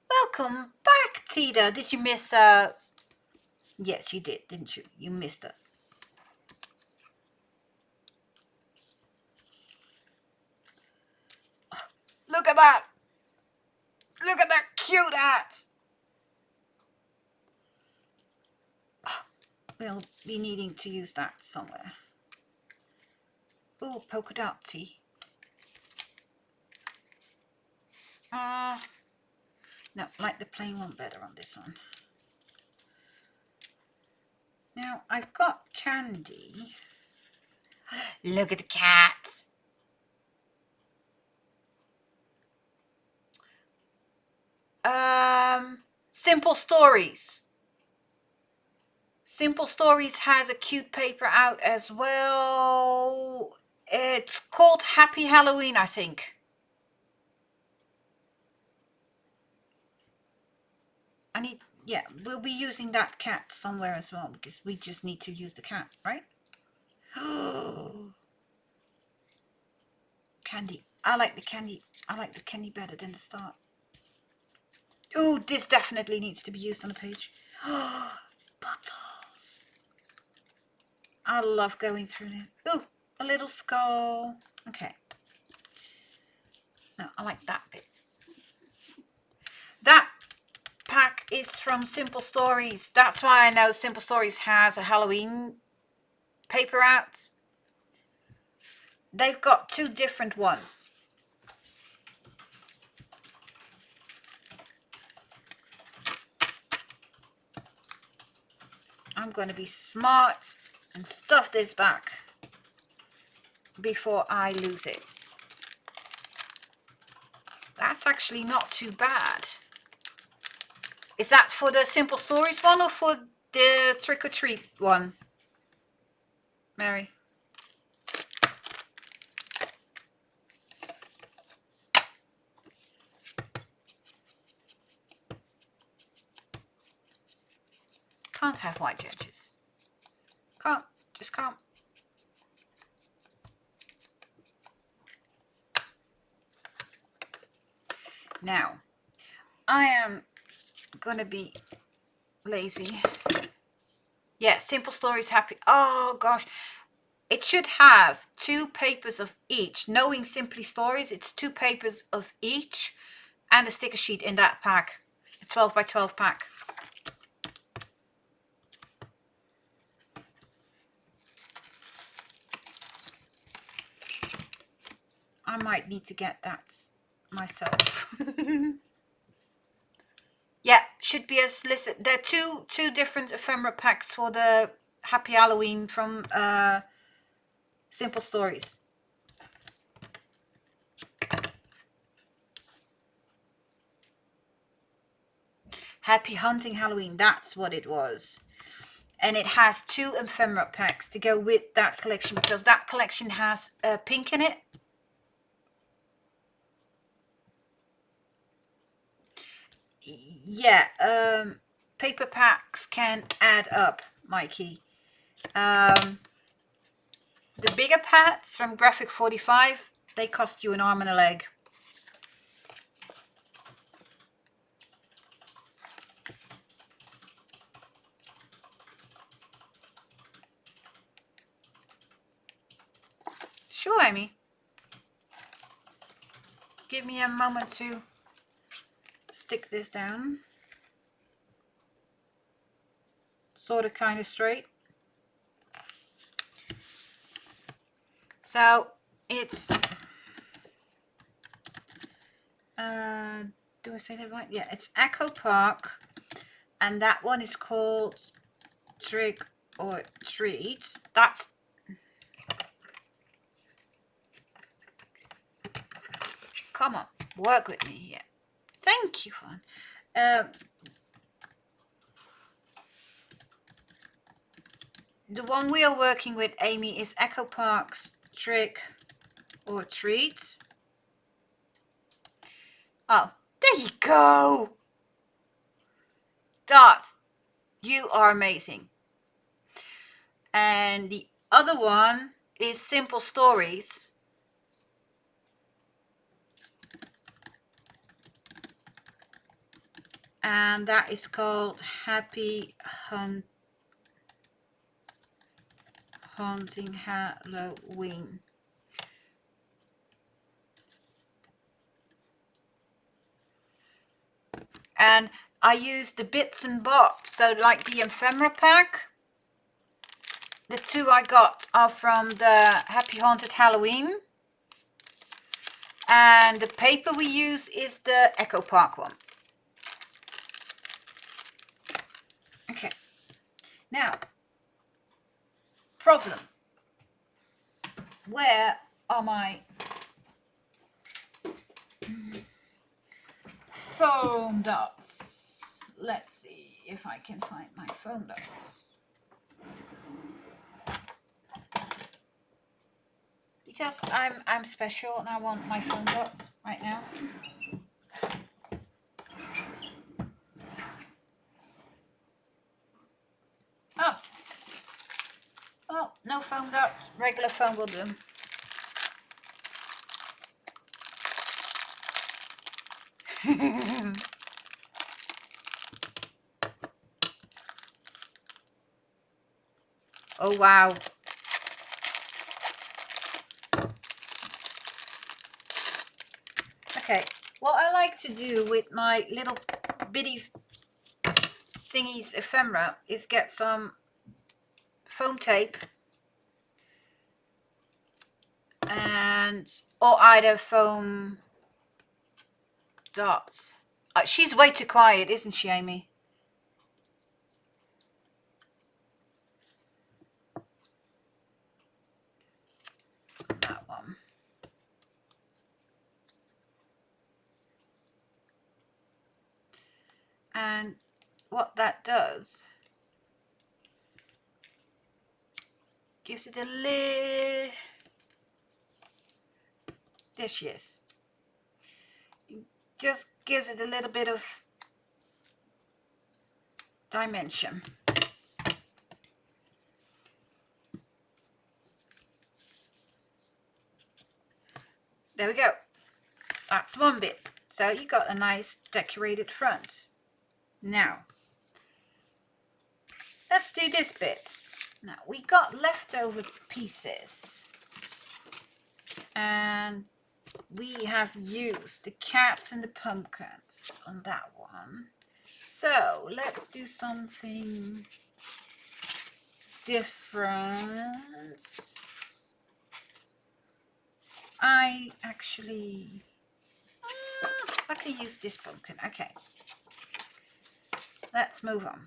Welcome back, Tita. Did you miss us? Yes, you did, didn't you? You missed us. Oh, look at that. Look at that cute hat. Oh, we'll be needing to use that somewhere. Oh, polka dotty. No, like the plain one better on this one. Now, I've got candy. Look at the cat. Simple Stories. Simple Stories has a cute paper out as well. It's called Happy Halloween, I think. Yeah, we'll be using that cat somewhere as well, because we just need to use the cat, right? Candy. I like the candy. I like the candy better than the star. Oh, this definitely needs to be used on a page. Bottles. I love going through this. Oh, a little skull. Okay. No, I like that bit. That pack is from Simple Stories. That's why I know Simple Stories has a Halloween paper out. They've got two different ones. I'm going to be smart and stuff this back before I lose it. That's actually not too bad. Is that for the Simple Stories one or for the Trick or Treat one, Mary? Can't have white edges. Can't. Just can't. Now, I am gonna be lazy. Yeah, Simple Stories Happy. Oh gosh. It should have 2 papers of each. Knowing Simply Stories, it's 2 papers of each and a sticker sheet in that pack. A 12 by 12 pack. I might need to get that myself. Yeah, should be as listed. There are two different ephemera packs for the Happy Halloween from Simple Stories. Happy Hunting Halloween, that's what it was. And it has 2 ephemera packs to go with that collection, because that collection has pink in it. Yeah, paper packs can add up, Mikey. The bigger packs from Graphic 45, they cost you an arm and a leg. Sure, Amy. Give me a moment to stick this down. Sort of kind of straight. So it's do I say that right? Yeah, it's Echo Park, and that one is called Trick or Treat. That's come on, work with me here. Thank you, Juan. The one we are working with, Amy, is Echo Park's Trick or Treat. Oh, there you go. Dot, you are amazing. And the other one is Simple Stories. And that is called Happy Hunting Halloween. And I used the bits and bobs, so like the ephemera pack. The 2 I got are from the Happy Haunted Halloween. And the paper we use is the Echo Park one. Okay. Now, problem. where are my foam dots? Let's see if I can find my foam dots. Because I'm special and I want my foam dots right now. Oh, no foam dots. Regular foam will do. Oh wow. Okay, what I like to do with my little bitty thingies ephemera is get some foam tape and or either foam dots. She's way too quiet, isn't she, Amy? That one. And what that does, gives it a little, there she is, just gives it a little bit of dimension. There we go. That's one bit. So you got a nice decorated front. Now, let's do this bit. Now, we got leftover pieces. And we have used the cats and the pumpkins on that one. So, let's do something different. I actually... I can use this pumpkin. Okay. Let's move on.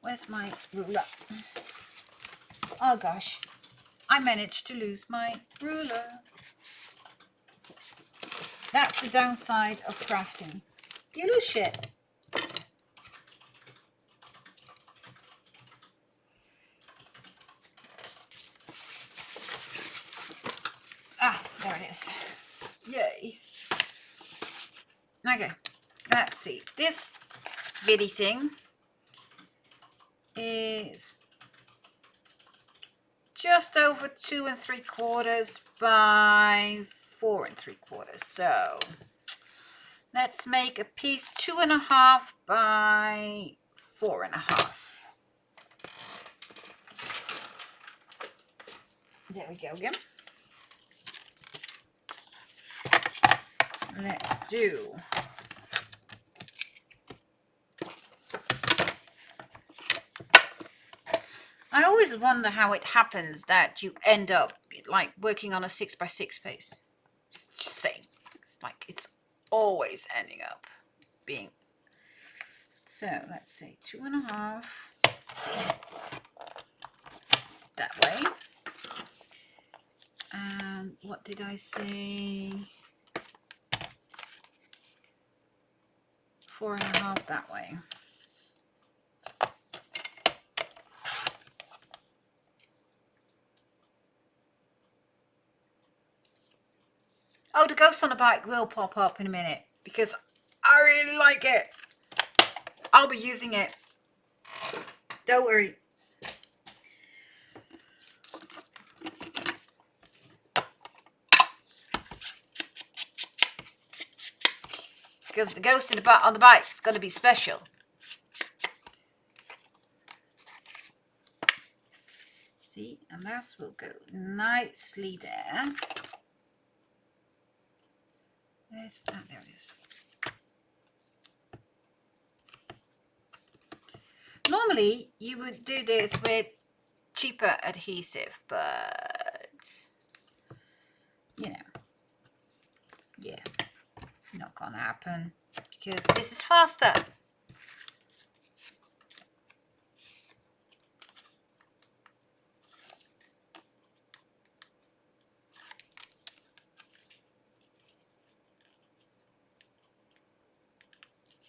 Where's my ruler? Oh gosh. I managed to lose my ruler. That's the downside of crafting. You lose shit. Ah, there it is. Yay. Okay, let's see. This bitty thing is just over 2 3/4 by 4 3/4. So let's make a piece 2.5 by 4.5. There we go again. Let's do I always wonder how it happens that you end up like working on a 6 by 6 space. Just saying. It's like it's always ending up being. So let's say 2.5 that way. And what did I say? 4.5 that way. Oh, the ghost on the bike will pop up in a minute because I really like it. I'll be using it. Don't worry. Because the ghost on the bike is going to be special. See, and that will go nicely there. There it is. Normally, you would do this with cheaper adhesive, but, you know, yeah, not gonna happen because this is faster.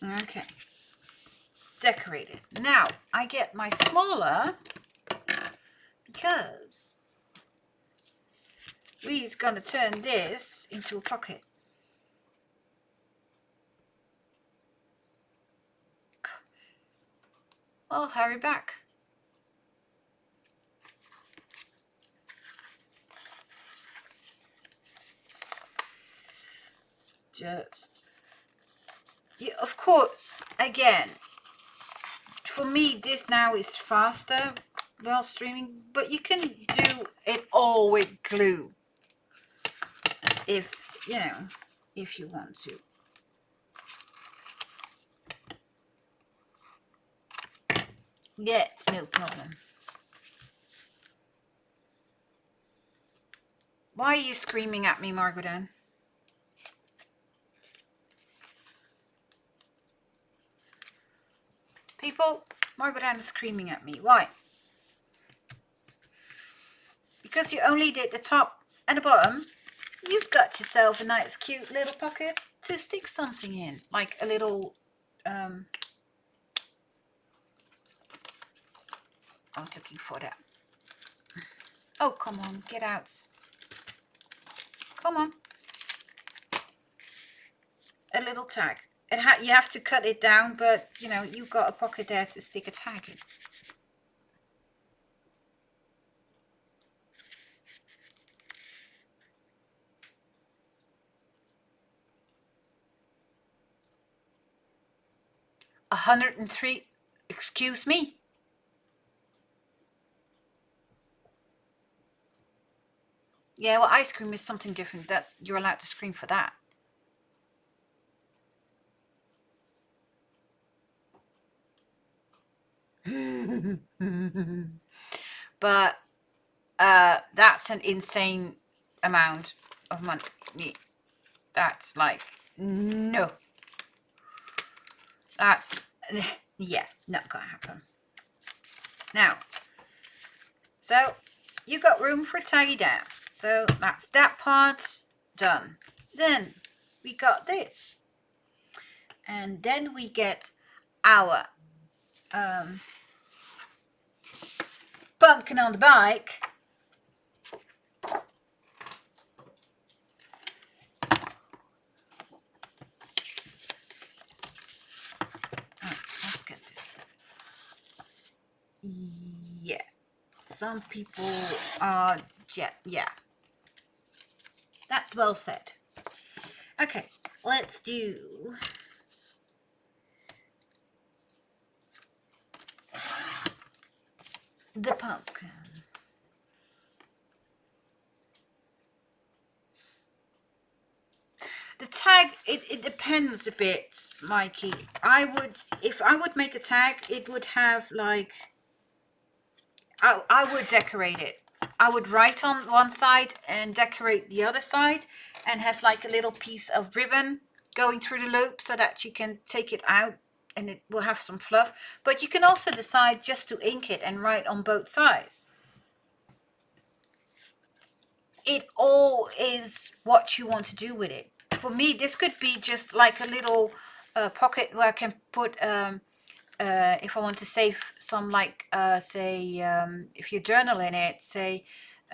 Okay. Decorated. Now I get my smaller because we're going to turn this into a pocket. I'll hurry back. Just, yeah, of course, again, for me this now is faster while streaming, but you can do it all with glue if you know, if you want to. Yeah, it's no problem. Why are you screaming at me, Margaret Ann? People, Margaret Ann is screaming at me. Why? Because you only did the top and the bottom. You've got yourself a nice cute little pocket to stick something in, like a little I was looking for that. Oh, come on, get out. Come on. A little tag. You have to cut it down, but you know, you've got a pocket there to stick a tag in. $103, excuse me? Yeah, well, ice cream is something different. That's, you're allowed to scream for that. But that's an insane amount of money. That's like, no. That's, yeah, not gonna happen. Now, so you got room for a taggy down. So that's that part done. Then we got this. And then we get our pumpkin on the bike. Let's get this. Yeah. Some people are, yeah. That's well said. Okay, let's do the pumpkin. The tag, it depends a bit, Mikey. If I would make a tag, it would have like, I would decorate it. I would write on one side and decorate the other side and have like a little piece of ribbon going through the loop so that you can take it out and it will have some fluff. But you can also decide just to ink it and write on both sides. It all is what you want to do with it. For me, this could be just like a little pocket where I can put if I want to save some, like say if you journal in it, say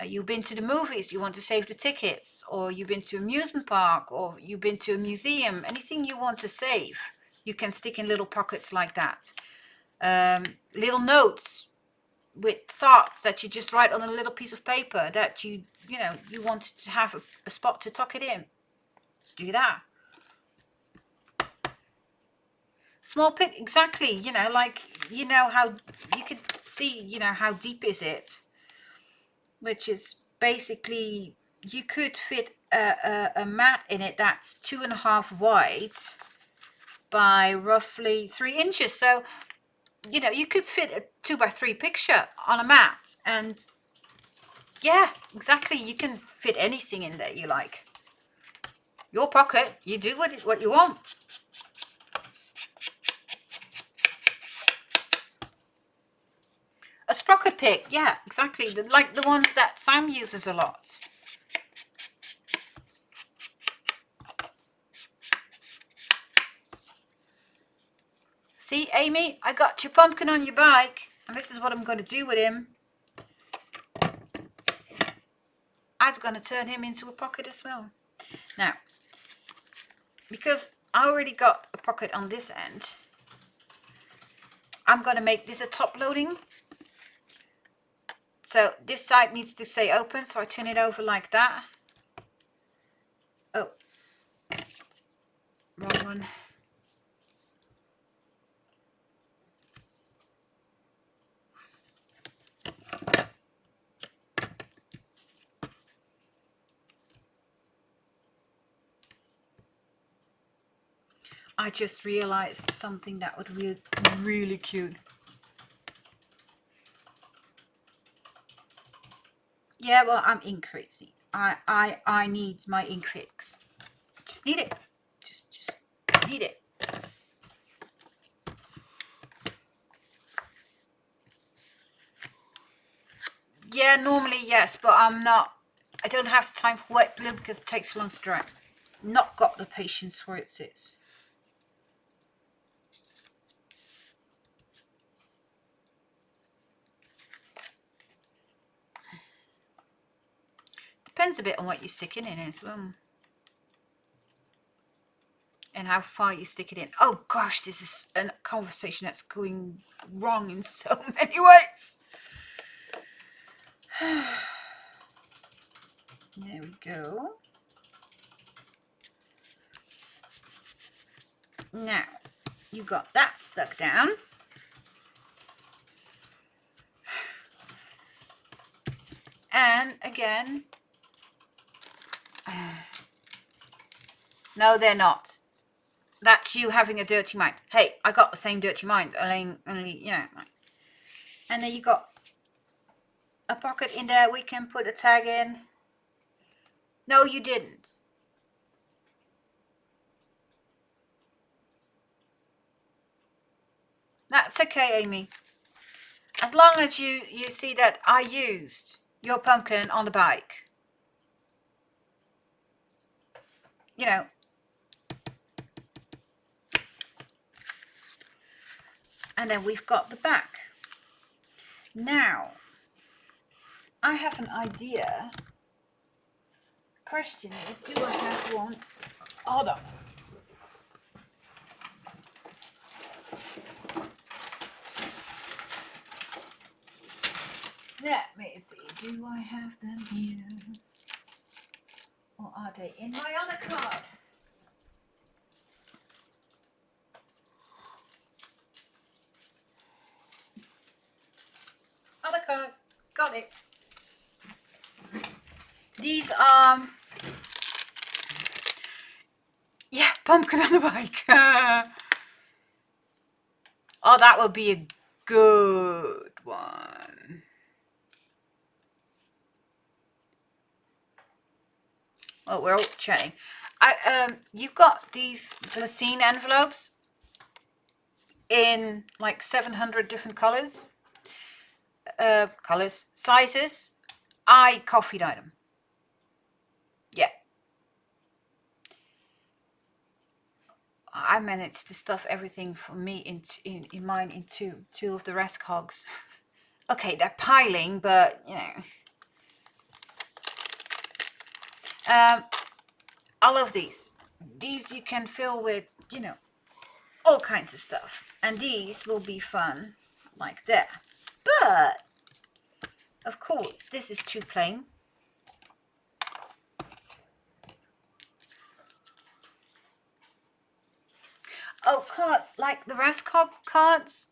you've been to the movies, you want to save the tickets, or you've been to an amusement park, or you've been to a museum, anything you want to save, you can stick in little pockets like that. Little notes with thoughts that you just write on a little piece of paper that you want to have a spot to tuck it in. Do that. Small pick, exactly, like, how you could see, how deep is it, which is basically, you could fit a mat in it that's 2.5 wide by roughly 3 inches. So, you could fit a 2x3 picture on a mat, and yeah, exactly, you can fit anything in there you like. Your pocket, you do what you want. A sprocket pick, yeah, exactly. Like the ones that Sam uses a lot. See, Amy, I got your pumpkin on your bike, and this is what I'm going to do with him. I was going to turn him into a pocket as well. Now, because I already got a pocket on this end, I'm going to make this a top loading. So this side needs to stay open, so I turn it over like that. Oh, wrong one. I just realized something that would be really cute. Yeah, well, I'm ink crazy. I need my ink fix. Just need it. Just need it. Yeah, normally yes, but I'm not. I don't have time for wet glue because it takes long to dry. Not got the patience for it, sis. Depends a bit on what you're sticking in as well. And how far you stick it in. Oh gosh, this is a conversation that's going wrong in so many ways. There we go. Now, you got that stuck down. And again, no, they're not. That's you having a dirty mind. Hey, I got the same dirty mind, only you know. And then you got a pocket in there. We can put a tag in. No, you didn't. That's okay, Amy. As long as you see that I used your pumpkin on the bike. You know. And then we've got the back. Now, I have an idea. Question is, do I have one? Hold on. Let me see. Do I have them here? Or are they in my other card? Other card. Got it. These are... yeah, pumpkin on the bike. Oh, that would be a good one. Oh, we're all chatting. You've got these Glacine envelopes in like 700 different colors. Sizes. I copied them. Yeah. I managed to stuff everything for me in mine into two of the rest cogs. Okay, they're piling, but you know. I love these. These you can fill with, you know, all kinds of stuff. And these will be fun like that. But, of course, this is too plain. Oh, cards, like the Rascog cards.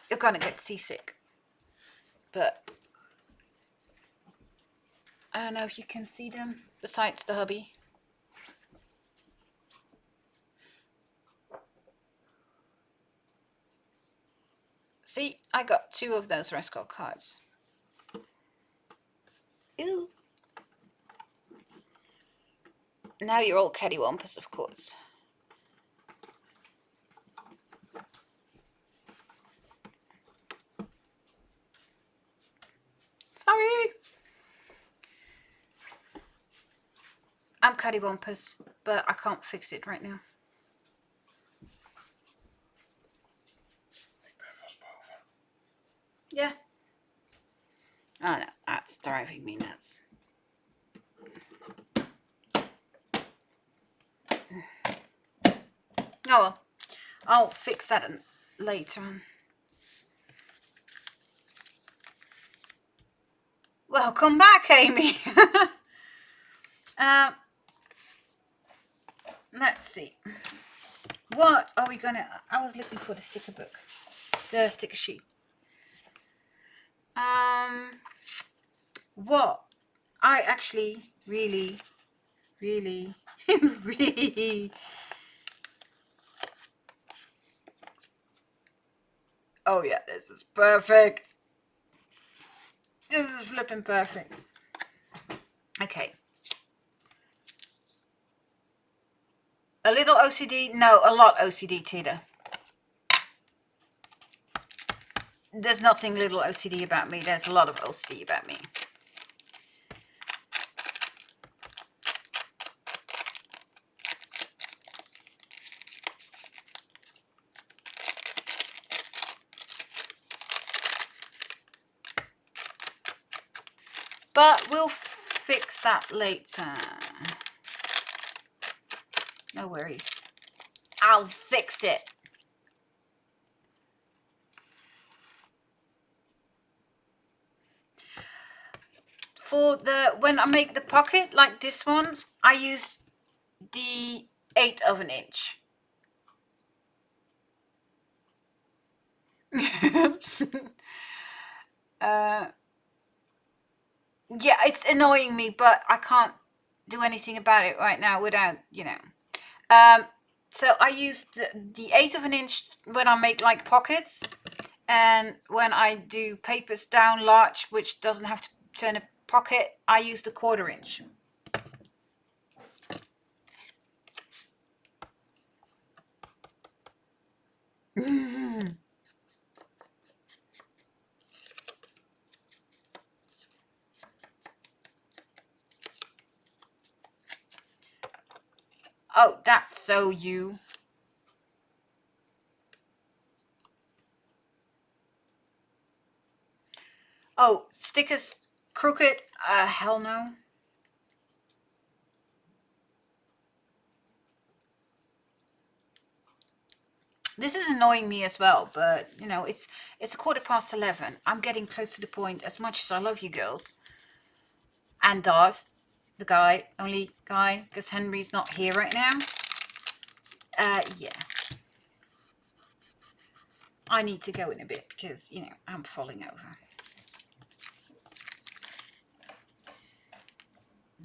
You're gonna get seasick. But I don't know if you can see them besides the hubby. See, I got two of those Rascal cards. Ooh. Now you're all cattywampus, of course. Sorry. I'm cattywampus. but I can't fix it right now. Yeah. Oh no, that's driving me nuts. Oh well, I'll fix that later on. Welcome back, Amy. Let's see. What are we gonna... I was looking for the sticker book. The sticker sheet. What I actually really oh yeah, this is perfect. This is flipping perfect. Okay. A little OCD? No, a lot OCD, Tita. There's nothing little OCD about me. There's a lot of OCD about me. But we'll fix that later. No worries. I'll fix it. For the... when I make the pocket like this one, I use the 1/8 of an inch. Yeah, it's annoying me, but I can't do anything about it right now without, you know. So I use the 1/8 of an inch when I make like pockets, and when I do papers down large, which doesn't have to turn a pocket, I use the 1/4 inch. Oh, that's so you. Oh, stickers crooked? Hell no. This is annoying me as well, but you know, it's 11:15. I'm getting close to the point. As much as I love you girls, and Darth, the guy, only guy, because Henry's not here right now. Yeah. I need to go in a bit because, you know, I'm falling over.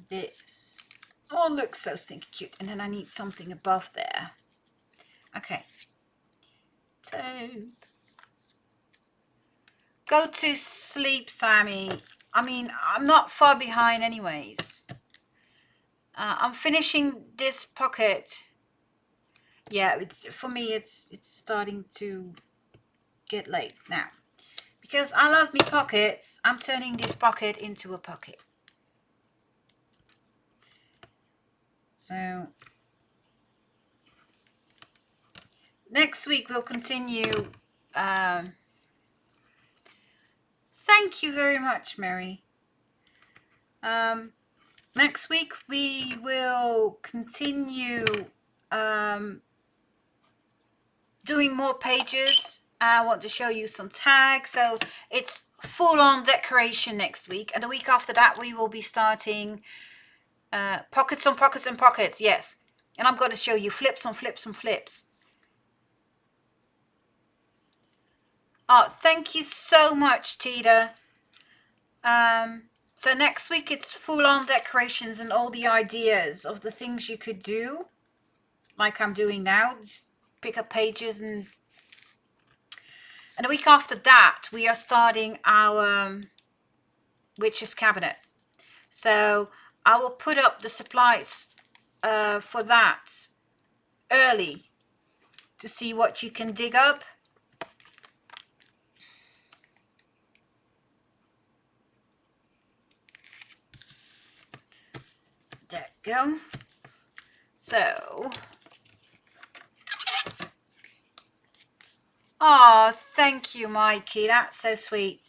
This. Oh, looks so stinky cute. And then I need something above there. Okay. Tape. Go to sleep, Sammy. I mean, I'm not far behind anyways. I'm finishing this pocket. Yeah, for me, it's starting to get late now. Because I love me pockets, I'm turning this pocket into a pocket. So next week we'll continue. Thank you very much, Mary. Next week we will continue doing more pages. I want to show you some tags. So it's full-on decoration next week. And the week after that we will be starting pockets on pockets and pockets. Yes. And I'm going to show you flips on flips on flips. Oh, thank you so much, Tita. So next week it's full-on decorations and all the ideas of the things you could do, like I'm doing now. Just pick up pages, and the week after that we are starting our witch's cabinet. So I will put up the supplies for that early to see what you can dig up. There we go. So, oh, thank you, Mikey. That's so sweet.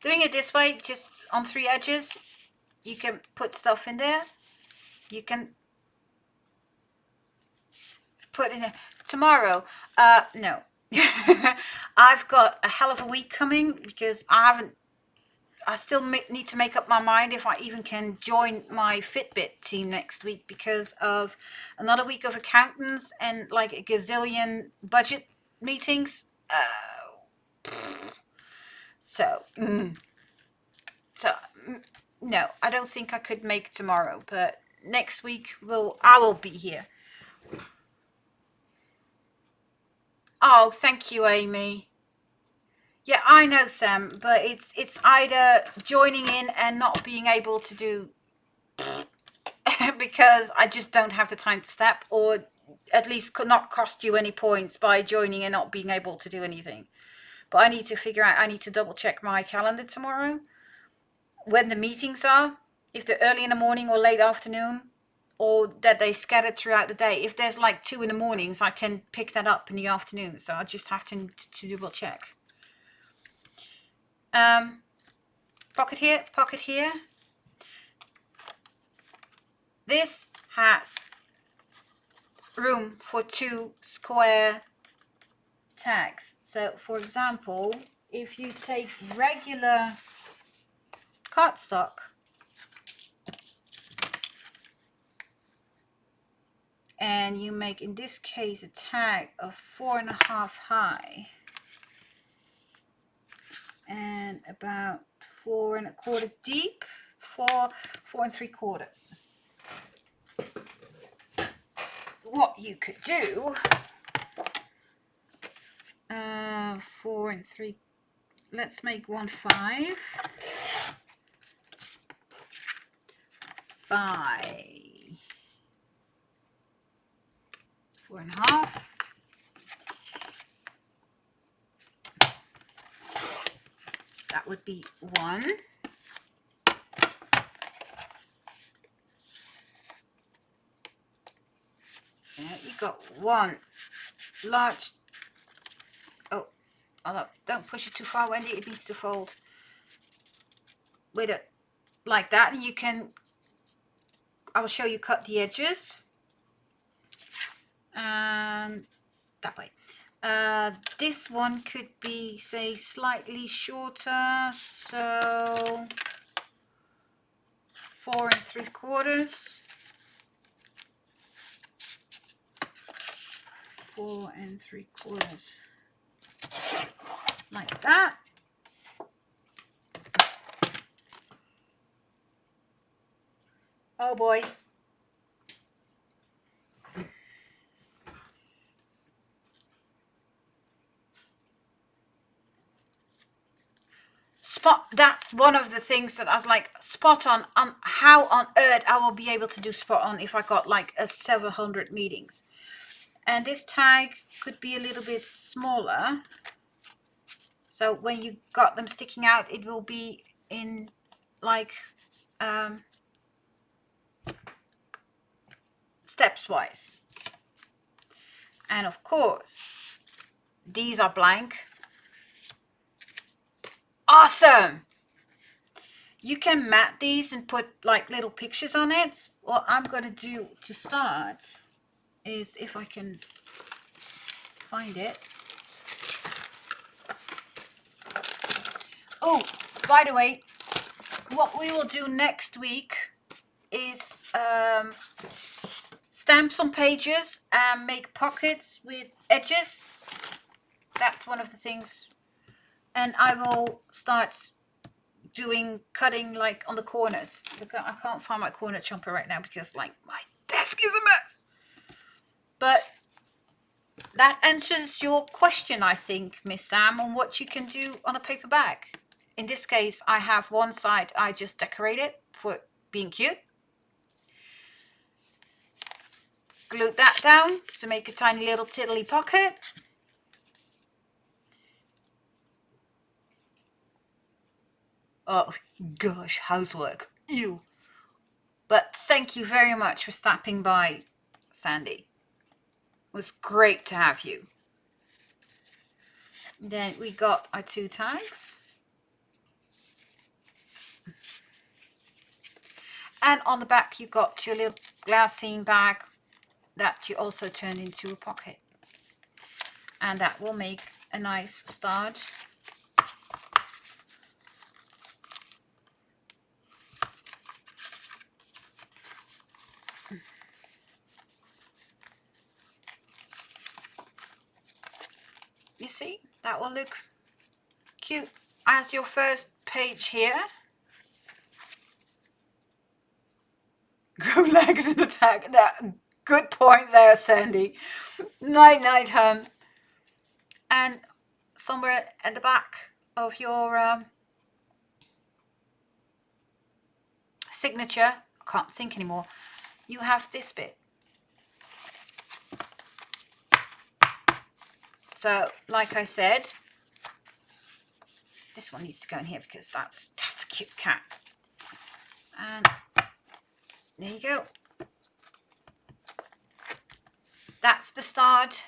Doing it this way, just on 3 edges, you can put stuff in there. You can put in there. Tomorrow, no. I've got a hell of a week coming because I still need to make up my mind if I even can join my Fitbit team next week because of another week of accountants and like a gazillion budget meetings. So, no, I don't think I could make tomorrow, but next week I will be here. Oh, thank you, Amy. Yeah, I know, Sam, but it's either joining in and not being able to do because I just don't have the time to step, or at least could not cost you any points by joining and not being able to do anything. But I need to figure out, I need to double check my calendar tomorrow when the meetings are, if they're early in the morning or late afternoon, or that they scattered throughout the day. If there's like 2 in the mornings, I can pick that up in the afternoon. So I just have to double check. Pocket here, pocket here. This has room for 2 square tags. So for example, if you take regular cardstock and you make, in this case, a tag of 4.5 high and about 4.25 deep, 4.75. What you could do, 4 and 3, let's make 1.5 by 4.5. That would be 1. Yeah, you got 1 large. Oh, don't push it too far, Wendy. It needs to fold. With it like that, and you can. I will show you cut the edges. And that way. This one could be, say, slightly shorter, so 4.75. 4.75, like that. Oh boy. That's one of the things that I was like, spot on how on earth I will be able to do spot on if I got like a 700 meetings. And this tag could be a little bit smaller, so when you got them sticking out, it will be in like steps wise. And of course these are blank. Awesome. You can mat these and put like little pictures on it. What I'm going to do to start is, if I can find it. Oh, by the way, what we will do next week is stamp some pages and make pockets with edges. That's one of the things. And I will start doing cutting like on the corners. I can't find my corner chomper right now because like my desk is a mess. But that answers your question, I think, Miss Sam, on what you can do on a paper bag. In this case, I have one side I just decorated for being cute. Glued that down to make a tiny little tiddly pocket. Oh gosh, housework. Ew. But thank you very much for stopping by, Sandy. It was great to have you. Then we got our 2 tags. And on the back, you got your little glassine bag that you also turn into a pocket. And that will make a nice start. You see, that will look cute as your first page here. Grow legs in attack. Good point there, Sandy. Night, night, hun. And somewhere at the back of your signature, I can't think anymore, you have this bit. So, like I said, this one needs to go in here because that's a cute cat. And there you go. That's the start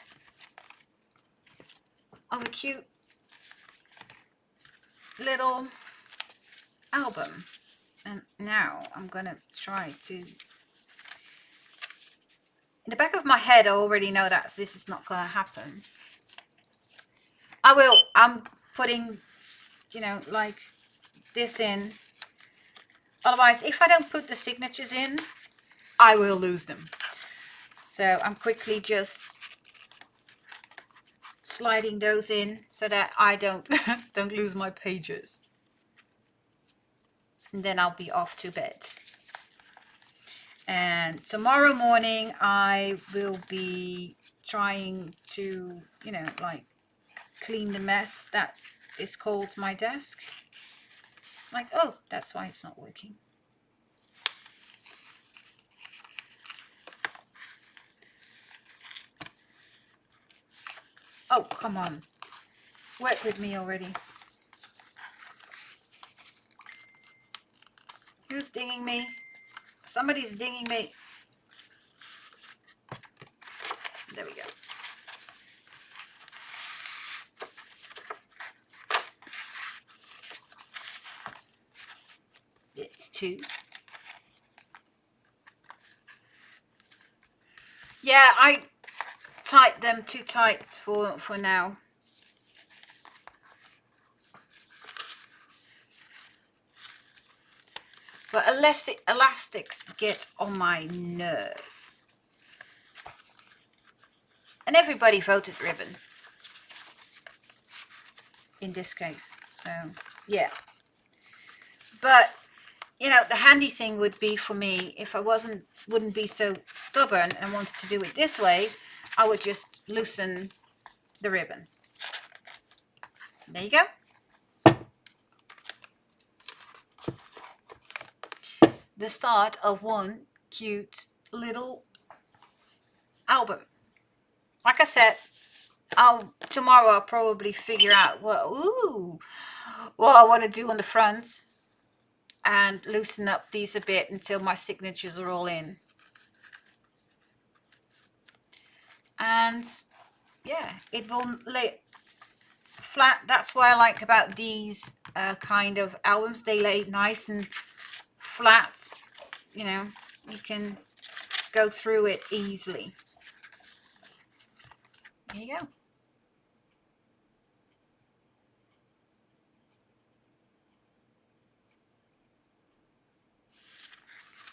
of a cute little album. And now I'm gonna try to, in the back of my head I already know that this is not gonna happen. I'm putting, you know, like this in. Otherwise, if I don't put the signatures in, I will lose them. So I'm quickly just sliding those in so that I don't lose my pages. And then I'll be off to bed. And tomorrow morning I will be trying to, you know, like clean the mess that is called my desk. Like, oh, that's why it's not working. Oh, come on. Work with me already. Who's dinging me? Somebody's dinging me. There we go. It's 2. Yeah, I tied them too tight for now. But elastics get on my nerves. And everybody voted ribbon. In this case. So, yeah. But, you know, the handy thing would be for me, if I wouldn't be so stubborn and wanted to do it this way, I would just loosen the ribbon. There you go. The start of one cute little album. Like I said, tomorrow I'll probably figure out what I want to do on the front and loosen up these a bit until my signatures are all in. And yeah, it will lay flat. That's what I like about these kind of albums. They lay nice and flat. You know, you can go through it easily. There you go.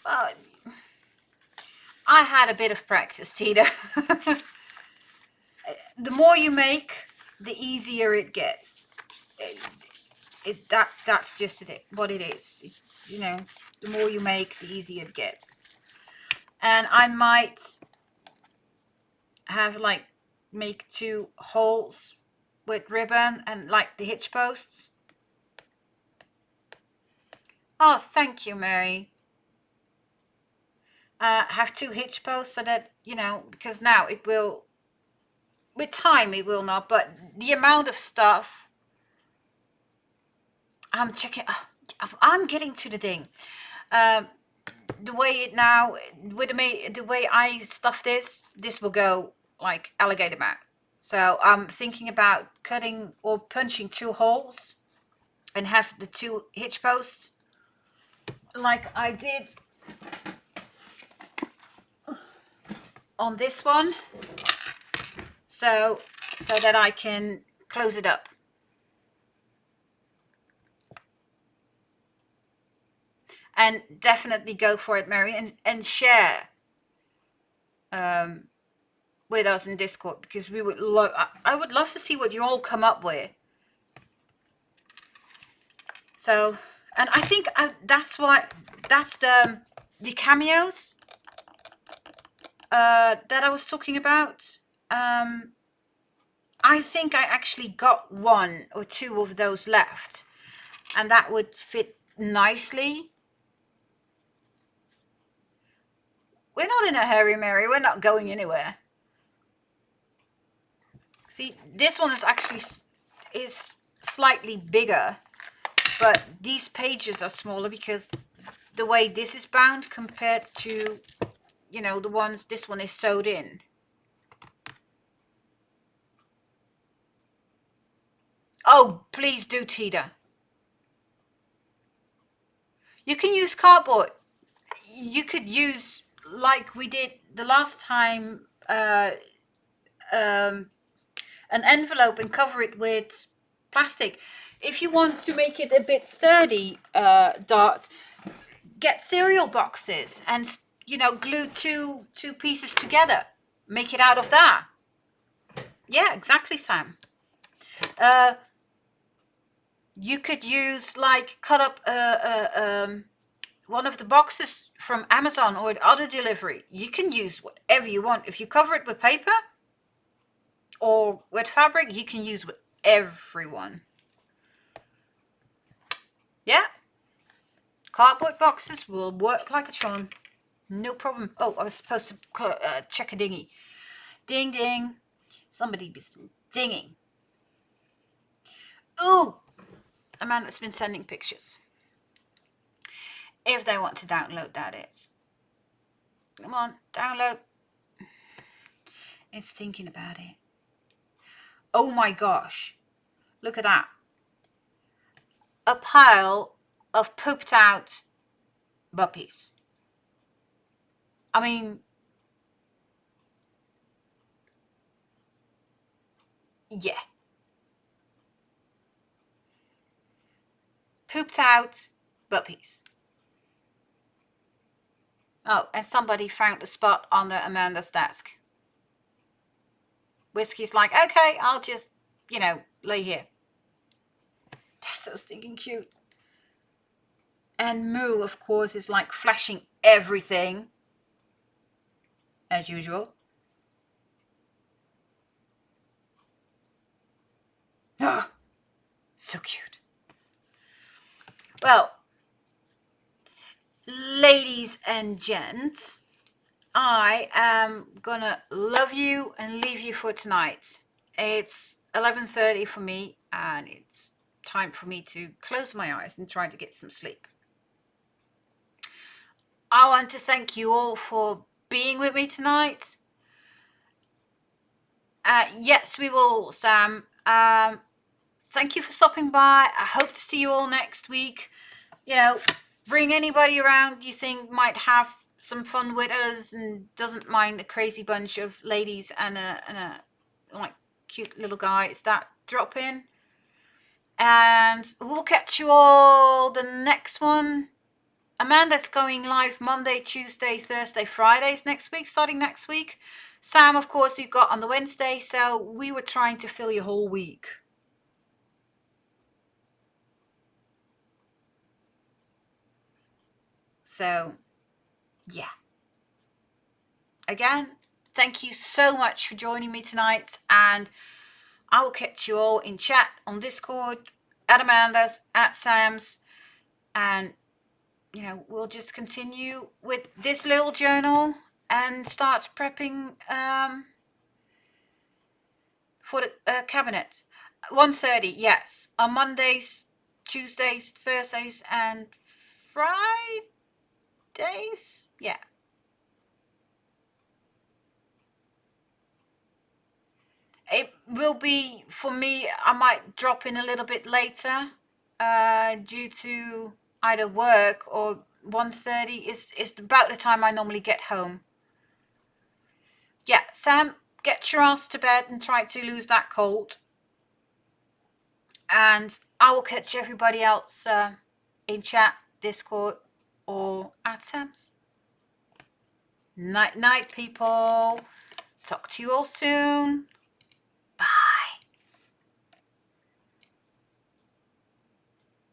Well, I had a bit of practice, Tina. The more you make, the easier it gets. That's just it. What it is. You know, the more you make, the easier it gets. And I might have like make 2 holes with ribbon and like the hitch posts. Oh, thank you, Mary. Have 2 hitch posts so that, you know, because now it will, with time it will not, but the amount of stuff, I'm checking, I'm getting to the ding. the way it now, with the way I stuff this will go like alligator mouth. So I'm thinking about cutting or punching 2 holes and have the 2 hitch posts like I did on this one, so that I can close it up. And definitely go for it, Mary, and share with us in Discord, because we would I would love to see what you all come up with. So, and I think that's the cameos that I was talking about. I think I actually got 1 or 2 of those left, and that would fit nicely. We're not in a hurry, Mary. We're not going anywhere. See, this one is actually slightly bigger, but these pages are smaller because the way this is bound compared to, you know, the ones this one is sewed in. Oh, please do, Tita. You can use cardboard. You could use, like we did the last time, an envelope and cover it with plastic. If you want to make it a bit sturdy, Dart, get cereal boxes and, you know, glue two pieces together. Make it out of that. Yeah, exactly, Sam. You could use, like, cut up one of the boxes from Amazon or other delivery. You can use whatever you want. If you cover it with paper or with fabric, you can use whatever one. Yeah, cardboard boxes will work like a charm. No problem. Oh, I was supposed to check a dinghy. Ding ding. Somebody be dinging. Ooh, Amanda's been sending pictures. If they want to download, that is. Come on, download. It's thinking about it. Oh my gosh. Look at that. A pile of pooped out puppies. I mean, yeah. Pooped out puppies. Oh, and somebody found a spot under Amanda's desk. Whiskey's like, okay, I'll just, you know, lay here. They're so stinking cute. And Moo, of course, is like flashing everything, as usual. Oh, so cute. Well, ladies and gents, I am gonna love you and leave you for tonight. It's 11:30 for me, and it's time for me to close my eyes and try to get some sleep. I want to thank you all for being with me tonight. Yes, we will, Sam. Thank you for stopping by. I hope to see you all next week. You know, bring anybody around you think might have some fun with us and doesn't mind a crazy bunch of ladies and a like cute little guys that drop in. And we'll catch you all the next one. Amanda's going live Monday, Tuesday, Thursday, Fridays next week, starting next week. Sam, of course, we've got on the Wednesday, so we were trying to fill your whole week. So, yeah. Again, thank you so much for joining me tonight, and I will catch you all in chat on Discord, at Amanda's, at Sam's, and, you know, we'll just continue with this little journal and start prepping for the cabinet. 1:30, yes, on Mondays, Tuesdays, Thursdays, and Friday. days. Yeah. It will be for me. I might drop in a little bit later, due to either work or 1:30 is about the time I normally get home. Yeah, Sam, get your ass to bed and try to lose that cold. And I will catch everybody else in chat, Discord, or at Sam's. Night, night, people. Talk to you all soon. Bye.